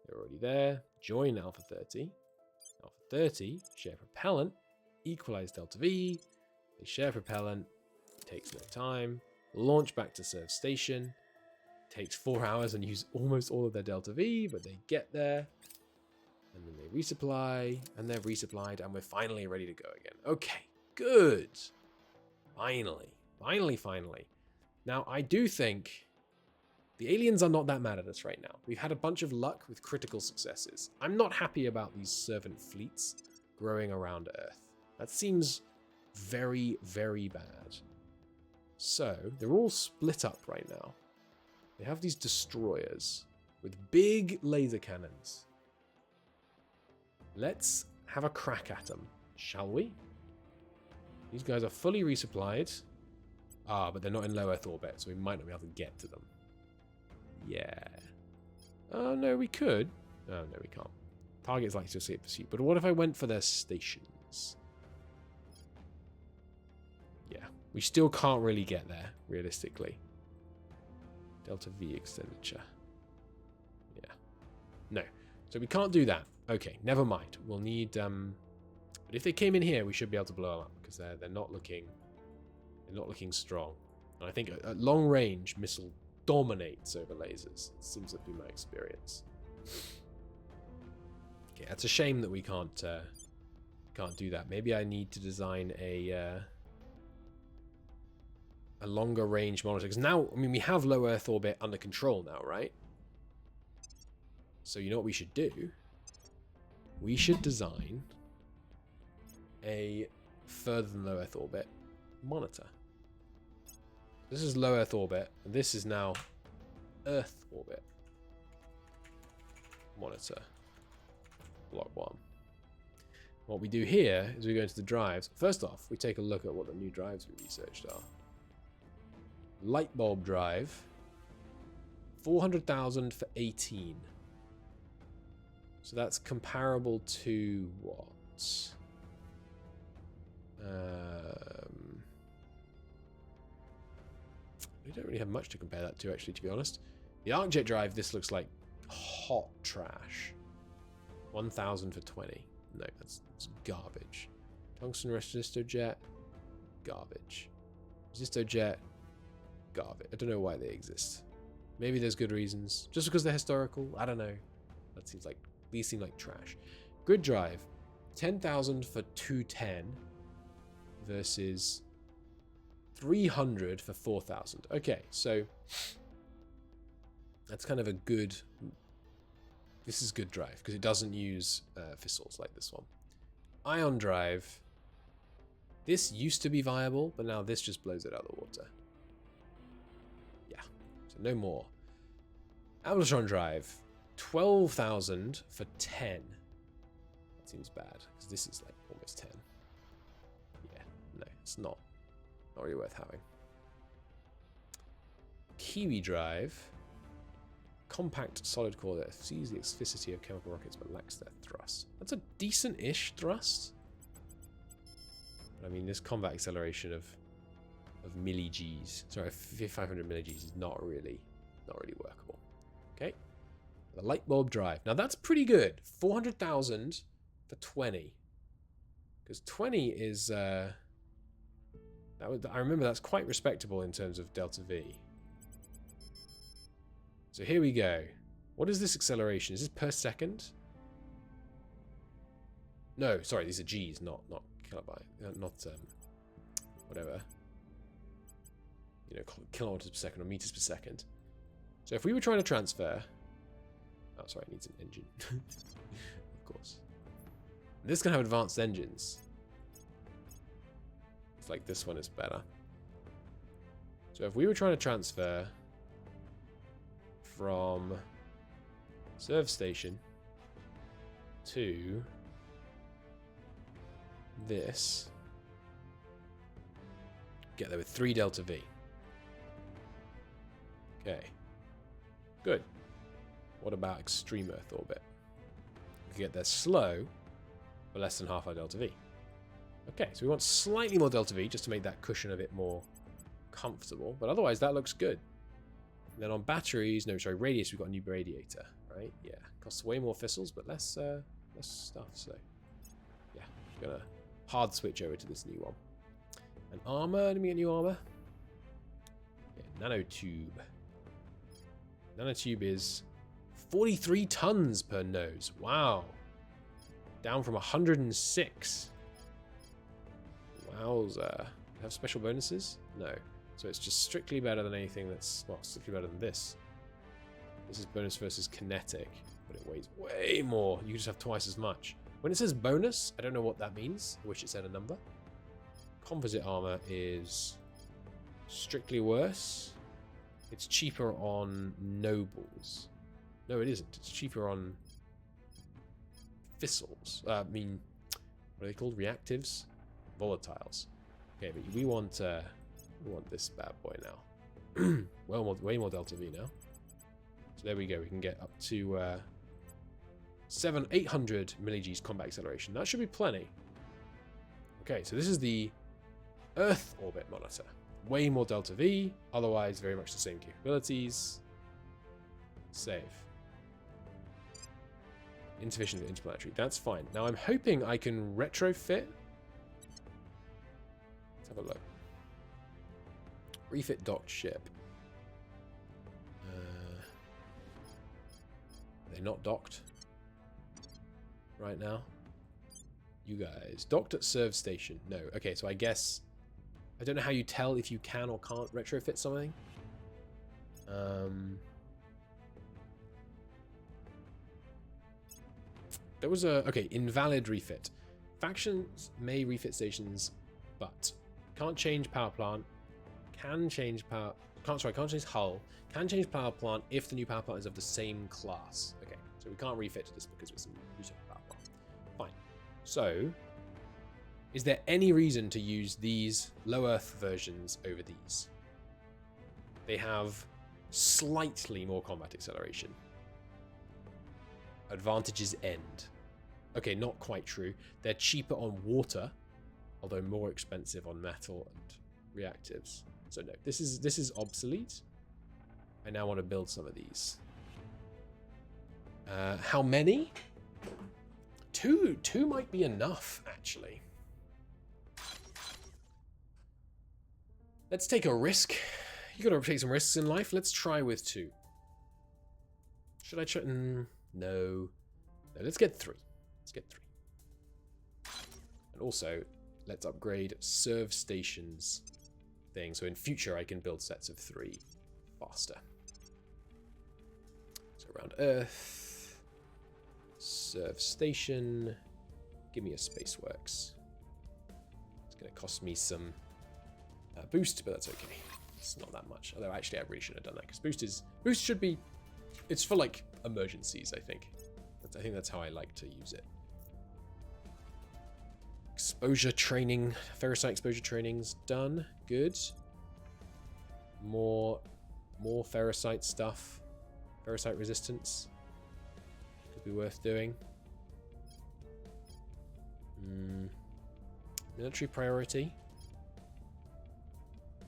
Speaker 1: They're already there. Join Alpha 30. Alpha 30, share propellant. Equalize Delta V. They share propellant. It takes no time. Launch back to serve station. Takes 4 hours and use almost all of their Delta V, but they get there. And then they resupply, and they're resupplied, and we're finally ready to go again. Okay, good. Finally. Finally. Now, I do think the aliens are not that mad at us right now. We've had a bunch of luck with critical successes. I'm not happy about these servant fleets growing around Earth. That seems very, very bad. So, they're all split up right now. They have these destroyers with big laser cannons. Let's have a crack at them, shall we? These guys are fully resupplied. Ah, but they're not in low Earth orbit, so we might not be able to get to them. Yeah. Oh, no, we could. Oh, no, we can't. Target's likely to escape pursuit. But what if I went for their stations? Yeah. We still can't really get there, realistically. Delta V expenditure. Yeah. No. So we can't do that. Okay, never mind. We'll need... But if they came in here, we should be able to blow them up, because they're not looking... They're not looking strong. And I think at long range, missile dominates over lasers. It seems to be my experience. Okay, that's a shame that we can't do that. Maybe I need to design a longer range monitor. Because now, I mean, we have low Earth orbit under control now, right? So you know what we should do? We should design a further than low Earth orbit monitor. This is low Earth orbit, and this is now Earth orbit monitor. Block 1. What we do here is we go into the drives. First off, we take a look at what the new drives we researched are. Light bulb drive, 400,000 for 18. So that's comparable to what? We don't really have much to compare that to, actually, to be honest. The ArcJet drive, this looks like hot trash. 1,000 for 20. No, that's garbage. Tungsten resistor jet, garbage. Resistor jet, garbage. I don't know why they exist. Maybe there's good reasons. Just because they're historical? I don't know. That seems like... These seem like trash. Grid drive, 10,000 for 210 versus 300 for 4,000. Okay, so that's kind of a good... This is good drive because it doesn't use fissils like this one. Ion drive. This used to be viable, but now this just blows it out of the water. Yeah, so no more. Avalanche drive. 12,000 for 10. That seems bad because this is like almost 10. Yeah, no, it's not really worth having. Kiwi drive. Compact solid core that sees the asphyxity of chemical rockets but lacks their thrust. That's a decent-ish thrust. But I mean, this combat acceleration of milli-Gs, sorry, 500 milli-Gs is not really workable. Okay. The light bulb drive. Now that's pretty good. 400,000 for 20. Because 20 is... I remember that's quite respectable in terms of Delta V. So here we go. What is this acceleration? Is this per second? No, sorry, these are Gs, not kilobyte. Not, whatever. You know, kilometers per second or meters per second. So if we were trying to transfer... Oh, sorry, it needs an engine. Of course. And this can have advanced engines. It's like this one is better. So if we were trying to transfer from serve station to this. Get there with 3 delta V. Okay. Good. What about extreme Earth orbit? We can get there slow, but less than half our delta V. Okay, so we want slightly more delta V just to make that cushion a bit more comfortable, but otherwise that looks good. And then on batteries, no, sorry, radius, we've got a new radiator, right? Yeah, costs way more fissils, but less stuff. So yeah, I'm gonna hard switch over to this new one. And armor, let me get new armor. Yeah, nanotube. Nanotube is 43 tons per nose. Wow. Down from 106. Wowza. Have special bonuses? No. So it's just strictly better than anything that's, well, strictly better than this. This is bonus versus kinetic, but it weighs way more. You just have twice as much. When it says bonus, I don't know what that means. I wish it said a number. Composite armor is strictly worse. It's cheaper on nobles. No, it isn't. It's cheaper on fissils. I mean, what are they called? Reactives? Volatiles. Okay, but we want this bad boy now. Well, way more delta V now. So there we go. We can get up to 800 millig's combat acceleration. That should be plenty. Okay, so this is the Earth orbit monitor. Way more delta V. Otherwise, very much the same capabilities. Save. Insufficient interplanetary. That's fine. Now I'm hoping I can retrofit. Let's have a look. Refit docked ship. They're not docked right now. You guys. Docked at serve station. No. Okay, so I guess... I don't know how you tell if you can or can't retrofit something. There was a... Okay, invalid refit. Factions may refit stations, but can't change power plant. Can change power... Can't change hull. Can change power plant if the new power plant is of the same class. Okay, so we can't refit this because it's a new power plant. Fine. So, is there any reason to use these low Earth versions over these? They have slightly more combat acceleration. Advantages end. Okay, not quite true. They're cheaper on water, although more expensive on metal and reactives. So no, this is obsolete. I now want to build some of these. How many? Two might be enough, actually. Let's take a risk. You gotta take some risks in life. Let's try with 2. Should I try? No. No, let's get 3. Let's get 3. And also, let's upgrade serve stations thing. So in future, I can build sets of 3 faster. So around Earth, serve station, give me a Spaceworks. It's going to cost me some boost, but that's okay. It's not that much. Although actually, I really should have done that because boost should be. It's for like emergencies, I think. I think that's how I like to use it. Exposure training, ferrocite exposure training's done. Good. More ferrocite stuff. Ferrocite resistance. Could be worth doing. Military priority.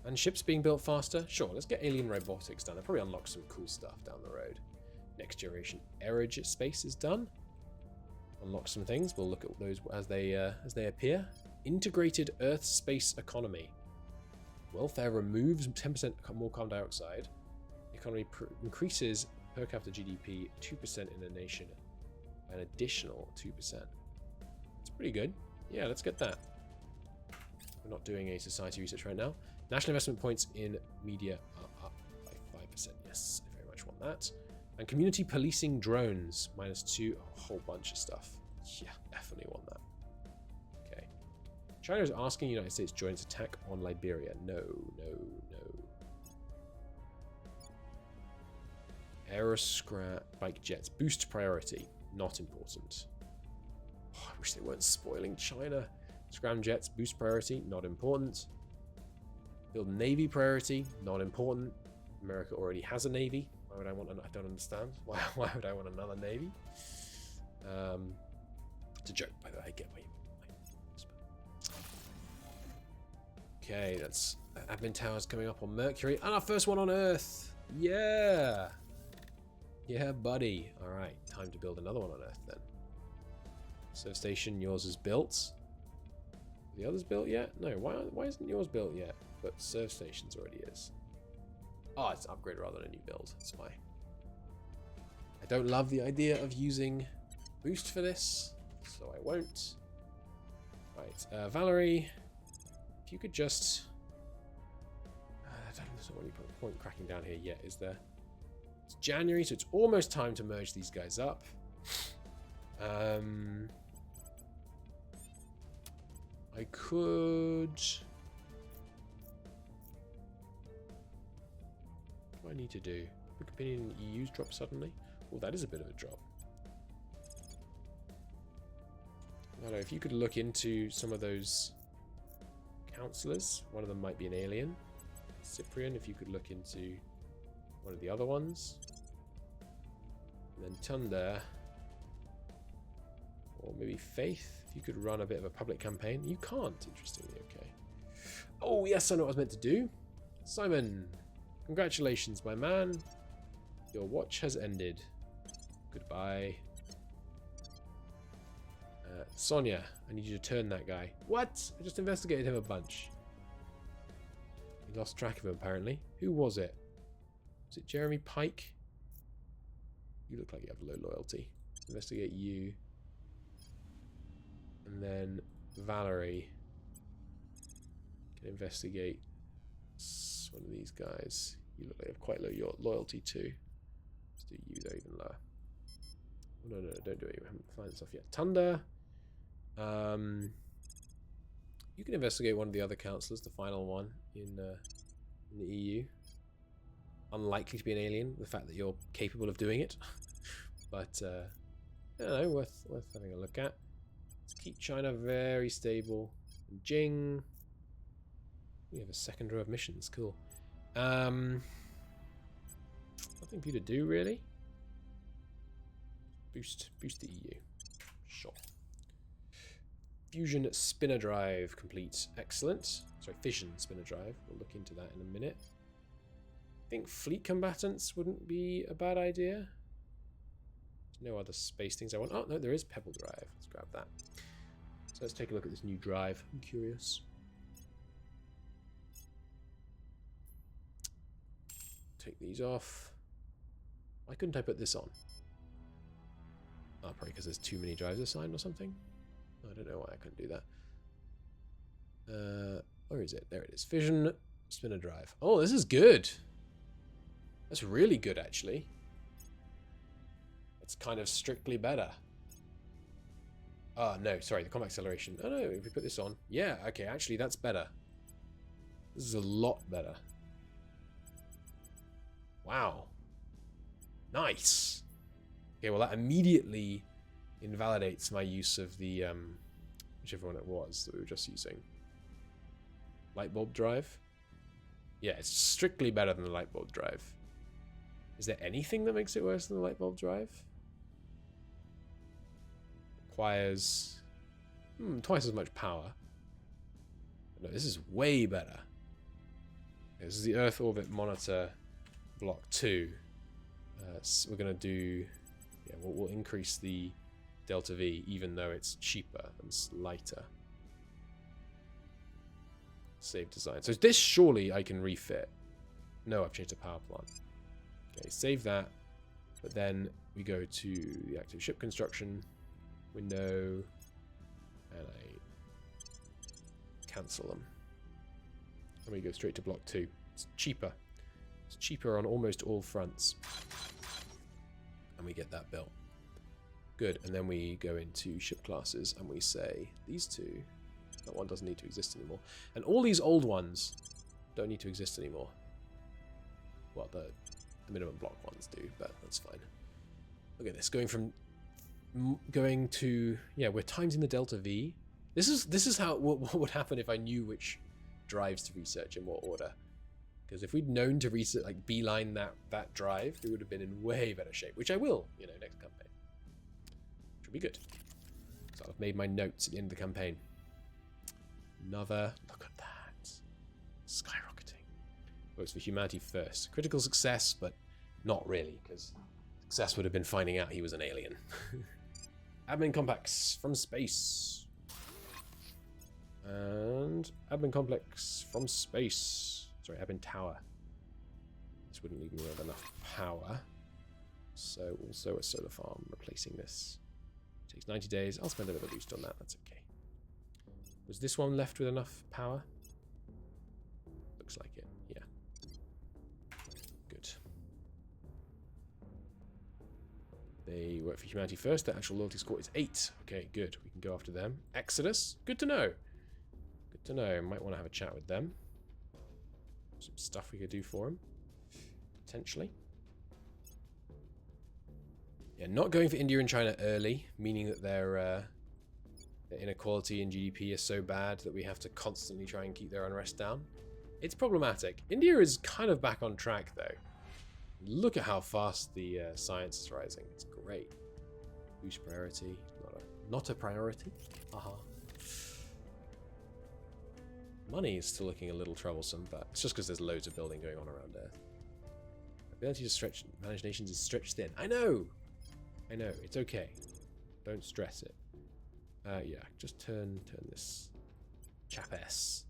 Speaker 1: And ships being built faster? Sure, let's get alien robotics done. That probably unlocks some cool stuff down the road. Next generation aerospace is done. Unlock some things. We'll look at those as they appear. Integrated Earth space economy. Welfare removes 10% more carbon dioxide. Economy increases per capita GDP 2% in a nation. An additional 2%. It's pretty good. Yeah, let's get that. We're not doing a society research right now. National investment points in media are up by 5%. Yes, I very much want that. And community policing drones, -2, a whole bunch of stuff. Yeah, definitely want that. Okay. China is asking United States join its attack on Liberia. No, no, no. Aeroscrap bike jets. Boost priority. Not important. Oh, I wish they weren't spoiling China. Scramjets, boost priority, not important. Build navy priority, not important. America already has a navy. Why would I want? I don't understand. Why would I want another navy? It's a joke, by the way. I get what you mean. Okay, that's admin towers coming up on Mercury, and our first one on Earth. Yeah, yeah, buddy. All right, time to build another one on Earth then. Serve station, yours is built. Are the others built yet? No. Why isn't yours built yet? But serve stations already is. Oh, it's an upgrade rather than a new build. That's why. I don't love the idea of using boost for this, so I won't. Right, Valerie, if you could just... there's not any point cracking down here yet, is there? It's January, so it's almost time to merge these guys up. I could... What do I need to do? Quick opinion EU's drop suddenly? Oh, that is a bit of a drop. I don't know, if you could look into some of those councillors. One of them might be an alien. Cyprian, if you could look into one of the other ones. And then Tunda. Or maybe Faith, if you could run a bit of a public campaign. You can't, interestingly, okay. Oh, yes, I know what I was meant to do. Simon, congratulations, my man. Your watch has ended. Goodbye. Sonia, I need you to turn that guy. What? I just investigated him a bunch. We lost track of him, apparently. Who was it? Was it Jeremy Pike? You look like you have low loyalty. Investigate you. And then Valerie can investigate one of these guys. You look like you have quite low loyalty too. Let's do you though, even lower. Oh, no, don't do it. You haven't found stuff yet. Tunda. You can investigate one of the other councillors, the final one in the EU. Unlikely to be an alien, the fact that you're capable of doing it. But I don't know, worth having a look at. Let's keep China very stable. Jing. We have a second row of missions. Cool. Nothing for you to do, really. Boost the EU. Sure. Fusion spinner drive complete. Excellent. Sorry, fission spinner drive. We'll look into that in a minute. I think fleet combatants wouldn't be a bad idea. There's no other space things I want. Oh, no, there is Pebble Drive. Let's grab that. So let's take a look at this new drive. I'm curious. Take these off. Why couldn't I put this on? Oh, probably because there's too many drives assigned or something. I don't know why I couldn't do that. Where is it? There it is. Fission spinner drive. Oh, this is good. That's really good, actually. It's kind of strictly better. Oh, no, sorry, the combat acceleration. Oh, no, if we put this on. Yeah, okay, actually, that's better. This is a lot better. Wow. Nice. Okay, well, that immediately invalidates my use of the, whichever one it was that we were just using. Light bulb drive? Yeah, it's strictly better than the light bulb drive. Is there anything that makes it worse than the light bulb drive? Requires twice as much power. No, this is way better. This is the Earth Orbit Monitor Block 2. So we're going to do... Yeah, we'll increase the Delta V, even though it's cheaper and lighter. Save design. So this surely I can refit. No, I've changed the power plant. Okay, save that. But then we go to the active ship construction window, and I cancel them. And we go straight to block 2. It's cheaper. It's cheaper on almost all fronts. And we get that built. Good, and then we go into ship classes and we say these two, that one doesn't need to exist anymore. And all these old ones don't need to exist anymore. Well, the minimum block ones do, but that's fine. Look at this, going from going to... Yeah, we're timesing the delta V. This is how what would happen if I knew which drives to research in what order. Because if we'd known to research, like, beeline that drive, we would have been in way better shape. Which I will, you know, next campaign. Which will be good. So I've made my notes at the end of the campaign. Another... Look at that. Skyrocketing. Works for humanity first. Critical success, but not really, because success would have been finding out he was an alien. Admin complex from space. And admin complex from space. Sorry, admin tower. This wouldn't leave me with enough power. So also a solar farm replacing this. Takes 90 days. I'll spend a little boost on that. That's okay. Was this one left with enough power? Looks like it. Yeah. Good. They work for humanity first. Their actual loyalty score is 8. Okay, good. We can go after them. Exodus. Good to know. Good to know. Might want to have a chat with them. Some stuff we could do for them. Potentially. Yeah, not going for India and China early, meaning that their inequality in GDP is so bad that we have to constantly try and keep their unrest down. It's problematic. India is kind of back on track, though. Look at how fast the science is rising. It's great. Boost priority. Not a priority. Haha. Money is still looking a little troublesome, but it's just because there's loads of building going on around Earth. Ability to manage nations is stretched thin. I know! I know. It's okay. Don't stress it. Yeah, just turn this chap S.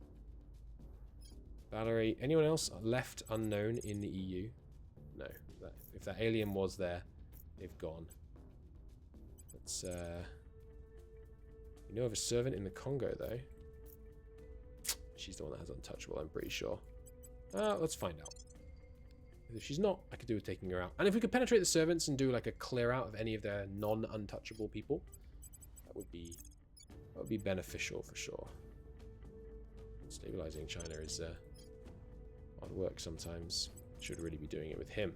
Speaker 1: Valerie. Anyone else left unknown in the EU? No. If that alien was there, they've gone. Let's, we know of a servant in the Congo, though. She's the one that has untouchable, I'm pretty sure. Let's find out. If she's not, I could do with taking her out. And if we could penetrate the servants and do like a clear out of any of their non-untouchable people, that would be beneficial for sure. Stabilizing China is hard work sometimes. Should really be doing it with him.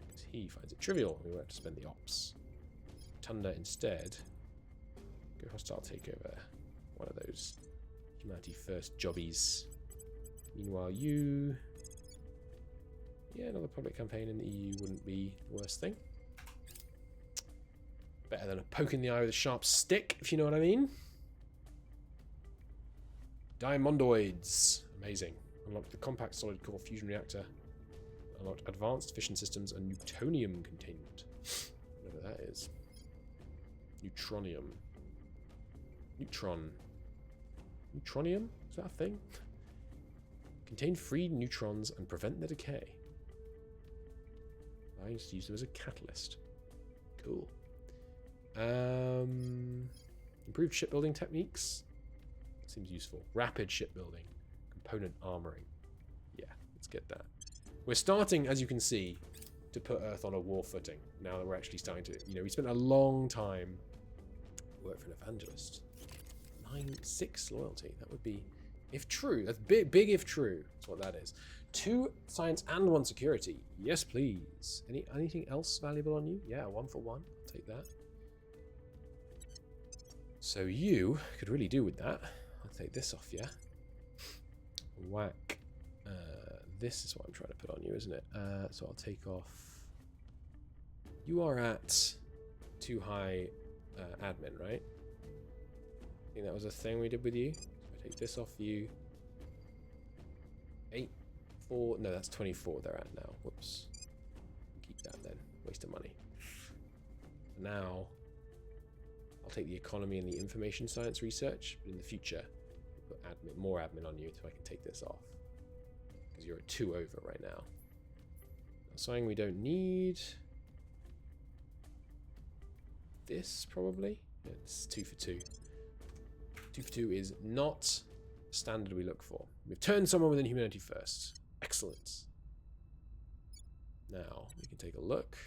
Speaker 1: Because he finds it trivial. We won't have to spend the ops. Tunda instead. Go hostile takeover. One of those humanity first jobbies. Meanwhile, you... Yeah, another public campaign in the EU wouldn't be the worst thing. Better than a poke in the eye with a sharp stick, if you know what I mean. Diamondoids. Amazing. Unlocked the compact solid core fusion reactor. Unlocked advanced fission systems and newtonium containment. Whatever that is. Neutronium. Neutron. Neutronium? Is that a thing? Contain free neutrons and prevent their decay. I used to use them as a catalyst. Cool. Improved shipbuilding techniques. Seems useful. Rapid shipbuilding. Component armoring. Yeah, let's get that. We're starting, as you can see, to put Earth on a war footing. Now that we're actually starting to... You know, we spent a long time work for an evangelist. 6 loyalty. That would be... If true. That's big if true. That's what that is. 2 science and 1 security. Yes, please. Anything else valuable on you? Yeah, 1 for 1. I'll take that. So you could really do with that. I'll take this off you. Whack. This is what I'm trying to put on you, isn't it? So I'll take off... You are at too high admin, right? I think that was a thing we did with you. So I take this off you. 8, 4... No, that's 24 they're at now. Whoops. Keep that then. Waste of money. Now... I'll take the economy and the information science research, but in the future, I'll put more admin on you so I can take this off. Because you're at 2 over right now. Something we don't need. This, probably? Yeah, it's 2 for 2. 2 for 2 is not the standard we look for. We've turned someone within humanity first. Excellent. Now, we can take a look.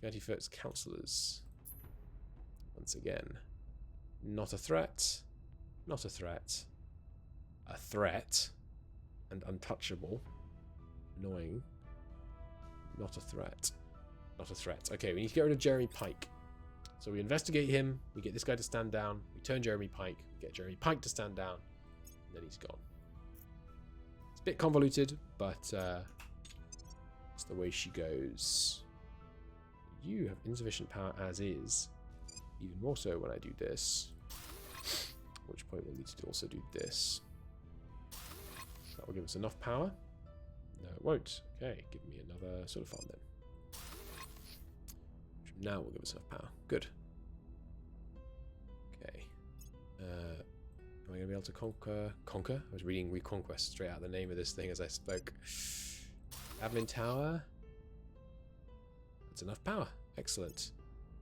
Speaker 1: Humanity first counselors. Once again, not a threat, not a threat, a threat, and untouchable, annoying, not a threat, not a threat. Okay, we need to get rid of Jeremy Pike. So we investigate him, we get this guy to stand down, we turn Jeremy Pike, we get Jeremy Pike to stand down, and then he's gone. It's a bit convoluted, but it's the way she goes. You have insufficient power as is. Even more so when I do this. At which point we'll need to also do this. That will give us enough power. No, it won't. Okay, give me another solar farm then. Which now will give us enough power. Good. Okay. Am I going to be able to conquer? I was reading Reconquest straight out of the name of this thing as I spoke. Admin tower. That's enough power. Excellent.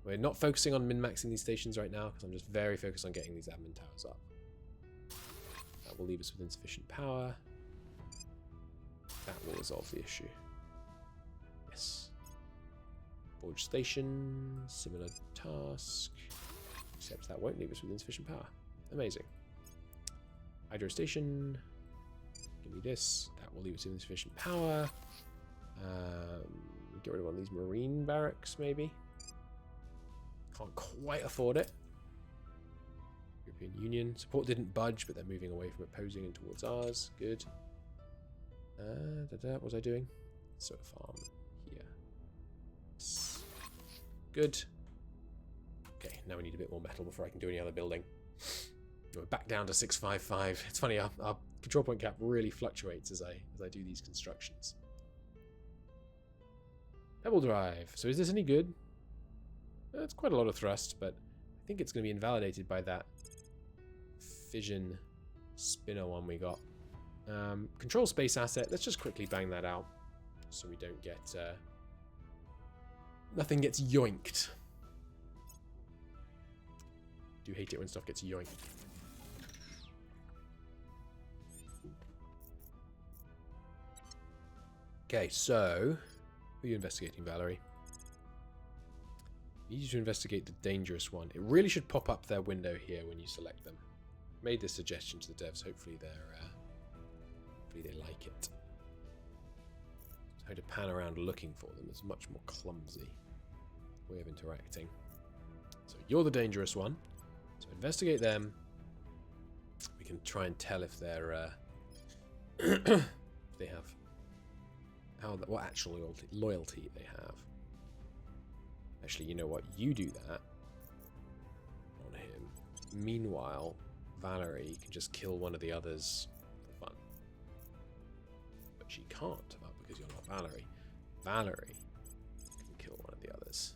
Speaker 1: We're not focusing on min-maxing these stations right now because I'm just very focused on getting these admin towers up. That will leave us with insufficient power. That will resolve the issue. Yes. Forge station, similar task. Except that won't leave us with insufficient power. Amazing. Hydro station. Give me this. That will leave us with insufficient power. Get rid of one of these marine barracks, maybe. Can't quite afford it. European Union. Support didn't budge, but they're moving away from opposing and towards ours. Good. What was I doing? Solar farm here. Good. Okay, now we need a bit more metal before I can do any other building. We're back down to 655. It's funny, our control point cap really fluctuates as I do these constructions. Pebble drive. So is this any good? It's quite a lot of thrust, but I think it's going to be invalidated by that fission spinner one we got. Control space asset. Let's just quickly bang that out so we don't get... nothing gets yoinked. Do hate it when stuff gets yoinked. Okay, so... Who are you investigating, Valerie? I need you to investigate the dangerous one. It really should pop up their window here when you select them. Made this suggestion to the devs. Hopefully they like it. How to pan around looking for them is much more clumsy way of interacting. So you're the dangerous one. So investigate them. We can try and tell if they're if they have what actual loyalty they have. Actually, you know what? You do that on him. Meanwhile, Valerie can just kill one of the others for fun. But she can't, because you're not Valerie. Valerie can kill one of the others.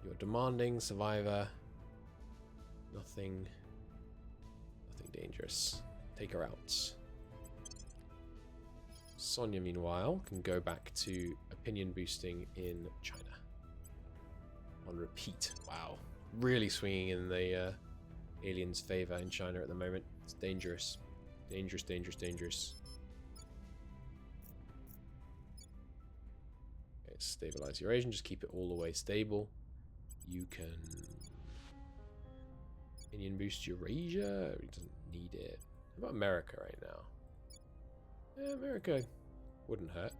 Speaker 1: You're demanding, survivor. Nothing dangerous. Take her out. Sonia, meanwhile, can go back to opinion boosting in China. On repeat. Wow. Really swinging in the aliens' favor in China at the moment. It's dangerous. Dangerous, dangerous, dangerous. Okay, stabilize Eurasian. Just keep it all the way stable. You can opinion boost Eurasia. It doesn't need it. How about America right now? Yeah, America wouldn't hurt.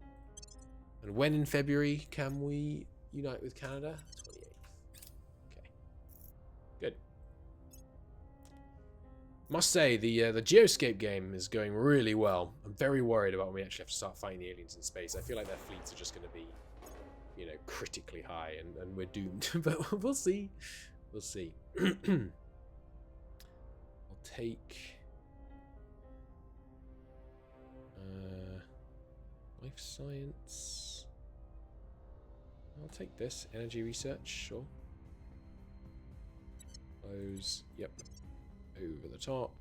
Speaker 1: And when in February can we unite with Canada? 28th. Okay. Good. Must say, the Geoscape game is going really well. I'm very worried about when we actually have to start fighting the aliens in space. I feel like their fleets are just going to be, you know, critically high, and we're doomed. But we'll see. We'll see. I'll take... life science. I'll take this. Energy research, sure. Close. Yep. Over the top.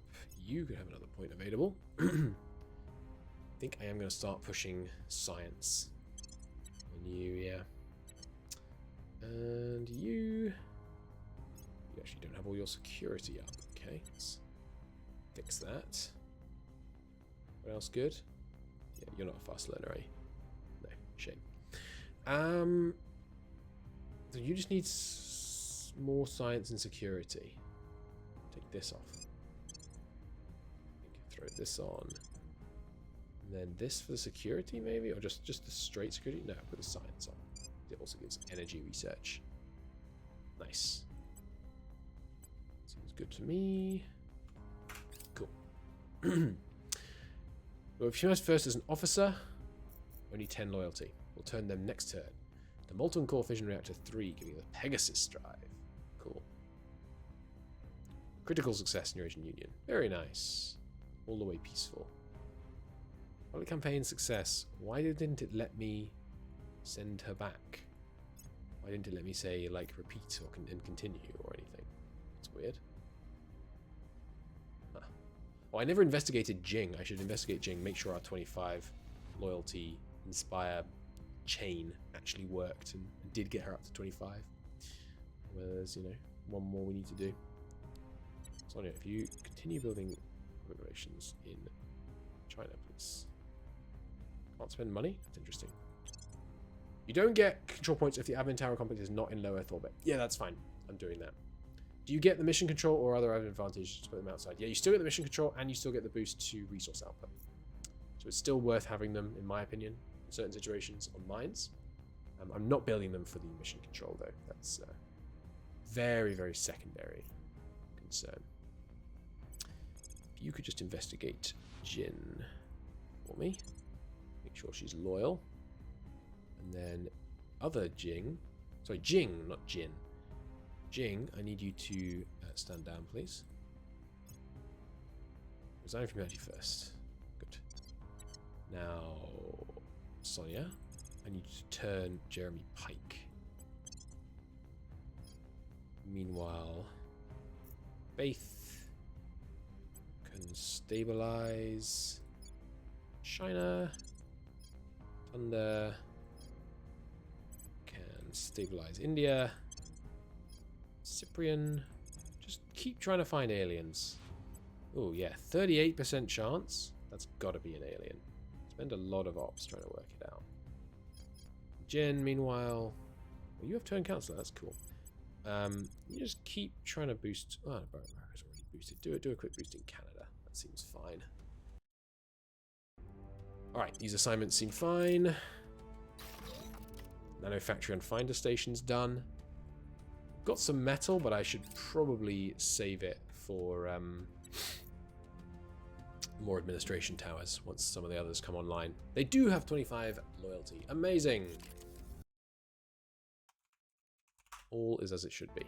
Speaker 1: You could have another point available. I think I am going to start pushing science on you, yeah. And you actually don't have all your security up. Okay, let's fix that. What else good? Yeah, you're not a fast learner, eh? No, shame. So you just need more science and security. Take this off. Throw this on. And then this for the security, maybe? Or just the straight security? No, put the science on. It also gives energy research. Nice. Seems good to me. Cool. Well, if you must first as an officer, only 10 loyalty. We'll turn them next turn. The Molten Core Fission Reactor 3, giving you the Pegasus drive. Cool. Critical success in Eurasian Union. Very nice. All the way peaceful. Public campaign success. Why didn't it let me send her back? Why didn't it let me say, like, repeat or and continue or anything? It's weird. Huh. Oh, I never investigated Jing. I should investigate Jing. Make sure our 25 loyalty inspire chain actually worked and did get her up to 25. Well, there's, you know, one more we need to do. Sonia, if you continue building relations in China, please. Can't spend money? That's interesting. You don't get control points if the admin tower complex is not in low Earth orbit. Yeah, that's fine. I'm doing that. Do you get the mission control or other admin advantages to put them outside? Yeah, you still get the mission control and you still get the boost to resource output. So it's still worth having them, in my opinion, in certain situations on mines. I'm not building them for the mission control, though. That's very, very secondary concern. If you could just investigate Jin for me. Make sure she's loyal. And then other Jing. Sorry, Jing, not Jin. Jing, I need you to stand down, please. Resign from humanity first. Good. Now, Sonia, I need you to turn Jeremy Pike. Meanwhile, Faith can stabilize China. Thunder can stabilize India. Cyprian, just keep trying to find aliens. Oh yeah, 38% chance. That's got to be an alien. Spend a lot of ops trying to work it out. Jen, meanwhile, well, you have turn counselor. That's cool. You just keep trying to boost. Oh, America's already boosted. Do a quick boost in Canada. That seems fine. All right, these assignments seem fine. Manufacturing and finder station's done. Got some metal, but I should probably save it for more administration towers once some of the others come online. They do have 25 loyalty. Amazing. All is as it should be.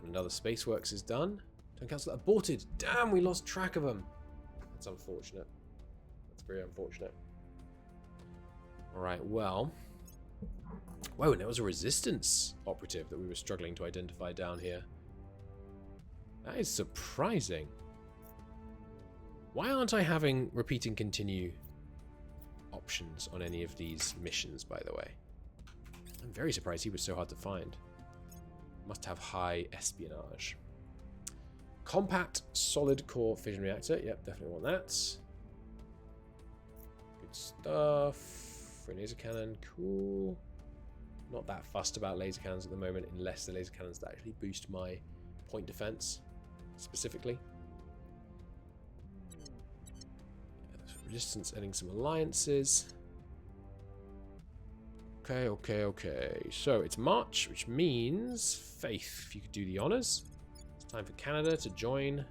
Speaker 1: And another Spaceworks is done. Turn Council aborted. Damn, we lost track of them. That's unfortunate. That's very unfortunate. Alright, well. Whoa, and there was a resistance operative that we were struggling to identify down here. That is surprising. Why aren't I having repeat and continue options on any of these missions, by the way? I'm very surprised he was so hard to find. Must have high espionage. Compact solid core fission reactor. Yep, definitely want that. Good stuff. For a laser cannon. Cool. Not that fussed about laser cannons at the moment, unless the laser cannons that actually boost my point defense specifically. Resistance ending some alliances. Okay. So it's March, which means Faith, if you could do the honors. It's time for Canada to join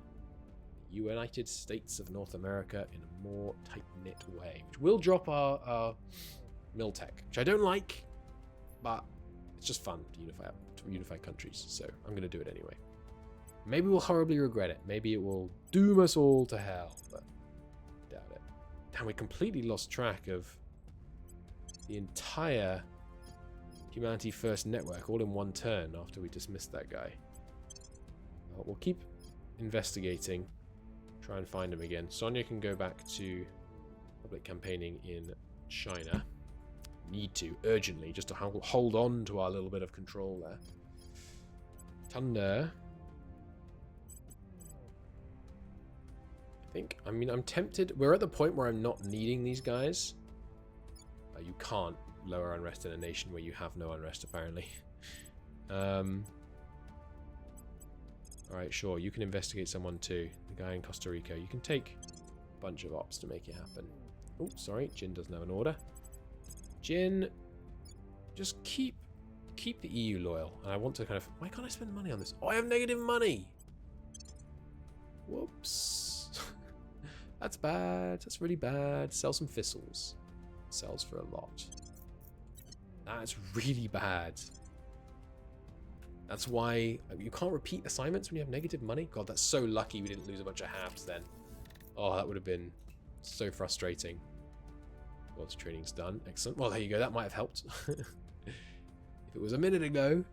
Speaker 1: the United States of North America in a more tight-knit way, which will drop our mil tech, which I don't like, but it's just fun to unify countries. So I'm going to do it anyway. Maybe we'll horribly regret it. Maybe it will doom us all to hell, but I doubt it. Damn, we completely lost track of the entire Humanity First network all in one turn after we dismissed that guy. We'll keep investigating, try and find him again. Sonia can go back to public campaigning in China. Need to, urgently, just to hold on to our little bit of control there. Thunder. I mean, I'm tempted. We're at the point where I'm not needing these guys. You can't lower unrest in a nation where you have no unrest, apparently. Alright, sure. You can investigate someone too. The guy in Costa Rica. You can take a bunch of ops to make it happen. Oh, sorry. Jin doesn't have an order. Jin, just keep keep the EU loyal, and I want to kind of... Why can't I spend money on this? Oh, I have negative money! Whoops. That's bad. That's really bad. Sell some thistles. Sells for a lot. That's really bad. That's why you can't repeat assignments when you have negative money. God, that's so lucky we didn't lose a bunch of halves then. Oh, that would have been so frustrating. Well, this training's done. Excellent. Well, there you go. That might have helped. If it was a minute ago.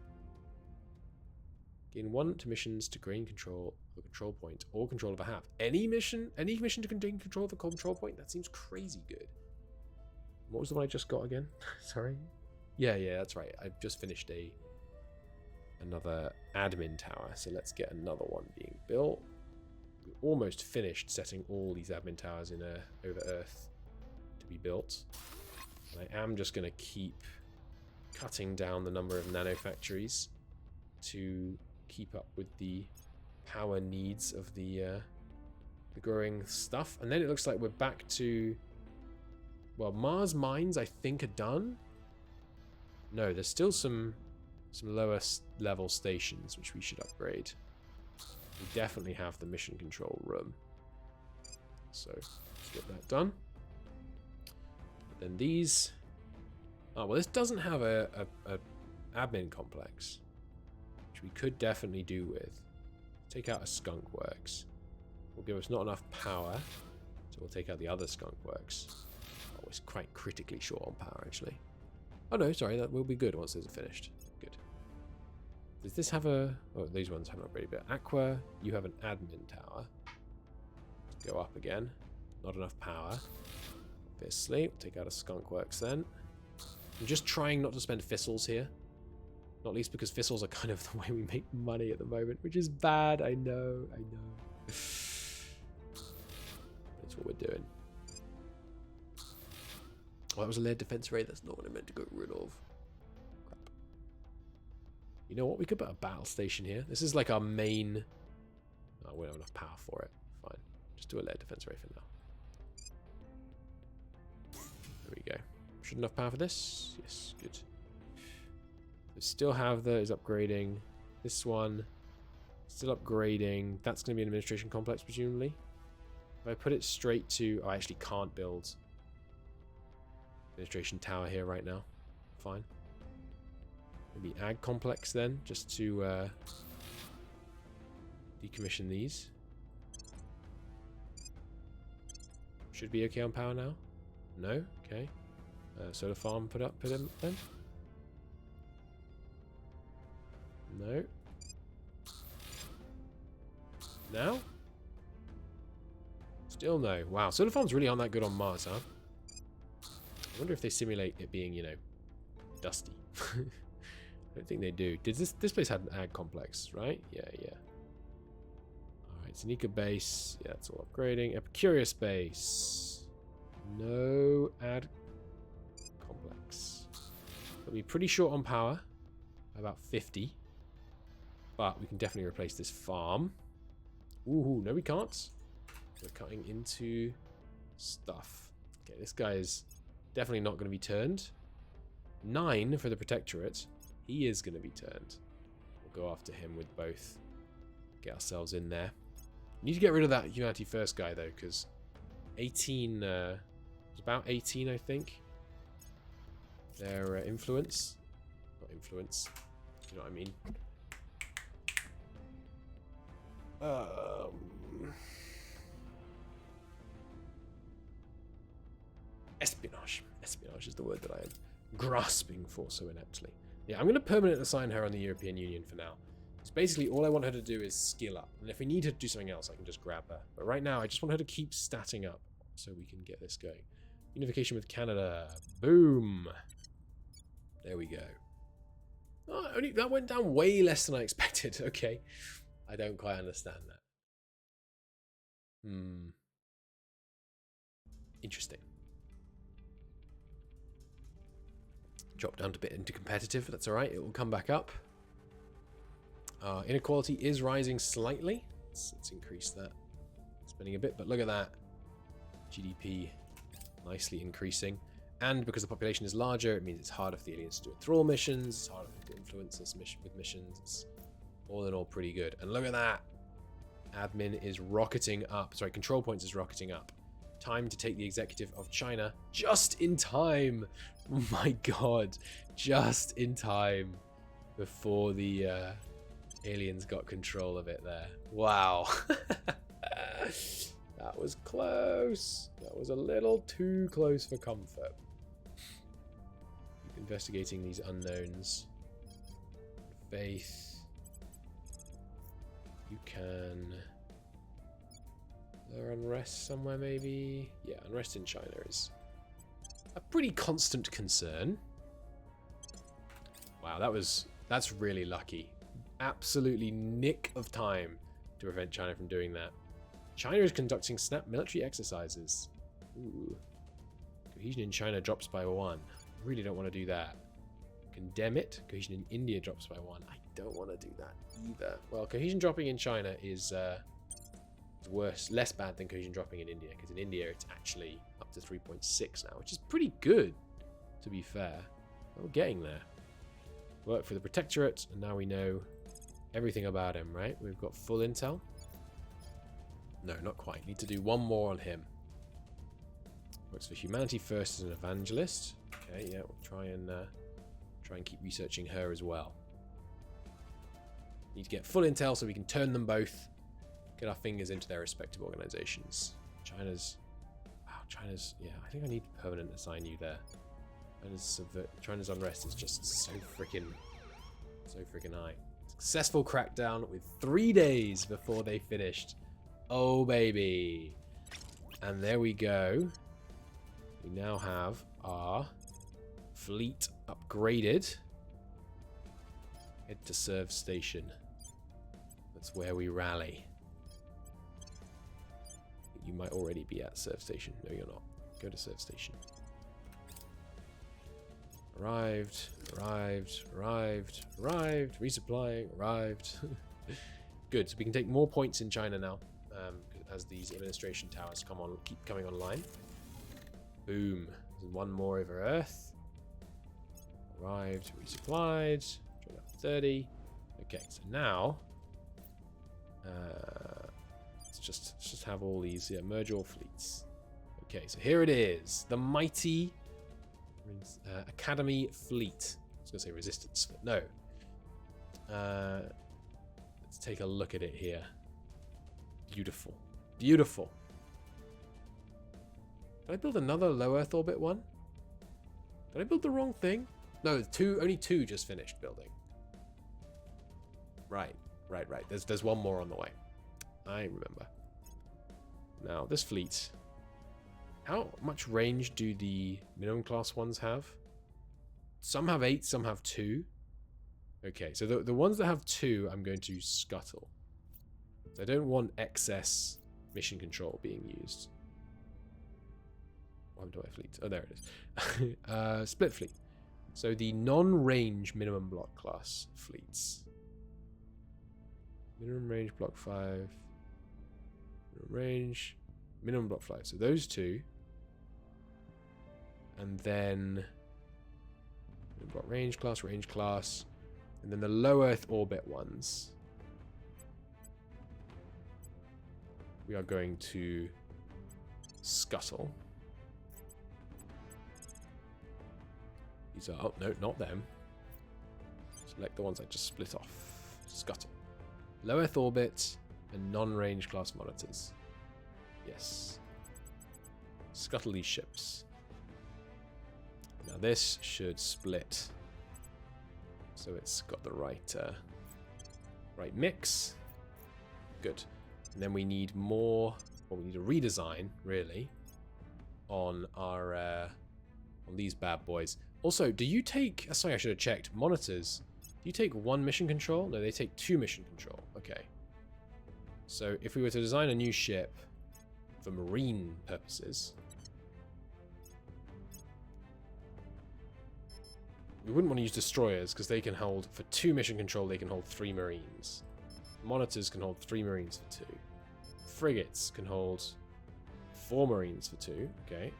Speaker 1: Gain 1 to missions to gain control of a control point or control of a half. Any mission to gain control of a control point? That seems crazy good. What was the one I just got again? Sorry. Yeah, that's right. I've just finished another admin tower, so let's get another one being built. We're almost finished setting all these admin towers in over Earth to be built. And I am just going to keep cutting down the number of nano factories to keep up with the power needs of the growing stuff. And then it looks like we're back to... Well, Mars mines, I think, are done. No, there's still some lower level stations which we should upgrade. We definitely have the mission control room. So let's get that done. And then these... Oh, well, this doesn't have a admin complex, which we could definitely do with. Take out a skunk works. Will give us not enough power, so we'll take out the other skunk works. Oh, it's quite critically short on power, actually. Oh no, sorry, that will be good once those are finished. Good. Does this have a... Oh, these ones haven't upgraded, but Aqua, you have an admin tower. Go up again. Not enough power. Obviously, we'll take out a skunk works then. I'm just trying not to spend thistles here. Not least because thistles are kind of the way we make money at the moment, which is bad. I know. That's what we're doing. Oh, that was a lead defense rate. That's not what I meant to get rid of. Crap. You know what? We could put a battle station here. This is like our main... Oh, we don't have enough power for it. Fine. Just do a lead defense rate for now. There we go. Should enough power for this? Yes, good. We still have the... is upgrading. This one. Still upgrading. That's going to be an administration complex, presumably. If I put it straight to... Oh, I actually can't build... administration tower here right now. Fine. Maybe ag complex then, just to decommission these. Should be okay on power now. No, okay. Solar farm put in then. No. Now? Still no. Wow, solar farms really aren't that good on Mars, huh? I wonder if they simulate it being, you know, dusty. I don't think they do. Did this place had an ag complex, right? Yeah. Alright, Zanika base. Yeah, it's all upgrading. Epicurus base. No ag complex. It'll be pretty short on power. About 50. But we can definitely replace this farm. Ooh, no we can't. We're cutting into stuff. Okay, this guy is... definitely not going to be turned. 9 for the Protectorate. He is going to be turned. We'll go after him with both. Get ourselves in there. Need to get rid of that Humanity First guy, though, because 18... it's about 18, I think. Their influence. Not influence. You know what I mean? Espionage. Espionage is the word that I am grasping for so ineptly. Yeah, I'm going to permanently assign her on the European Union for now. It's basically all I want her to do is skill up. And if we need her to do something else, I can just grab her. But right now, I just want her to keep statting up so we can get this going. Unification with Canada. Boom. There we go. Oh, that went down way less than I expected. Okay. I don't quite understand that. Interesting. Drop down a bit into competitive. That's all right. It will come back up. Inequality is rising slightly. Let's increase that spending a bit. But look at that. GDP nicely increasing. And because the population is larger, it means it's harder for the aliens to do thrall missions, it's harder to influence us with missions. It's all in all pretty good. And look at that! Admin is rocketing up. Sorry, control points is rocketing up. Time to take the executive of China just in time. Oh my god. Just in time before the aliens got control of it there. Wow. That was close. That was a little too close for comfort. Keep investigating these unknowns. Faith. You can... Is there unrest somewhere maybe? Yeah, unrest in China is a pretty constant concern. Wow, that's really lucky. Absolutely nick of time to prevent China from doing that. China is conducting snap military exercises. Ooh. Cohesion in China drops by 1. Really don't want to do that. Condemn it. Cohesion in India drops by 1. I don't want to do that either. Well, cohesion dropping in China is worse, less bad than cohesion dropping in India, because in India it's actually up to 3.6 now, which is pretty good, to be fair. We're getting there. Work for the Protectorate, and now we know everything about him, right? We've got full intel. No, not quite. Need to do one more on him. Works for Humanity First as an evangelist. Okay, yeah, we'll try and keep researching her as well. Need to get full intel so we can turn them both. Get our fingers into their respective organizations. China's... Wow, China's... Yeah, I think I need to permanent assign you there. China's unrest is just so freaking high. Successful crackdown with 3 days before they finished. Oh, baby. And there we go. We now have our fleet upgraded. Head to serve station. That's where we rally. You might already be at serve station. No, you're not. Go to serve station. Arrived. Resupplying. Arrived. Good. So we can take more points in China now, as these administration towers keep coming online. Boom. There's one more over Earth. Arrived. Resupplied. 30. Okay. So now, let's just have all these. Yeah, merge all fleets. Okay. So here it is. The mighty. Academy Fleet. I was going to say Resistance, but no. Let's take a look at it here. Beautiful. Beautiful. Did I build another low Earth orbit one? Did I build the wrong thing? No, only two just finished building. Right. There's one more on the way. I remember. Now, this fleet... How much range do the minimum class ones have? Some have 8, some have 2. Okay, so the ones that have 2, I'm going to scuttle. I don't want excess mission control being used. What happened to my fleet? Oh, there it is. Split fleet. So the non-range minimum block class fleets. Minimum range block 5. Minimum range. Minimum block 5. So those two. And then we've got range class, and then the low Earth orbit ones. We are going to scuttle. These are, oh no, not them. Select the ones I just split off. Scuttle. Low Earth orbit and non-range class monitors. Yes. Scuttle these ships. Now this should split, so it's got the right mix. Good. And then we need more. Well, we need a redesign, really, on our on these bad boys. Also, do you take? Sorry, I should have checked. Monitors. Do you take 1 mission control? No, they take 2 mission control. Okay. So if we were to design a new ship for marine purposes. We wouldn't want to use destroyers because they can hold, for 2 mission control, they can hold 3 marines. Monitors can hold 3 marines for 2. Frigates can hold 4 marines for 2. Okay.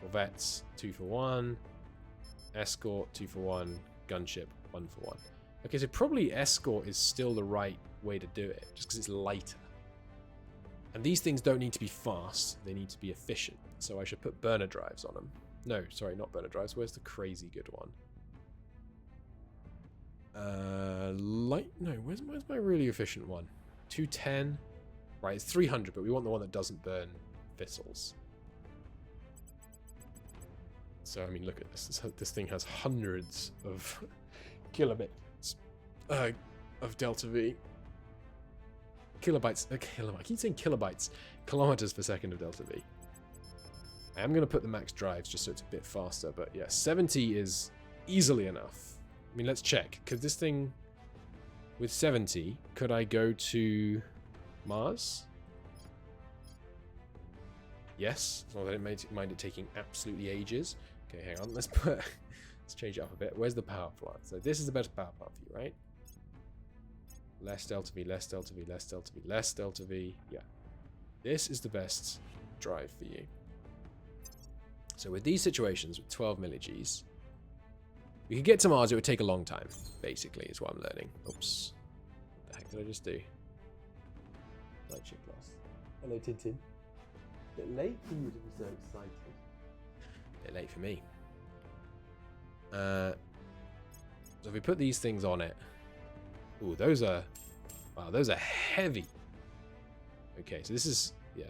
Speaker 1: Corvettes, 2 for 1. Escort, 2 for 1. Gunship, 1 for 1. Okay, so probably escort is still the right way to do it, just because it's lighter. And these things don't need to be fast, they need to be efficient. So I should put burner drives on them. No, sorry, not burner drives. Where's the crazy good one? No, where's my really efficient one? 210. Right, it's 300, but we want the one that doesn't burn thistles. So, I mean, look at this. This thing has hundreds of kilobits of delta V. Kilobytes. I keep saying kilobytes. Kilometers per second of delta V. I am going to put the max drives just so it's a bit faster, but yeah, 70 is easily enough. I mean, let's check. Could this thing, with 70, could I go to Mars? Yes, as long as I didn't mind it taking absolutely ages. Okay, hang on. Let's change it up a bit. Where's the power plant? So this is the better power plant for you, right? Less delta V, less delta V, less delta V, less delta V. Yeah. This is the best drive for you. So with these situations, with 12 milli-Gs, we could get to Mars. It would take a long time, basically, is what I'm learning. Oops. What the heck did I just do? Light chip class. Hello, Tintin. A bit late for you to be so excited. A bit late for me. So if we put these things on it. Ooh, those are... Wow, those are heavy. Okay, so this is, yeah,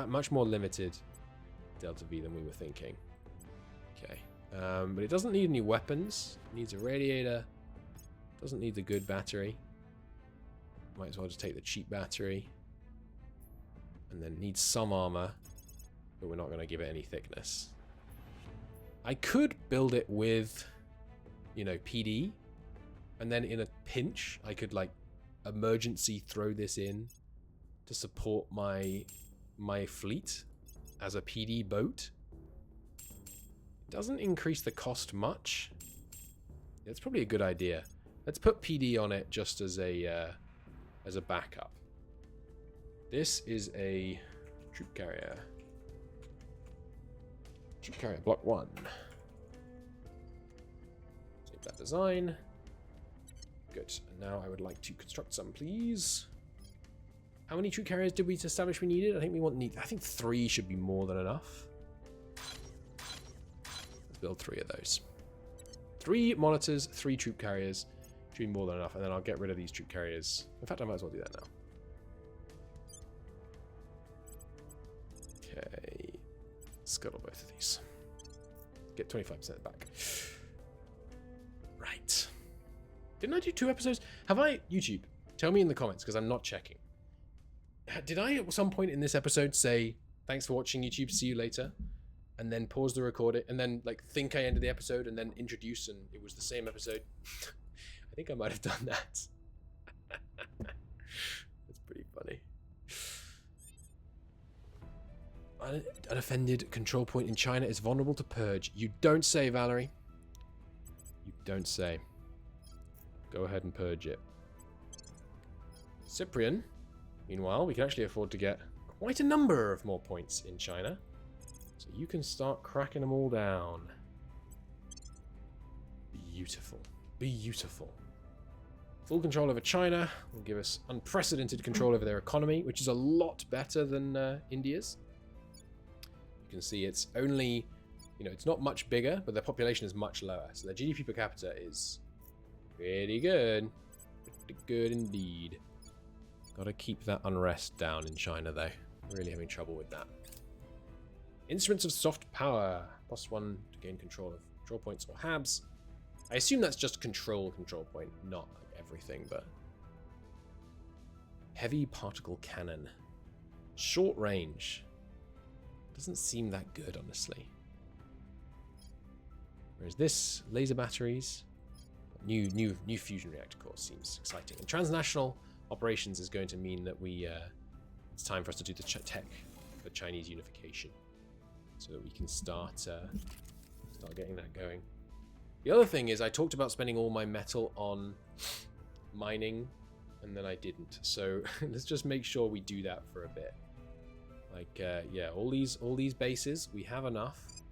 Speaker 1: much more limited delta V than we were thinking. Okay. But it doesn't need any weapons. It needs a radiator. Doesn't need the good battery. Might as well just take the cheap battery. And then needs some armor. But we're not going to give it any thickness. I could build it with, you know, PD. And then in a pinch, I could, like, emergency throw this in to support my fleet as a PD boat. It doesn't increase the cost much. It's probably a good idea. Let's put PD on it just as a backup. This is a troop carrier. Troop carrier block 1. Save that design. Good. And now I would like to construct some, please. How many troop carriers did we establish we needed? I think I think 3 should be more than enough. Let's build 3 of those. 3 monitors, 3 troop carriers. Should be more than enough. And then I'll get rid of these troop carriers. In fact, I might as well do that now. Okay. Scuttle both of these. Get 25% back. Right. Didn't I do 2 episodes? Have I? YouTube, tell me in the comments, because I'm not checking. Did I at some point in this episode say, thanks for watching, YouTube, see you later? And then pause the recording, and then like think I ended the episode, and then introduce, and it was the same episode? I think I might have done that. That's pretty funny. Unoffended control point in China is vulnerable to purge. You don't say, Valerie. You don't say. Go ahead and purge it. Cyprian, meanwhile, we can actually afford to get quite a number of more points in China. So you can start cracking them all down. Beautiful. Beautiful. Full control over China will give us unprecedented control over their economy, which is a lot better than India's. You can see it's only, you know, it's not much bigger, but their population is much lower. So their GDP per capita is pretty good. Pretty good indeed. Gotta keep that unrest down in China, though. Really having trouble with that. Instruments of soft power. +1 to gain control of control points or HABs. I assume that's just control point, not like everything, but... Heavy particle cannon. Short range. Doesn't seem that good, honestly. Whereas this, laser batteries, new fusion reactor core seems exciting. And transnational operations is going to mean that it's time for us to do the tech for Chinese unification, so that we can start getting that going. The other thing is, I talked about spending all my metal on mining, and then I didn't. So let's just make sure we do that for a bit. Like, yeah, all these bases, we have enough.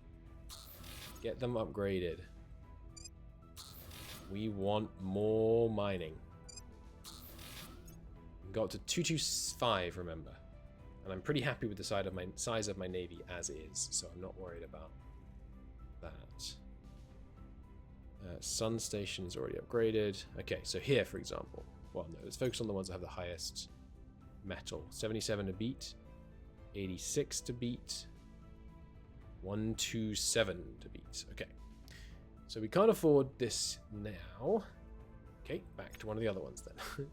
Speaker 1: Get them upgraded. We want more mining. Got to 225, remember. And I'm pretty happy with the size of my navy as is, so I'm not worried about that. Sun station's already upgraded. Okay, so here, for example. Well, no, let's focus on the ones that have the highest metal. 77 to beat. 86 to beat. 127 to beat. Okay. So we can't afford this now. Okay, back to one of the other ones then.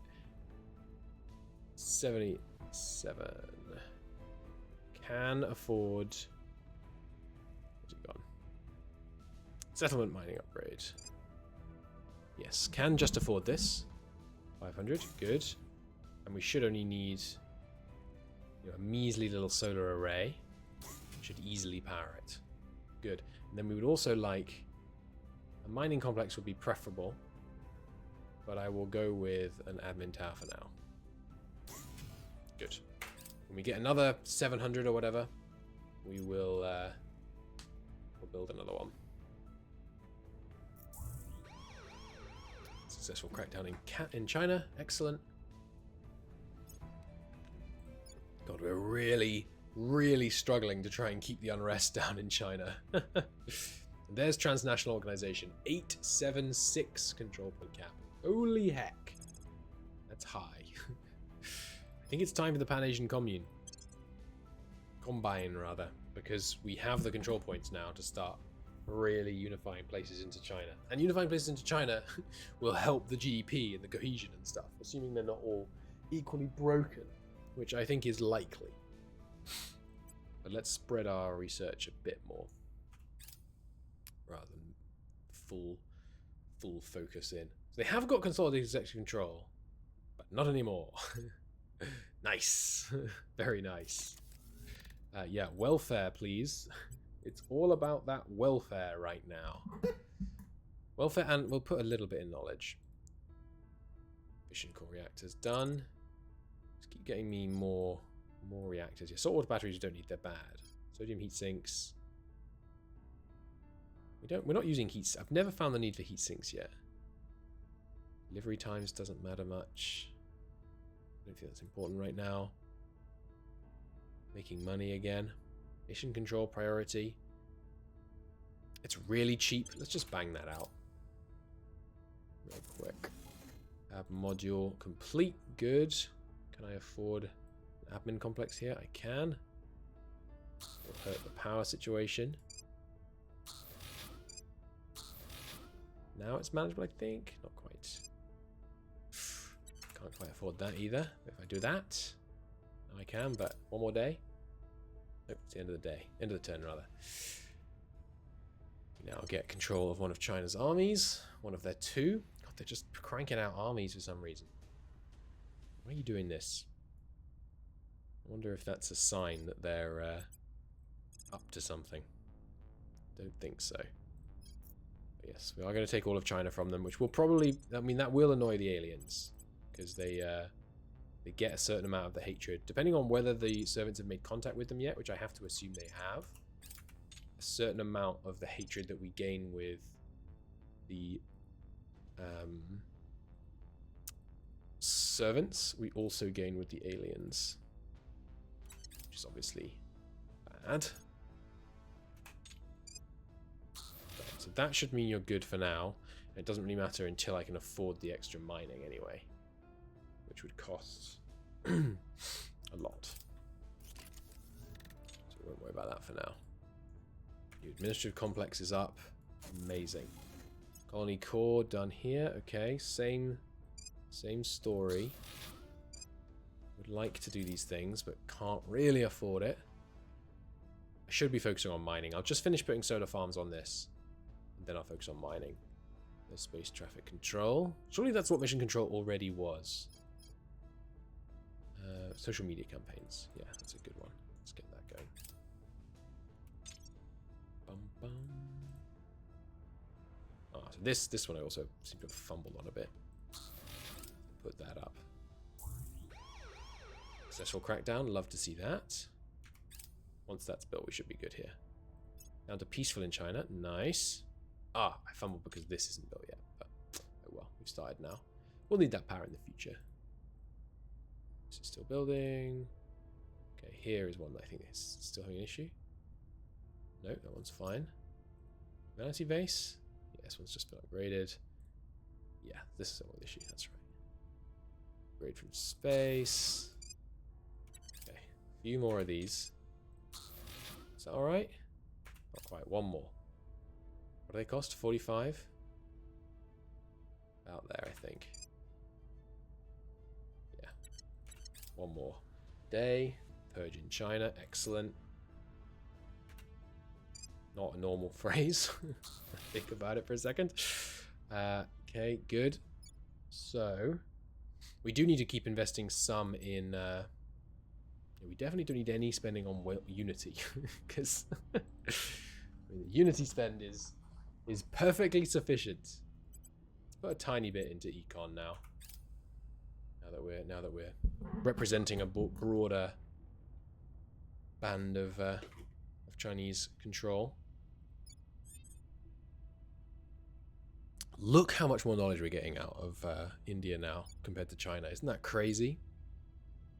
Speaker 1: 77. Can afford... Where's it gone? Settlement mining upgrade. Yes, can just afford this. 500, good. And we should only need a measly little solar array. Should easily power it. Good. And then we would also like... A mining complex would be preferable. But I will go with an admin tower for now. Good. When we get another 700 or whatever, we will we'll build another one. Successful crackdown in China. Excellent. God, we're really, really struggling to try and keep the unrest down in China. There's transnational organization. 876 control point cap. Holy heck. That's high. I think it's time for the Pan-Asian Commune. Combine, rather. Because we have the control points now to start really unifying places into China. And unifying places into China will help the GDP and the cohesion and stuff. Assuming they're not all equally broken. Which I think is likely. But let's spread our research a bit more. Rather than full focus in. So they have got consolidated section control. But not anymore. Nice. Very nice. Yeah, welfare, please. It's all about that welfare right now. Welfare, and we'll put a little bit in knowledge. Fission core reactors done. Just keep getting me more reactors. Yeah, saltwater batteries, you don't need, they're bad. Sodium heat sinks. We're not using heat. I've never found the need for heat sinks yet. Delivery times doesn't matter much. I don't think that's important right now. Making money again. Mission control priority. It's really cheap. Let's just bang that out. Real quick. Add module complete. Good. Can I afford an admin complex here? I can. Will hurt the power situation. Now it's manageable, I think. Not quite. Can't quite afford that either. If I do that, I can, but one more day. Nope, it's the end of the day. End of the turn, rather. We now get control of one of China's armies. One of their two. God, they're just cranking out armies for some reason. Why are you doing this? I wonder if that's a sign that they're up to something. Don't think so. But yes, we are going to take all of China from them, which will probably... I mean, that will annoy the aliens. Because they get a certain amount of the hatred. Depending on whether the servants have made contact with them yet, which I have to assume they have. A certain amount of the hatred that we gain with the servants, we also gain with the aliens. Which is obviously bad. So that should mean you're good for now. It doesn't really matter until I can afford the extra mining anyway. Which would cost a lot. So we won't worry about that for now. New administrative complex is up. Amazing. Colony core done here. Okay, same story. Would like to do these things, but can't really afford it. I should be focusing on mining. I'll just finish putting solar farms on this. And then I'll focus on mining. There's space traffic control. Surely that's what mission control already was. Social media campaigns. Yeah, that's a good one. Let's get that going. Bum, bum. Ah, so this one I also seem to have fumbled on a bit. Put that up. Successful crackdown. Love to see that. Once that's built, we should be good here. Down to peaceful in China. Nice. Ah, I fumbled because this isn't built yet. But, oh well, we've started now. We'll need that power in the future. This is still building. Okay, here is one that I think is still having an issue. No, that one's fine. Vanity vase. Yeah, this one's just been upgraded. Yeah, this is an issue. That's right. Upgrade from space. Okay, a few more of these. Is that alright? Not quite. One more. What do they cost? 45? About there, I think. Yeah. One more. Day. Purge in China. Excellent. Not a normal phrase. Think about it for a second. Okay, good. So, we do need to keep investing some in... we definitely don't need any spending on Unity. Because I mean, the Unity spend is perfectly sufficient. Let's put a tiny bit into econ now. Now that we're representing a broader band of Chinese control. Look how much more knowledge we're getting out of India now compared to China. Isn't that crazy?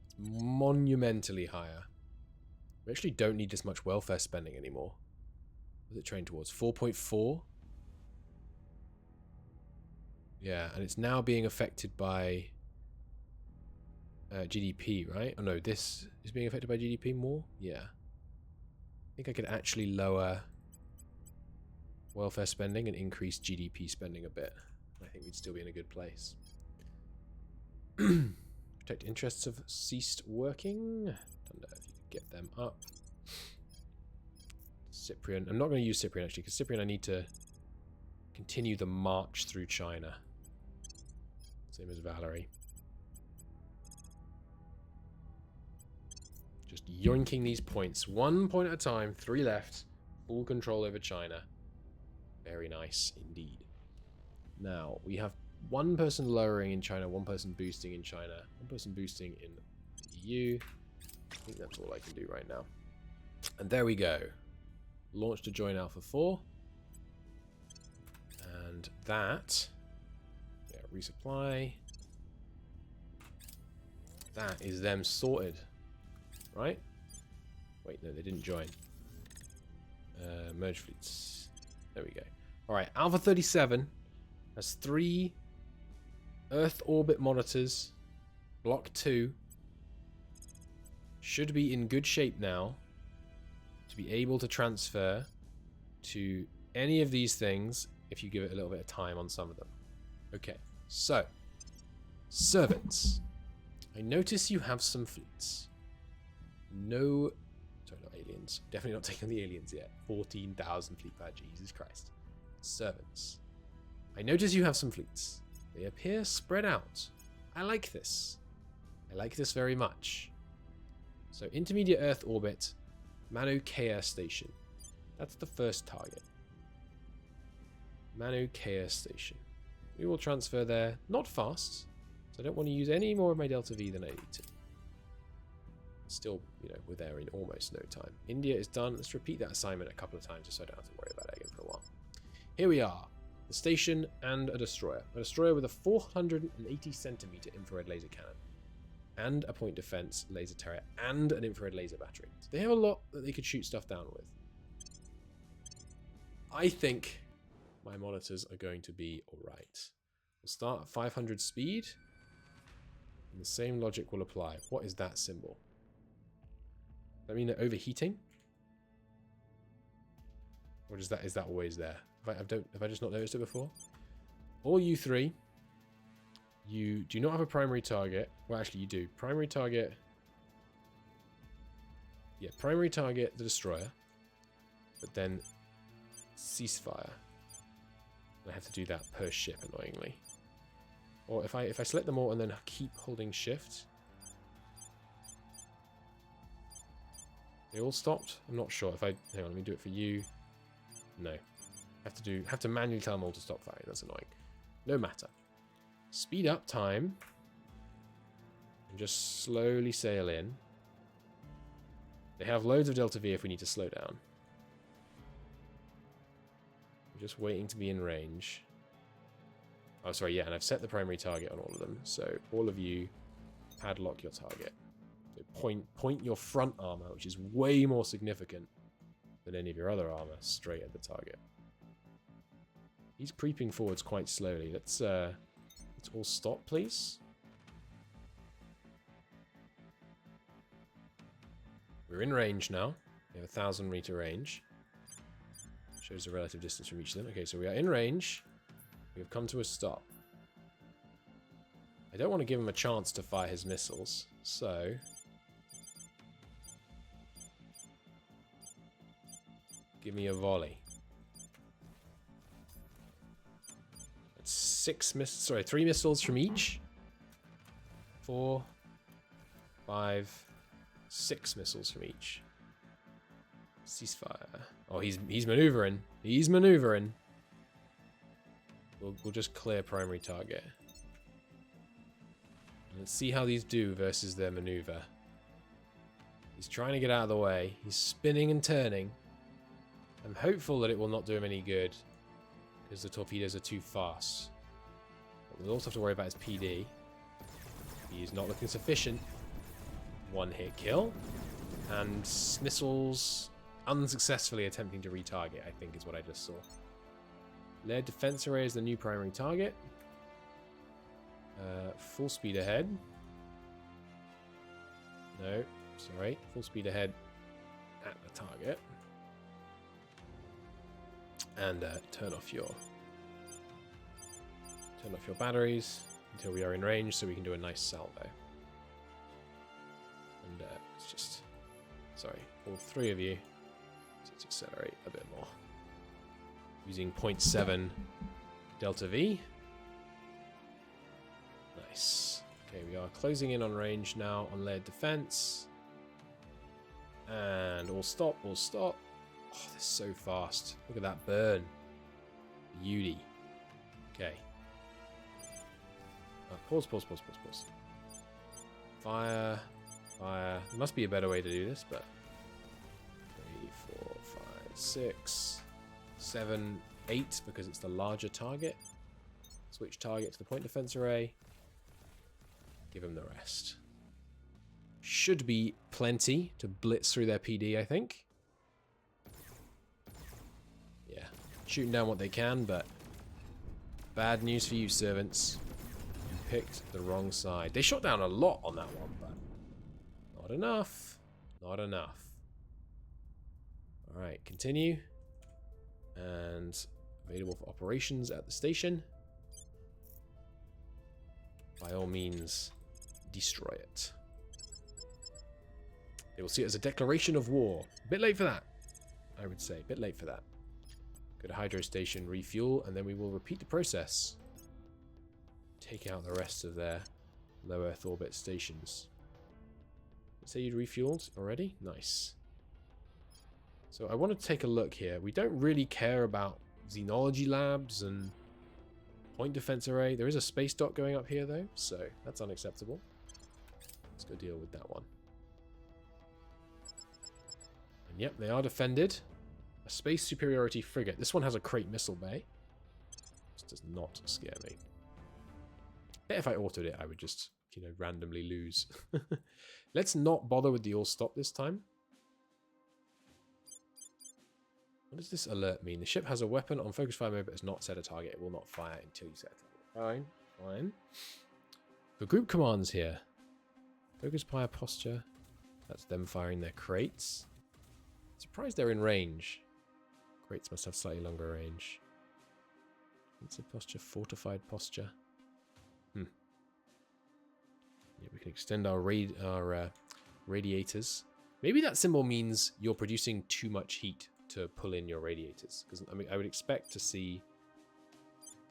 Speaker 1: It's monumentally higher. We actually don't need this much welfare spending anymore. What's it trained towards? 4.4? Yeah, and it's now being affected by GDP, right? Oh no, this is being affected by GDP more? Yeah. I think I could actually lower welfare spending and increase GDP spending a bit. I think we'd still be in a good place. Protect interests have ceased working. Don't know if you could get them up. Cyprian. I'm not going to use Cyprian actually, because Cyprian I need to continue the march through China. Same as Valerie. Just yoinking these points. 1 point at a time. 3 left. Full control over China. Very nice indeed. Now, we have 1 person lowering in China, 1 person boosting in China, 1 person boosting in the EU. I think that's all I can do right now. And there we go. Launch to join Alpha 4. And that... yeah, resupply. That is them sorted. Right? Wait, no, they didn't join. Merge fleets. There we go. Alright, Alpha 37 has 3 Earth orbit monitors. Block 2. Should be in good shape now to be able to transfer to any of these things if you give it a little bit of time on some of them. Okay, so servants. I notice you have some fleets. No, sorry, not aliens. Definitely not taking the aliens yet. 14,000 fleet power, Jesus Christ. Servants. I notice you have some fleets. They appear spread out. I like this. I like this very much. So, intermediate Earth orbit, Manu Kea station. That's the first target. Manu Kea station. We will transfer there, not fast, so I don't want to use any more of my Delta V than I need to. Still, you know, we're there in almost no time. India is done. Let's repeat that assignment a couple of times just so I don't have to worry about it again for a while. Here we are. The station and a destroyer. A destroyer with a 480 centimeter infrared laser cannon. And a point defense laser turret. And an infrared laser battery. So they have a lot that they could shoot stuff down with. I think my monitors are going to be alright. We'll start at 500 speed. And the same logic will apply. What is that symbol? Does that mean they're overheating? Or is that always there? Have I just not noticed it before? All you 3, you do not have a primary target. Well, actually, you do. Primary target. Yeah, primary target the destroyer, but then ceasefire. I have to do that per ship, annoyingly. Or if I select them all and then keep holding shift. They all stopped? I'm not sure. Hang on, let me do it for you. No. Have to manually tell them all to stop firing. That's annoying. No matter. Speed up time. And just slowly sail in. They have loads of Delta V if we need to slow down. just waiting to be in range. Oh, sorry, yeah, and I've set the primary target on all of them. So all of you padlock your target. So point your front armor, which is way more significant than any of your other armor, straight at the target. He's creeping forwards quite slowly. Let's all stop, please. We're in range now. We have 1,000 meter range. Shows the relative distance from each of them. Okay, so we are in range. We have come to a stop. I don't want to give him a chance to fire his missiles, so... give me a volley. That's 3 missiles from each. 4, 5, 6 missiles from each. Ceasefire. Oh, he's maneuvering. He's maneuvering. We'll just clear primary target. Let's see how these do versus their maneuver. He's trying to get out of the way. He's spinning and turning. I'm hopeful that it will not do him any good, because the torpedoes are too fast. But we'll also have to worry about his PD. He is not looking sufficient. 1-hit kill. And missiles unsuccessfully attempting to retarget, I think is what I just saw. Layered defense array is the new primary target. Full speed ahead. No, sorry. Full speed ahead at the target. And turn off your batteries until we are in range, so we can do a nice salvo. And let's just, sorry, all 3 of you. Let's accelerate a bit more. Using 0.7 delta V. Nice. Okay, we are closing in on range now on layered defense. And all stop, all stop. Oh, they're so fast. Look at that burn. Beauty. Okay. Pause. Fire. There must be a better way to do this, but... 3, 4, 5, 6, 7, 8, because it's the larger target. Switch target to the point defense array. Give him the rest. Should be plenty to blitz through their PD, I think. Yeah, shooting down what they can, but bad news for you, servants. You picked the wrong side. They shot down a lot on that one, but not enough. Not enough. Alright, continue. And available for operations at the station. By all means, destroy it. They will see it as a declaration of war. A bit late for that, I would say. A bit late for that. Go to hydro station, refuel, and then we will repeat the process. Take out the rest of their low Earth orbit stations. Let's say you'd refueled already. Nice. So I want to take a look here. We don't really care about xenology labs and point defense array. There is a space dock going up here, though, so that's unacceptable. Let's go deal with that one. And yep, they are defended. A space superiority frigate. This one has a crate missile bay. This does not scare me. Bet if I autoed it, I would just, you know, randomly lose. Let's not bother with the all stop this time. What does this alert mean? The ship has a weapon on focus fire mode but has not set a target. It will not fire until you set a target. Fine. The group commands here. Focus fire posture. That's them firing their crates. Surprised they're in range. Crates must have slightly longer range. Defensive posture, fortified posture. Yeah, we can extend our radiators. Maybe that symbol means you're producing too much heat to pull in your radiators. Because I mean, I would expect to see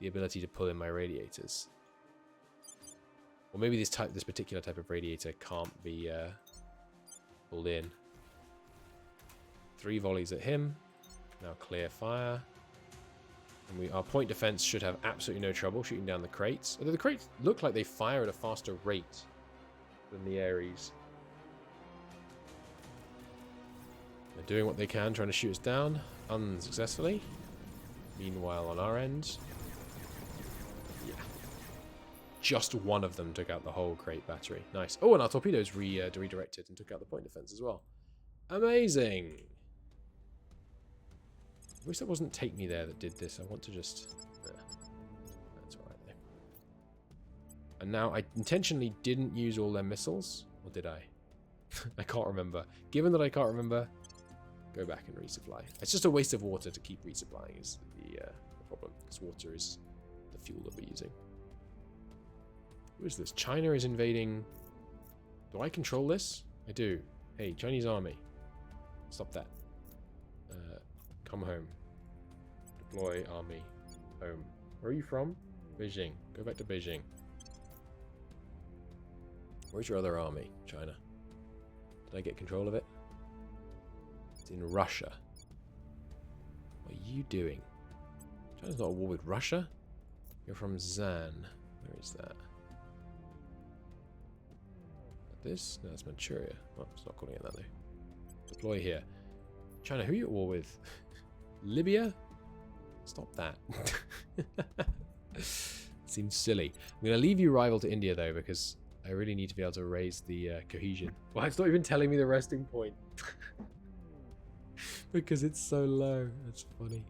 Speaker 1: the ability to pull in my radiators. Or maybe this particular type of radiator can't be pulled in. 3 volleys at him. Now clear fire. And our point defense should have absolutely no trouble shooting down the crates. Although the crates look like they fire at a faster rate than the Ares. They're doing what they can, trying to shoot us down. Unsuccessfully. Meanwhile, on our end, yeah, just one of them took out the whole crate battery. Nice. Oh, and our torpedoes redirected and took out the point defense as well. Amazing. I wish that wasn't Take Me There that did this. I want to just... that's alright there. And now I intentionally didn't use all their missiles. Or did I? I can't remember. Given that I can't remember, go back and resupply. It's just a waste of water to keep resupplying is the problem. Because water is the fuel that we're using. Who is this? China is invading... Do I control this? I do. Hey, Chinese army. Stop that. Come home. Deploy army. Home. Where are you from? Beijing. Go back to Beijing. Where's your other army? China. Did I get control of it? It's in Russia. What are you doing? China's not at war with Russia? You're from Zan. Where is that? This? No, that's Manchuria. Oh, it's not calling it that though. Deploy here. China, who are you at war with? Libya? Stop that. Seems silly. I'm going to leave you rival to India though, because I really need to be able to raise the cohesion. Well, it's not even telling me the resting point. Because it's so low. That's funny.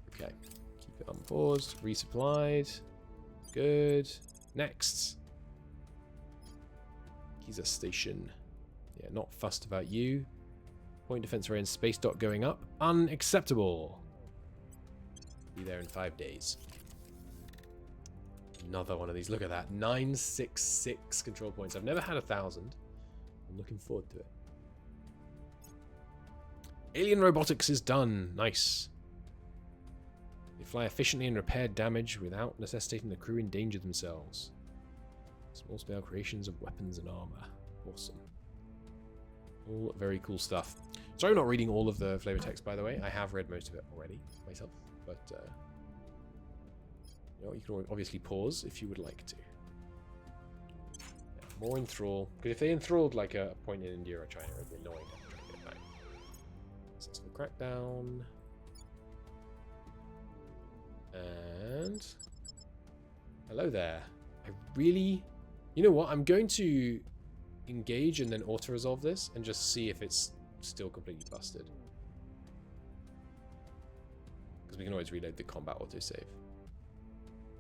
Speaker 1: Okay. Keep it on pause. Resupplied. Good. Next. Giza Station. Yeah, not fussed about you. Point defense range space dock going up. Unacceptable. Be there in 5 days. Another one of these. Look at that. 966 control points. I've never had 1,000. I'm looking forward to it. Alien robotics is done. Nice. They fly efficiently and repair damage without necessitating the crew endanger themselves. Small scale creations of weapons and armor. Awesome. All very cool stuff. Sorry I'm not reading all of the flavor text, by the way. I have read most of it already myself, but you know, you can obviously pause if you would like to. Yeah, more enthrall, because if they enthralled like a point in India or China, it would be annoying to try to get it back. Successful crackdown. And hello there. I really, you know what? I'm going to engage and then auto-resolve this and just see if it's still completely busted. Because we can always reload the combat autosave.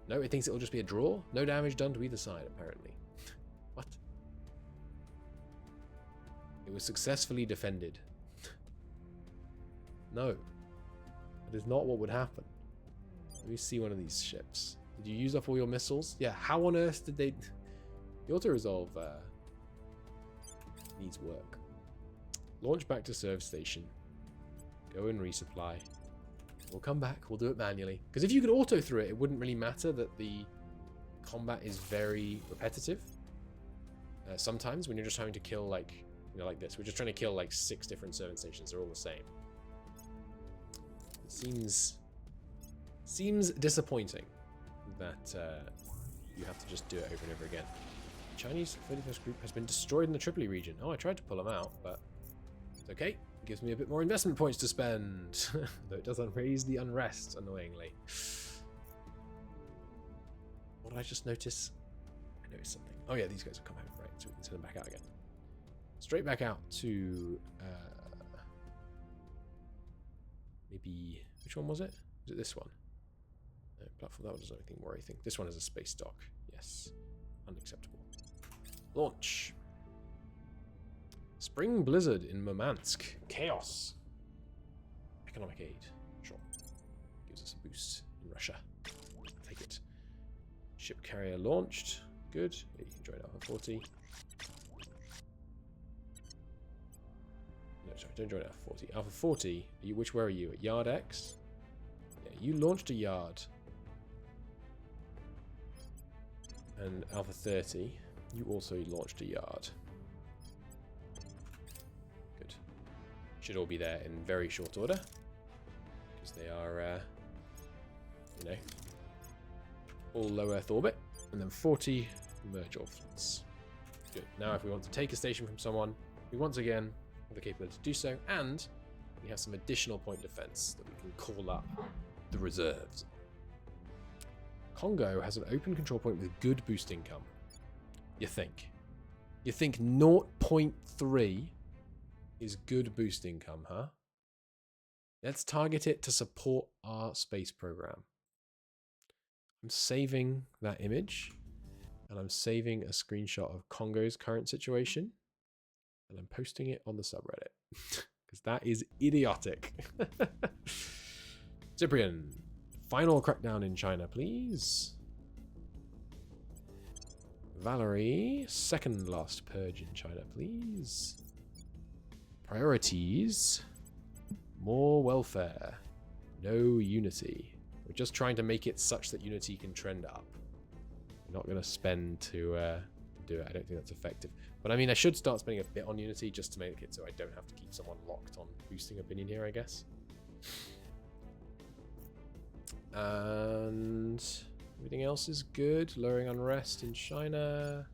Speaker 1: No, it thinks it'll just be a draw. No damage done to either side, apparently. What? It was successfully defended. No. That is not what would happen. Let me see one of these ships. Did you use up all your missiles? Yeah, how on earth did they... The auto-resolve needs work. Launch back to serve station. Go and resupply. We'll come back. We'll do it manually. Because if you could auto through it, it wouldn't really matter that the combat is very repetitive. Sometimes when you're just trying to kill, like, you know, like this. We're just trying to kill, like, 6 different servant stations. They're all the same. It seems disappointing that you have to just do it over and over again. The Chinese 31st group has been destroyed in the Tripoli region. Oh, I tried to pull them out, but it's okay. It gives me a bit more investment points to spend. Though it doesn't raise the unrest, annoyingly. What did I just notice? I noticed something. Oh yeah, these guys will come home, right? So we can send them back out again. Straight back out to... maybe... Which one was it? Was it this one? No, platform, that one doesn't have anything more, I think. This one is a space dock. Yes. Unacceptable. Launch. Spring blizzard in Murmansk. Chaos. Economic aid. Sure. Gives us a boost in Russia. Take it. Ship carrier launched. Good. Yeah, you can join Alpha 40. No, sorry, don't join Alpha 40. Alpha 40, where are you? At Yard X? Yeah, you launched a yard. And Alpha 30, you also launched a yard. Good. Should all be there in very short order. Because they are, you know, all low Earth orbit. And then 40 merge orphans. Good. Now if we want to take a station from someone, we once again have the capability to do so. And We have some additional point defense that we can call up the reserves. Congo has an open control point with good boost income. You think? You think 0.3 is good boost income, huh? Let's target it to support our space program. I'm saving that image, and I'm saving a screenshot of Congo's current situation, and I'm posting it on the subreddit, because that is idiotic. Cyprian, final crackdown in China, please. Valerie, second last purge in China, please. Priorities. More welfare. No unity. We're just trying to make it such that unity can trend up. We're not going to spend to do it. I don't think that's effective. But I mean, I should start spending a bit on unity just to make it so I don't have to keep someone locked on boosting opinion here, I guess. And everything else is good. Lowering unrest in China.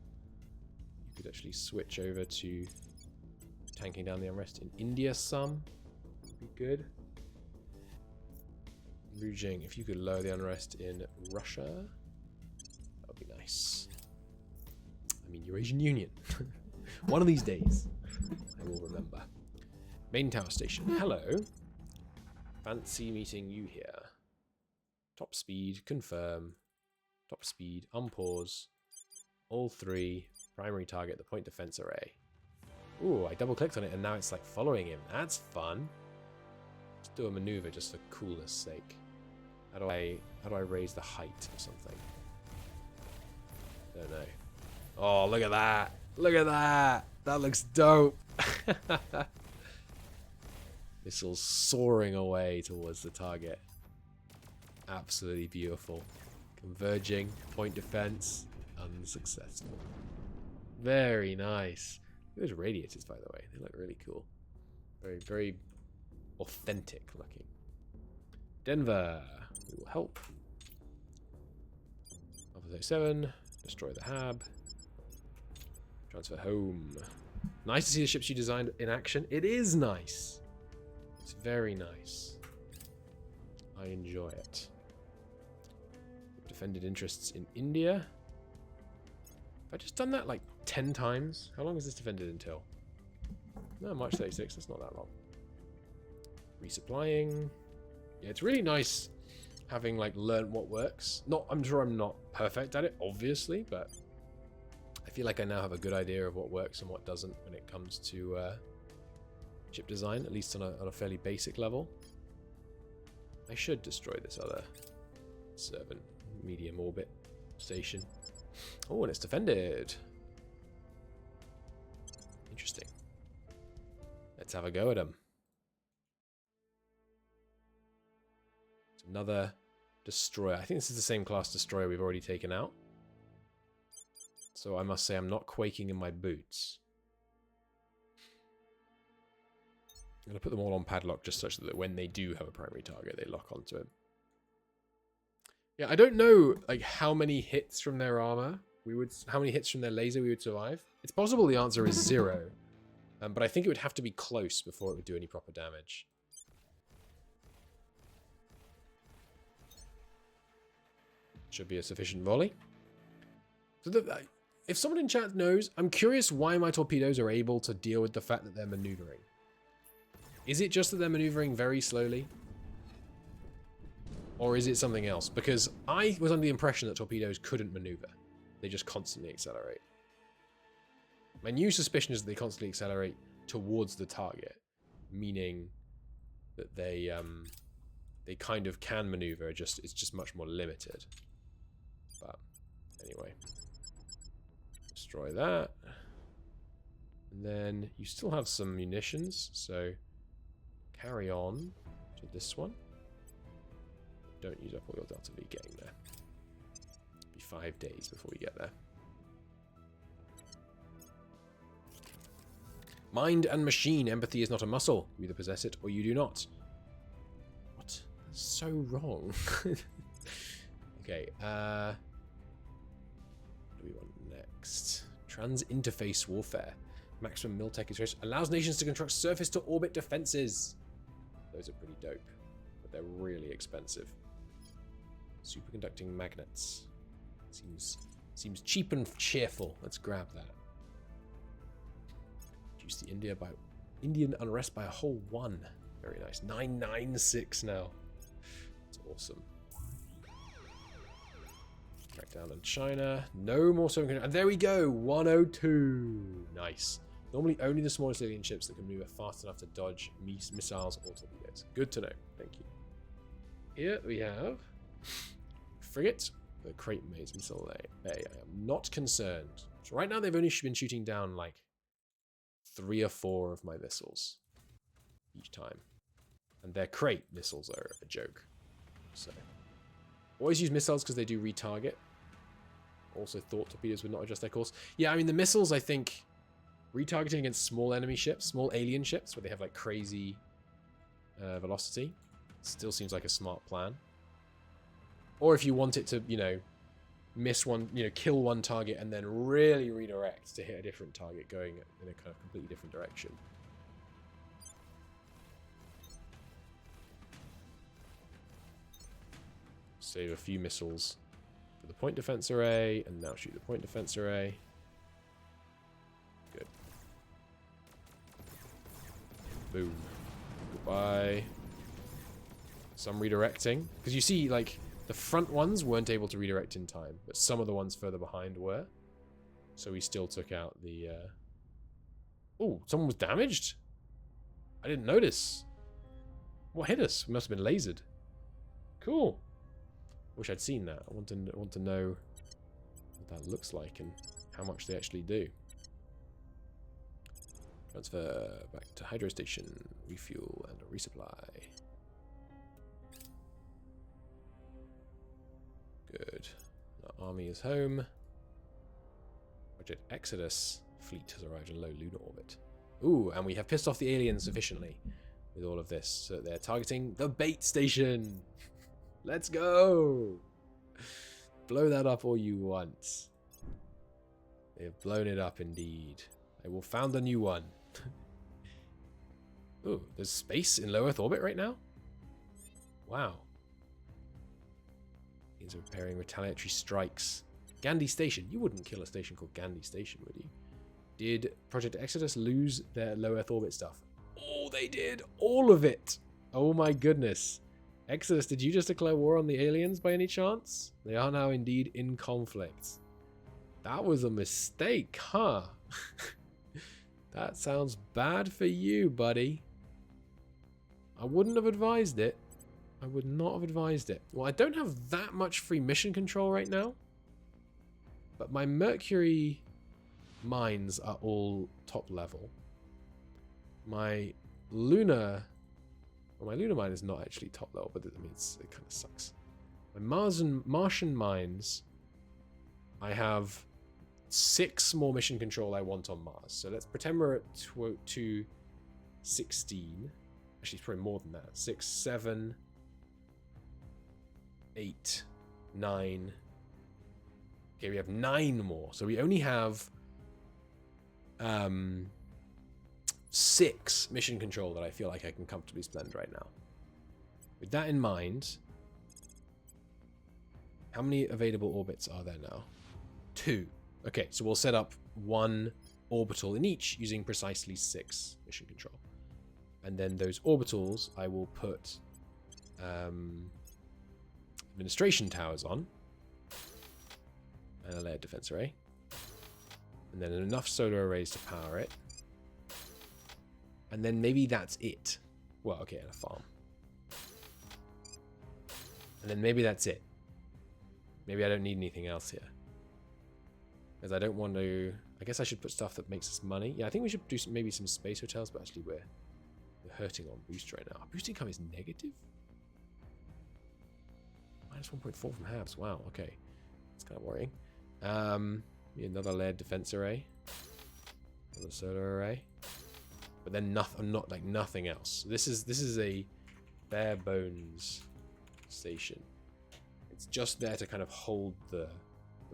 Speaker 1: You could actually switch over to tanking down the unrest in India some. Would be good. Rujing, if you could lower the unrest in Russia, that would be nice. I mean, Eurasian Union. One of these days, I will remember. Main tower station. Hello. Fancy meeting you here. Top speed, confirm. Top speed, unpause. All three. Primary target, the point defense array. Ooh, I double clicked on it and now it's like following him. That's fun. Let's do a maneuver just for coolness sake. How do I raise the height or something? Don't know. Oh, look at that. Look at that. That looks dope. Missiles soaring away towards the target. Absolutely beautiful. Converging. Point defense. Unsuccessful. Very nice. Those radiators, by the way. They look really cool. Very, very authentic looking. Denver. We will help. Alpha 7. Destroy the hab. Transfer home. Nice to see the ships you designed in action. It is nice. It's very nice. I enjoy it. Defended interests in India. Have I just done that like 10 times? How long is this defended until? No, March 36. That's not that long. Resupplying. Yeah, it's really nice having like learned what works. I'm sure I'm not perfect at it, obviously, but I feel like I now have a good idea of what works and what doesn't when it comes to ship design, at least on a fairly basic level. I should destroy this other servant medium orbit station. Oh, and it's defended. Interesting. Let's have a go at them. Another destroyer. I think this is the same class destroyer we've already taken out. So I must say I'm not quaking in my boots. I'm going to put them all on padlock just such that when they do have a primary target, they lock onto him. Yeah, I don't know like how many hits from their armor how many hits from their laser we would survive. It's possible the answer is 0. But I think it would have to be close before it would do any proper damage. Should be a sufficient volley. So if someone in chat knows, I'm curious why my torpedoes are able to deal with the fact that they're maneuvering. Is it just that they're maneuvering very slowly? Or is it something else? Because I was under the impression that torpedoes couldn't maneuver. They just constantly accelerate. My new suspicion is that they constantly accelerate towards the target, meaning that they kind of can maneuver, it's just much more limited. But anyway, destroy that. And then you still have some munitions, so carry on to this one. Don't use up all your Delta V getting there. It'll be 5 days before we get there. Mind and machine. Empathy is not a muscle. You either possess it or you do not. What? That's so wrong. Okay, what do we want next? Trans-interface warfare. Maximum mil-tech is allows nations to construct surface-to-orbit defenses. Those are pretty dope, but they're really expensive. Superconducting magnets. Seems cheap and cheerful. Let's grab that. Reduce the Indian unrest by a whole 1. Very nice. 996 now. That's awesome. Crack down on China. No more superconducting. And there we go. 102. Nice. Normally only the smallest alien ships that can move fast enough to dodge missiles or torpedoes. Good to know. Thank you. Here we have frigate. The Crate Maze Missile Bay. I am not concerned. So right now they've only been shooting down like 3 or 4 of my missiles each time. And their crate missiles are a joke. So always use missiles because they do retarget. Also thought torpedoes would not adjust their course. Yeah, I mean the missiles, I think retargeting against small enemy ships, small alien ships where they have like crazy velocity still seems like a smart plan. Or if you want it to, you know, miss one, you know, kill one target and then really redirect to hit a different target going in a kind of completely different direction. Save a few missiles for the point defense array and now shoot the point defense array. Good. Boom. Goodbye. Some redirecting. Because you see, like, the front ones weren't able to redirect in time, but some of the ones further behind were. So we still took out the... Oh, someone was damaged? I didn't notice. What hit us? We must have been lasered. Cool. Wish I'd seen that. I want to know what that looks like and how much they actually do. Transfer back to hydro station, refuel and resupply. Good. Our army is home. Project Exodus fleet has arrived in low lunar orbit. Ooh, and we have pissed off the aliens sufficiently with all of this. So they're targeting the bait station. Let's go. Blow that up all you want. They have blown it up indeed. I will found a new one. Ooh, there's space in low Earth orbit right now? Wow. These are repairing retaliatory strikes. Gandhi Station. You wouldn't kill a station called Gandhi Station, would you? Did Project Exodus lose their low Earth orbit stuff? Oh, they did. All of it. Oh my goodness. Exodus, did you just declare war on the aliens by any chance? They are now indeed in conflict. That was a mistake, huh? That sounds bad for you, buddy. I wouldn't have advised it. I would not have advised it. Well, I don't have that much free mission control right now. But my Mercury mines are all top level. My lunar... Well, my lunar mine is not actually top level, but I mean, it kind of sucks. My Martian mines, I have 6 more mission control I want on Mars. So let's pretend we're at 216. Actually, it's probably more than that. 6, 7, 8, 9. Okay, we have 9 more. So we only have 6 mission control that I feel like I can comfortably spend right now. With that in mind, how many available orbits are there now? 2. Okay, so we'll set up 1 orbital in each using precisely 6 mission control. And then those orbitals I will put administration towers on. And a layered defense array. And then enough solar arrays to power it. And then maybe that's it. Well, okay, and a farm. And then maybe that's it. Maybe I don't need anything else here. Because I don't want to... I guess I should put stuff that makes us money. Yeah, I think we should do maybe some space hotels, but actually we're hurting on boost right now. Our boost income is negative? Minus 1.4 from Habs. Wow, okay. That's kind of worrying. Another layered defense array. Another solar array. But then nothing else. This is a bare bones station. It's just there to kind of hold the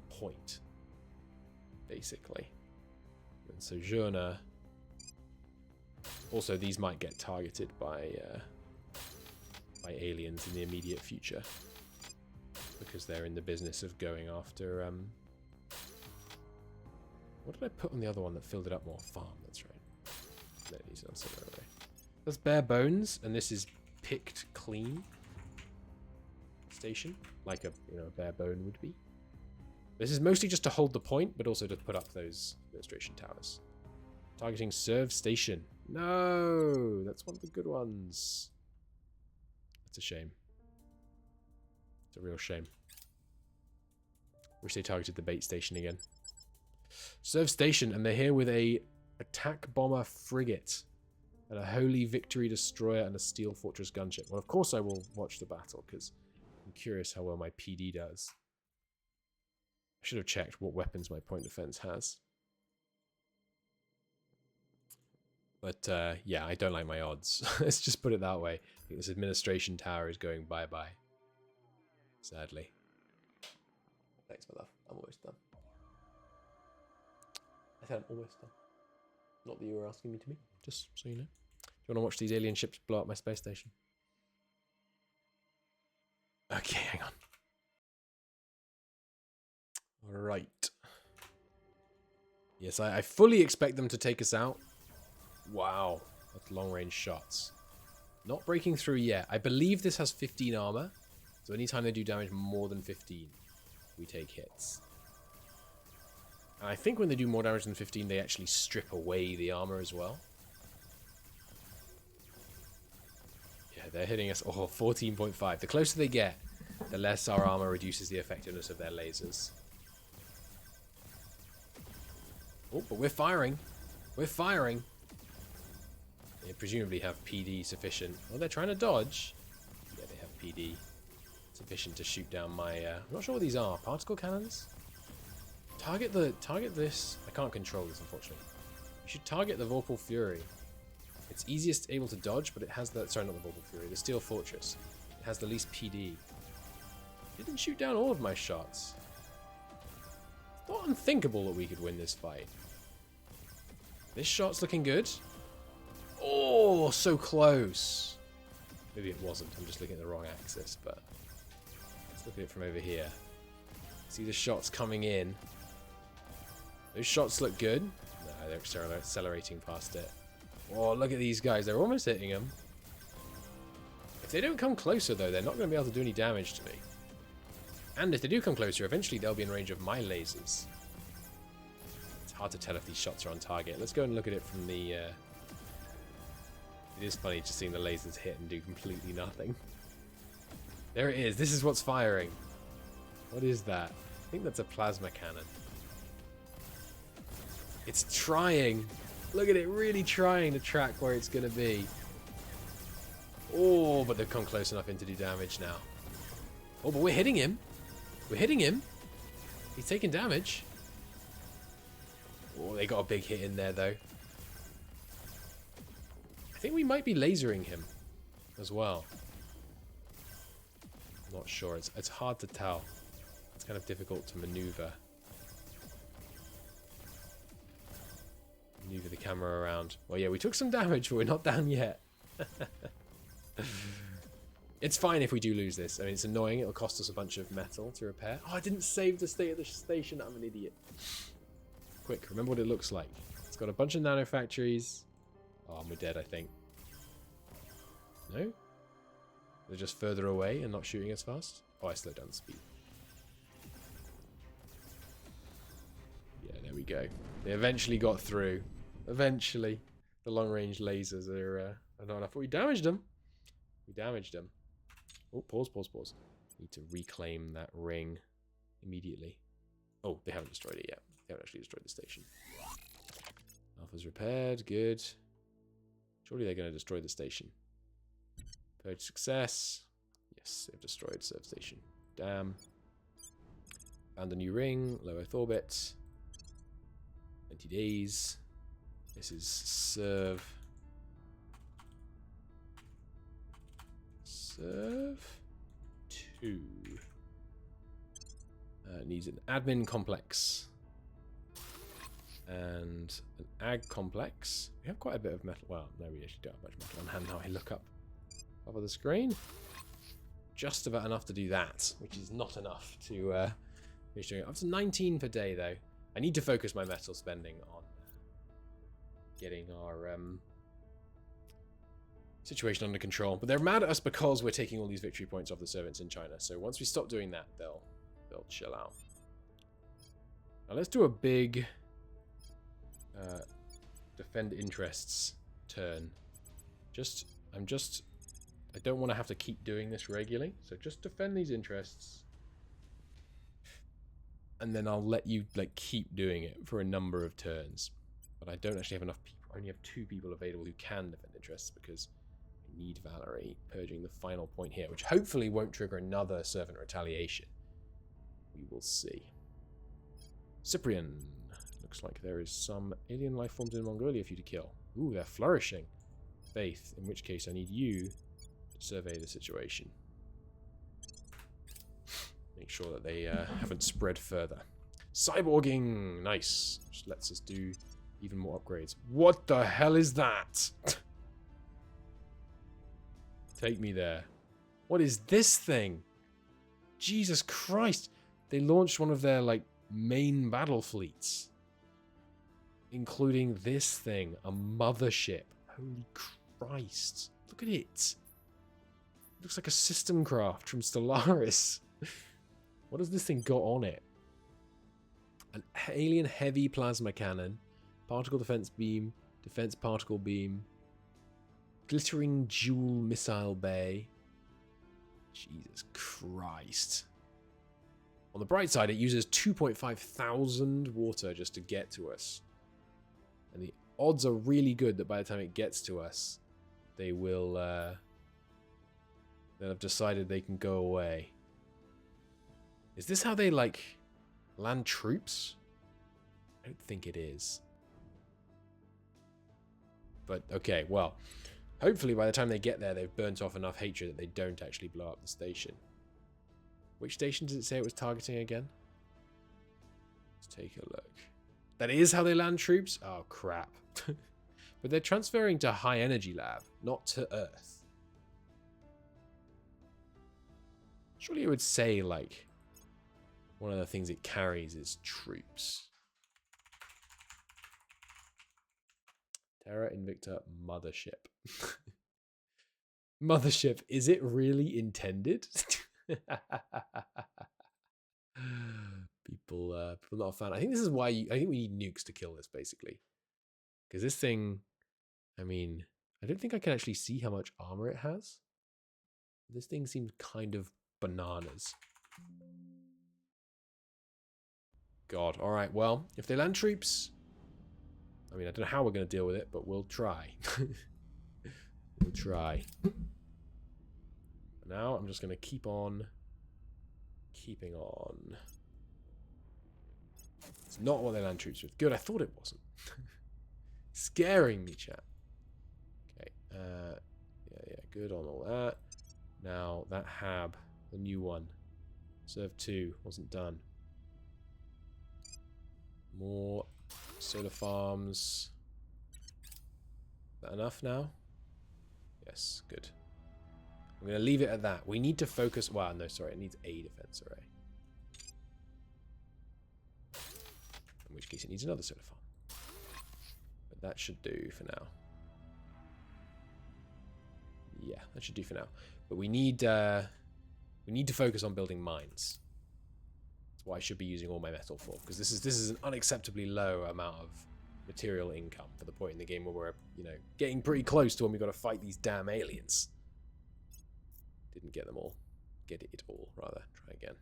Speaker 1: point, basically. And Sojourner. Also, these might get targeted by by aliens in the immediate future. Because they're in the business of going after... What did I put on the other one that filled it up more? Farm, that's right. No, these are similar. That's bare bones, and this is picked clean station, like a bare bone would be. This is mostly just to hold the point, but also to put up those administration towers. Targeting serve station. No, that's one of the good ones. That's a shame. It's a real shame. Wish they targeted the bait station again. Serve station, and they're here with a attack bomber frigate and a holy victory destroyer and a steel fortress gunship. Well, of course I will watch the battle because I'm curious how well my PD does. I should have checked what weapons my point defense has. But yeah, I don't like my odds. Let's just put it that way. I think this administration tower is going bye-bye. Sadly. Thanks, my love. I'm almost done. I said I'm almost done. Not that you were asking me to be, just so you know. Do you want to watch these alien ships blow up my space station? Okay, hang on. Alright. Yes, I fully expect them to take us out. Wow, that's long-range shots. Not breaking through yet. I believe this has 15 armor, so anytime they do damage more than 15, we take hits. And I think when they do more damage than 15, they actually strip away the armor as well. Yeah, they're hitting us. Oh, 14.5. The closer they get, the less our armor reduces the effectiveness of their lasers. Oh, but we're firing. We're firing. They presumably have PD sufficient. Well, they're trying to dodge. Yeah, they have PD sufficient to shoot down my... I'm not sure what these are. Particle cannons? Target this. I can't control this, unfortunately. You should target the Vorpal Fury. It's easiest able to dodge, but it has the... Sorry, not the Vorpal Fury. The Steel Fortress. It has the least PD. It didn't shoot down all of my shots. It's not unthinkable that we could win this fight. This shot's looking good. Oh, so close. Maybe it wasn't. I'm just looking at the wrong axis, but let's look at it from over here. See the shots coming in. Those shots look good. No, they're accelerating past it. Oh, look at these guys. They're almost hitting them. If they don't come closer, though, they're not going to be able to do any damage to me. And if they do come closer, eventually they'll be in range of my lasers. It's hard to tell if these shots are on target. Let's go and look at it from the... It is funny just seeing the lasers hit and do completely nothing. There it is. This is what's firing. What is that? I think that's a plasma cannon. It's trying. Look at it, really trying to track where it's going to be. Oh, but they've come close enough in to do damage now. Oh, but we're hitting him. We're hitting him. He's taking damage. Oh, they got a big hit in there, though. I think we might be lasering him as well. Not sure. It's hard to tell. It's kind of difficult to maneuver. Maneuver the camera around. Well, yeah, we took some damage, but we're not down yet. It's fine if we do lose this. I mean, it's annoying. It'll cost us a bunch of metal to repair. Oh, I didn't save the state of the station. I'm an idiot. Quick, remember what it looks like. It's got a bunch of nano factories. Oh, and we're dead, I think. No? They're just further away and not shooting as fast? Oh, I slowed down the speed. Yeah, there we go. They eventually got through. Eventually. The long-range lasers are not enough. But we damaged them. We damaged them. Oh, pause. Need to reclaim that ring immediately. Oh, they haven't destroyed it yet. They haven't actually destroyed the station. Alpha's repaired. Good. Surely they're going to destroy the station. Purge success. Yes, they've destroyed serve station. Damn. Found a new ring. Low Earth orbit. 20 days. This is serve. Serve 2. Needs an admin complex. And an ag complex. We have quite a bit of metal. Well, no, we actually don't have much metal on hand now. I look up of the screen. just about enough to do that, which is not enough to finish doing it. Up to 19 per day, though. I need to focus my metal spending on getting our situation under control. But they're mad at us because we're taking all these victory points off the servants in China. So once we stop doing that, they'll chill out. Now let's do a big defend interests turn. I don't want to have to keep doing this regularly, so just defend these interests. And then I'll let you like keep doing it for a number of turns. But I don't actually have enough people. I only have 2 people available who can defend interests because I need Valerie purging the final point here, which hopefully won't trigger another servant retaliation. We will see. Cyprian. Looks like there is some alien life forms in Mongolia for you to kill. Ooh, they're flourishing. Faith, in which case I need you to survey the situation. Make sure that they haven't spread further. Cyborging! Nice. Just lets us do even more upgrades. What the hell is that? Take me there. What is this thing? Jesus Christ. They launched one of their, like, main battle fleets. Including this thing. A mothership. Holy Christ. Look at it. It looks like a system craft from Stellaris. What has this thing got on it? An alien heavy plasma cannon, particle defense beam, defense particle beam, glittering jewel missile bay. Jesus Christ. On the bright side, it uses 2.5 thousand water just to get to us. And the odds are really good that by the time it gets to us, they will they'll have decided they can go away. Is this how they, like, land troops? I don't think it is. But, okay, well, hopefully by the time they get there, they've burnt off enough hatred that they don't actually blow up the station. Which station does it say it was targeting again? Let's take a look. That is how they land troops? Oh, crap. But they're transferring to High Energy Lab, not to Earth. Surely it would say, like, one of the things it carries is troops. Terra, Invicta, Mothership. Mothership, is it really intended? People not a fan. I think this is why I think we need nukes to kill this, basically. Because this thing, I mean, I don't think I can actually see how much armor it has. This thing seems kind of bananas. God. All right. Well, if they land troops, I mean, I don't know how we're going to deal with it, but we'll try. We'll try. Now I'm just going to keep on keeping on. It's not what they land troops with. Good. I thought it wasn't. Scaring me, chat. Okay. Yeah. Good on all that. Now that hab, the new one, serve 2 wasn't done. More solar farms. Is that enough now? Yes, good. I'm going to leave it at that. We need to focus... Well, no, sorry. It needs a defense array. In which case it needs another solar farm. But that should do for now. Yeah, that should do for now. But we need to focus on building mines. What I should be using all my metal for, because this is an unacceptably low amount of material income for the point in the game where we're, you know, getting pretty close to when we got to fight these damn aliens. Didn't get them all. Get it all, rather. Try again.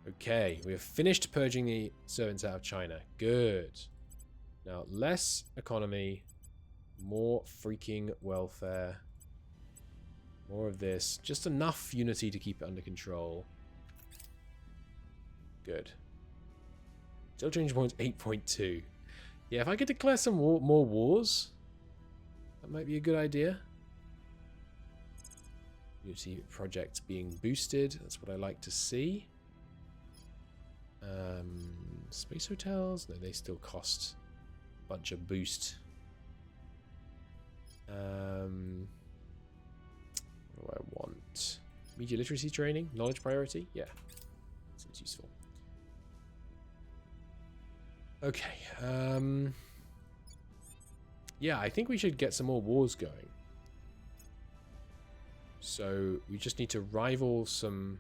Speaker 1: Okay, we have finished purging the servants out of China. Good. Now, less economy, more freaking welfare, more of this. Just enough unity to keep it under control. Good. Still change points 8.2. Yeah, if I could declare some more wars, that might be a good idea. Unity projects being boosted. That's what I like to see. Space hotels? No, they still cost a bunch of boost. What do I want? about media literacy training, knowledge priority? Yeah, seems useful. Okay. Yeah, I think we should get some more wars going. So we just need to rival some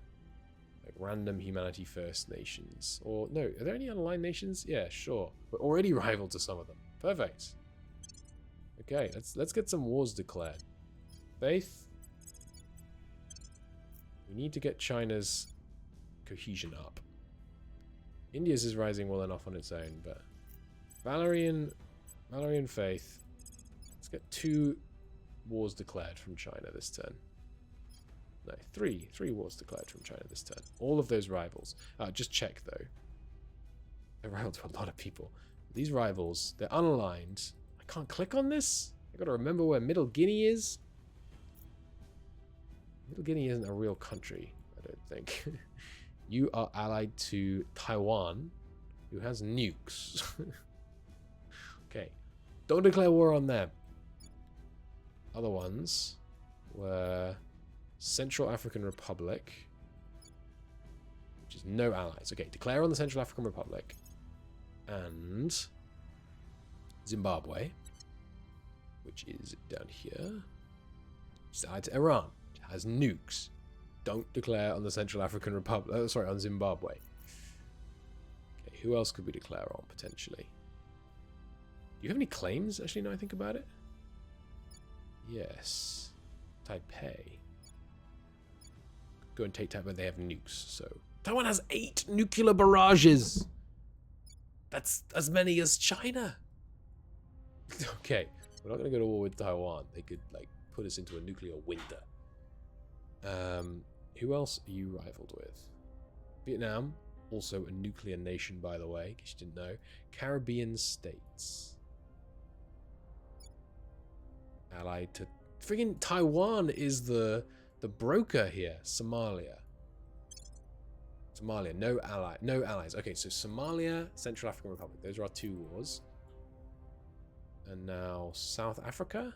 Speaker 1: like random humanity first nations. Or no, are there any unaligned nations? Yeah, sure. We're already rival to some of them. Perfect. Okay, let's get some wars declared. Faith. We need to get China's cohesion up. India's is rising well enough on its own, but Valerian Faith. Let's get 2 wars declared from China this turn. No, 3 wars declared from China this turn. All of those rivals. Just check though. They're rival to a lot of people. These rivals, they're unaligned. I can't click on this. I gotta remember where Middle Guinea is. Middle Guinea isn't a real country, I don't think. You are allied to Taiwan, who has nukes. Okay. Don't declare war on them. Other ones were Central African Republic, which is no allies. Okay, declare on the Central African Republic. And Zimbabwe, which is down here. It's allied to Iran. It has nukes. Don't declare on the Central African Republic. Oh, sorry, on Zimbabwe. Okay, who else could we declare on potentially? Do you have any claims? Actually, now I think about it. Yes, Taipei. Go and take Taipei. They have nukes. So Taiwan has 8 nuclear barrages. That's as many as China. Okay, we're not going to go to war with Taiwan. They could like put us into a nuclear winter. Who else are you rivaled with? Vietnam, also a nuclear nation, by the way, in case you didn't know. Caribbean states. Allied to... Friggin' Taiwan is the broker here. Somalia. Somalia, no allies. Okay, so Somalia, Central African Republic. Those are our 2 wars. And now South Africa?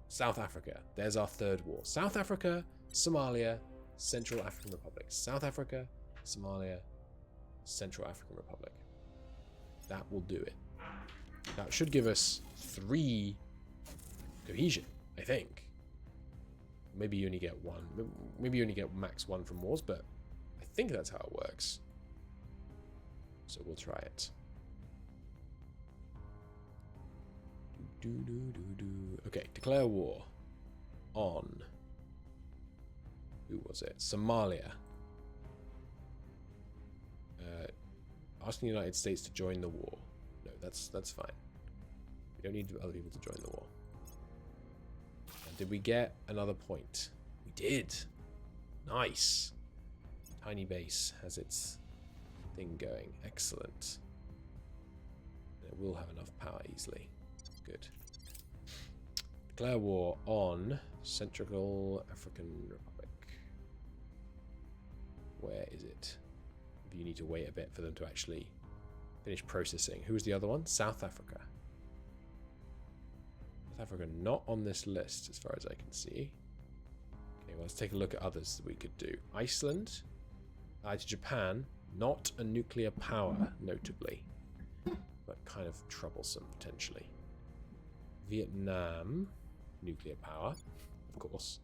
Speaker 1: South Africa. There's our 3rd war. South Africa, Somalia, Central African Republic. South Africa, Somalia, Central African Republic. That will do it. That should give us 3 cohesion, I think. Maybe you only get 1. Maybe you only get max 1 from wars, but I think that's how it works. So we'll try it. Okay, declare war on... Who was it? Somalia. Asking the United States to join the war. No, that's fine. We don't need other people to join the war. And did we get another point? We did. Nice. Tiny base has its thing going. Excellent. And it will have enough power easily. Good. Declare war on Central African Republic. Where is it? You need to wait a bit for them to actually finish processing. Who's the other one? South Africa. South Africa not on this list as far as I can see. Okay, well, let's take a look at others that we could do. Iceland. To Japan. Not a nuclear power, notably. But kind of troublesome, potentially. Vietnam. Nuclear power, of course.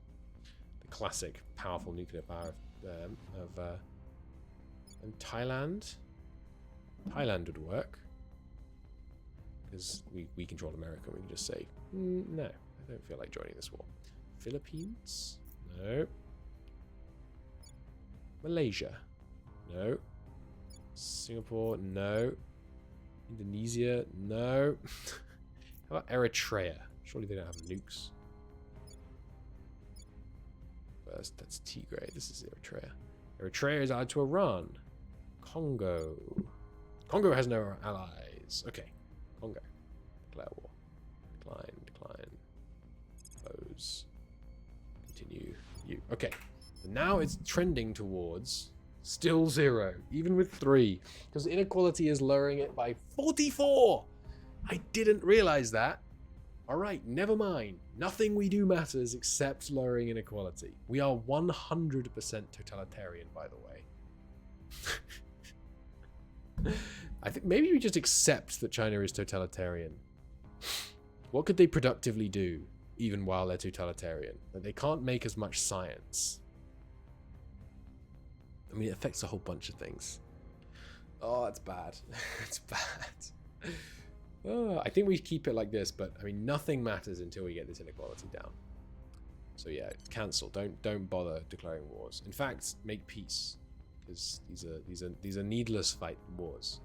Speaker 1: The classic powerful nuclear power and Thailand. Thailand would work. Because we control America. We can just say, no, I don't feel like joining this war. Philippines? No. Malaysia? No. Singapore? No. Indonesia? No. How about Eritrea? Surely they don't have nukes. First, that's Tigray. This is Eritrea. Eritrea is allied to Iran. Congo. Congo has no allies. Okay. Congo. Declare war. Decline. Close. Continue. You. Okay. Now it's trending towards still 0. Even with 3. Because inequality is lowering it by 44. I didn't realize that. Alright, never mind. Nothing we do matters except lowering inequality. We are 100% totalitarian, by the way. I think maybe we just accept that China is totalitarian. What could they productively do, even while they're totalitarian? That they can't make as much science. I mean, it affects a whole bunch of things. Oh, it's bad. It's bad. Oh, I think we keep it like this, but I mean, nothing matters until we get this inequality down. So yeah, cancel. Don't bother declaring wars. In fact, make peace, because these are needless fight wars.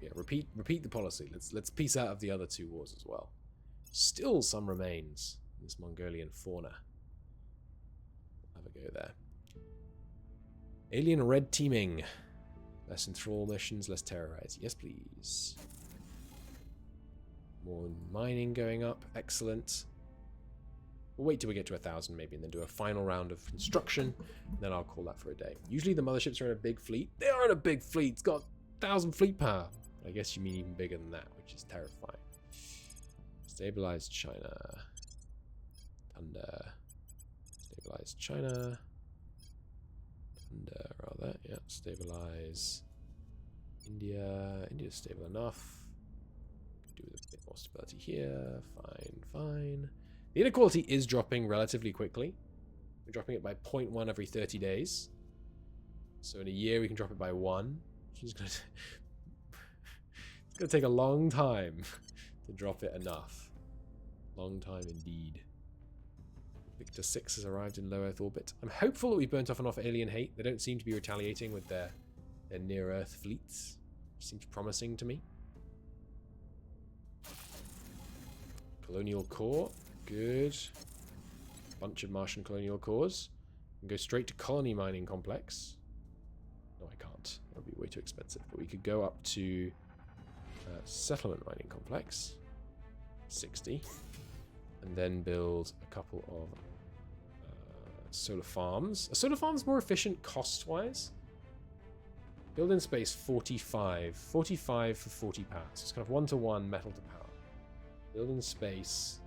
Speaker 1: Yeah, repeat the policy. Let's peace out of the other two wars as well. Still some remains in this Mongolian fauna. Have a go there. Alien red teaming. Less enthrall missions, less terrorize. Yes, please. More mining going up. Excellent. We'll wait till we get to 1,000 maybe, and then do a final round of construction. Then I'll call that for a day. Usually the motherships are in a big fleet. They are in a big fleet. It's got 1,000 fleet power. I guess you mean even bigger than that, which is terrifying. Stabilize China. Thunder. Stabilize China. Thunder, rather. Yeah, stabilize India. India's stable enough. Do with a bit more stability here. Fine. The inequality is dropping relatively quickly. We're dropping it by 0.1 every 30 days. So in a year we can drop it by 1. Which is it's going to take a long time to drop it enough. Long time indeed. Invicta 6 has arrived in low Earth orbit. I'm hopeful that we burnt off enough alien hate. They don't seem to be retaliating with their near-Earth fleets. Seems promising to me. Colonial core. Good. Bunch of Martian colonial cores. And go straight to colony mining complex. No, I can't. That would be way too expensive. But we could go up to settlement mining complex. 60. And then build a couple of solar farms. A solar farm's more efficient cost-wise. Build in space 45. 45 for 40 power. So it's kind of 1-to-1 metal to power. Build in space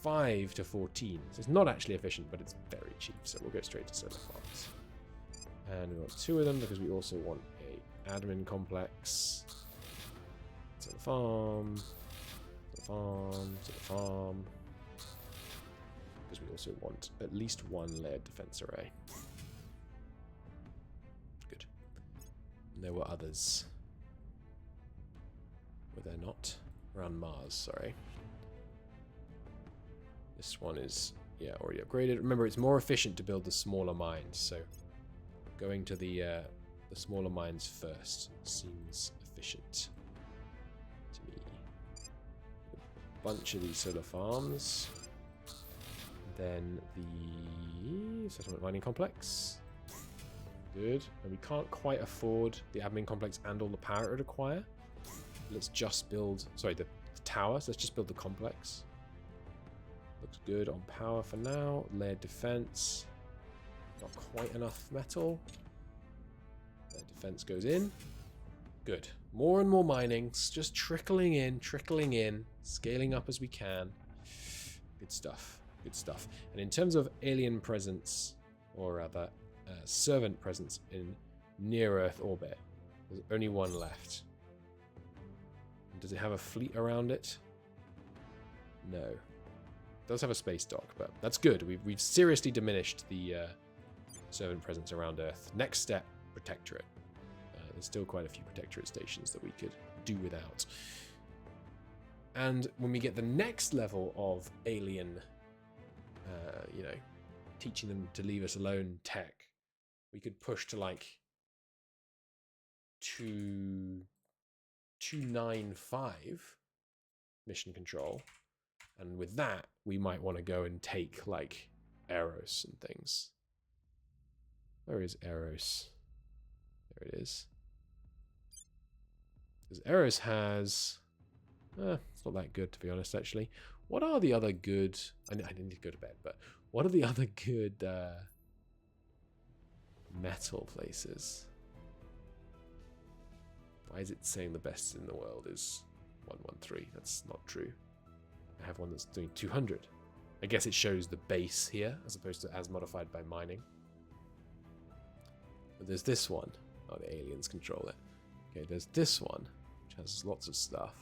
Speaker 1: 5 to 14. So it's not actually efficient, but it's very cheap. So we'll go straight to solar farms. And we want 2 of them because we also want a admin complex. Solar farm. Solar farm. Because we also want at least 1 layered defense array. Good. And there were others. Were there not? Around Mars, sorry. This one is, yeah, already upgraded. Remember, it's more efficient to build the smaller mines, so going to the smaller mines first seems efficient to me. A bunch of these solar farms. Then the settlement mining complex. Good. And we can't quite afford the admin complex and all the power it would require. Let's just build, sorry, the tower. So let's just build the complex. Looks good on power for now. Layered defense. Not quite enough metal. Layered defense goes in. Good. More and more mining. Just trickling in, scaling up as we can. Good stuff. Good stuff. And in terms of alien presence, or rather, servant presence in near-Earth orbit, there's only 1 left. Does it have a fleet around it? No. It does have a space dock, but that's good. We've seriously diminished the servant presence around Earth. Next step, protectorate. There's still quite a few protectorate stations that we could do without. And when we get the next level of alien, you know, teaching them to leave us alone tech, we could push to like 295 mission control, and with that we might want to go and take like Eros and things. Where is Eros? There it is. Because Eros has it's not that good, to be honest, actually. What are the other good, I need to go to bed, but what are the other good metal places? Why is it saying the best in the world is 113? That's not true. I have one that's doing 200. I guess it shows the base here, as opposed to as modified by mining. But there's this one. Oh, the aliens control it. Okay, there's this one, which has lots of stuff.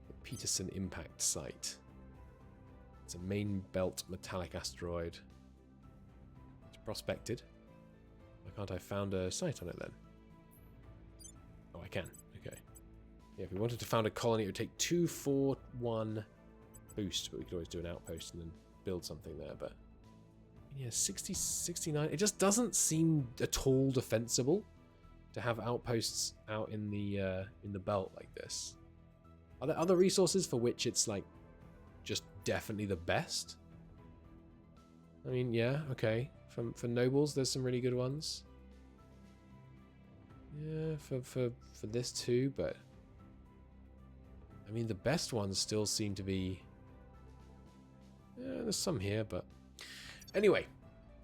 Speaker 1: The Peterson Impact Site. It's a main belt metallic asteroid. It's prospected. Why can't I found a site on it then? Oh, I can. Okay. Yeah, if we wanted to found a colony, it would take 2, 4, 1 boost, but we could always do an outpost and then build something there. But yeah, 60, 69. It just doesn't seem at all defensible to have outposts out in the belt like this. Are there other resources for which it's like just definitely the best? I mean, yeah, okay. For nobles, there's some really good ones. Yeah, for this too, but I mean, the best ones still seem to be. There's some here, but anyway.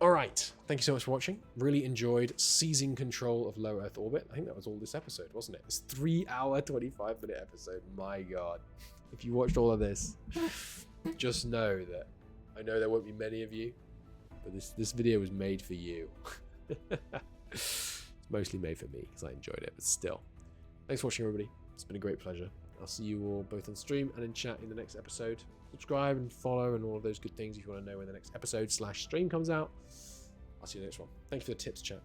Speaker 1: All right. Thank you so much for watching. Really enjoyed seizing control of low Earth orbit. I think that was all this episode, wasn't it? This 3-hour, 25-minute episode. My God. If you watched all of this, just know that I know there won't be many of you, but this video was made for you. It's mostly made for me because I enjoyed it, but still. Thanks for watching, everybody. It's been a great pleasure. I'll see you all both on stream and in chat in the next episode. Subscribe and follow and all of those good things if you want to know when the next episode /stream comes out. I'll see you in the next one. Thank you for the tips, chat.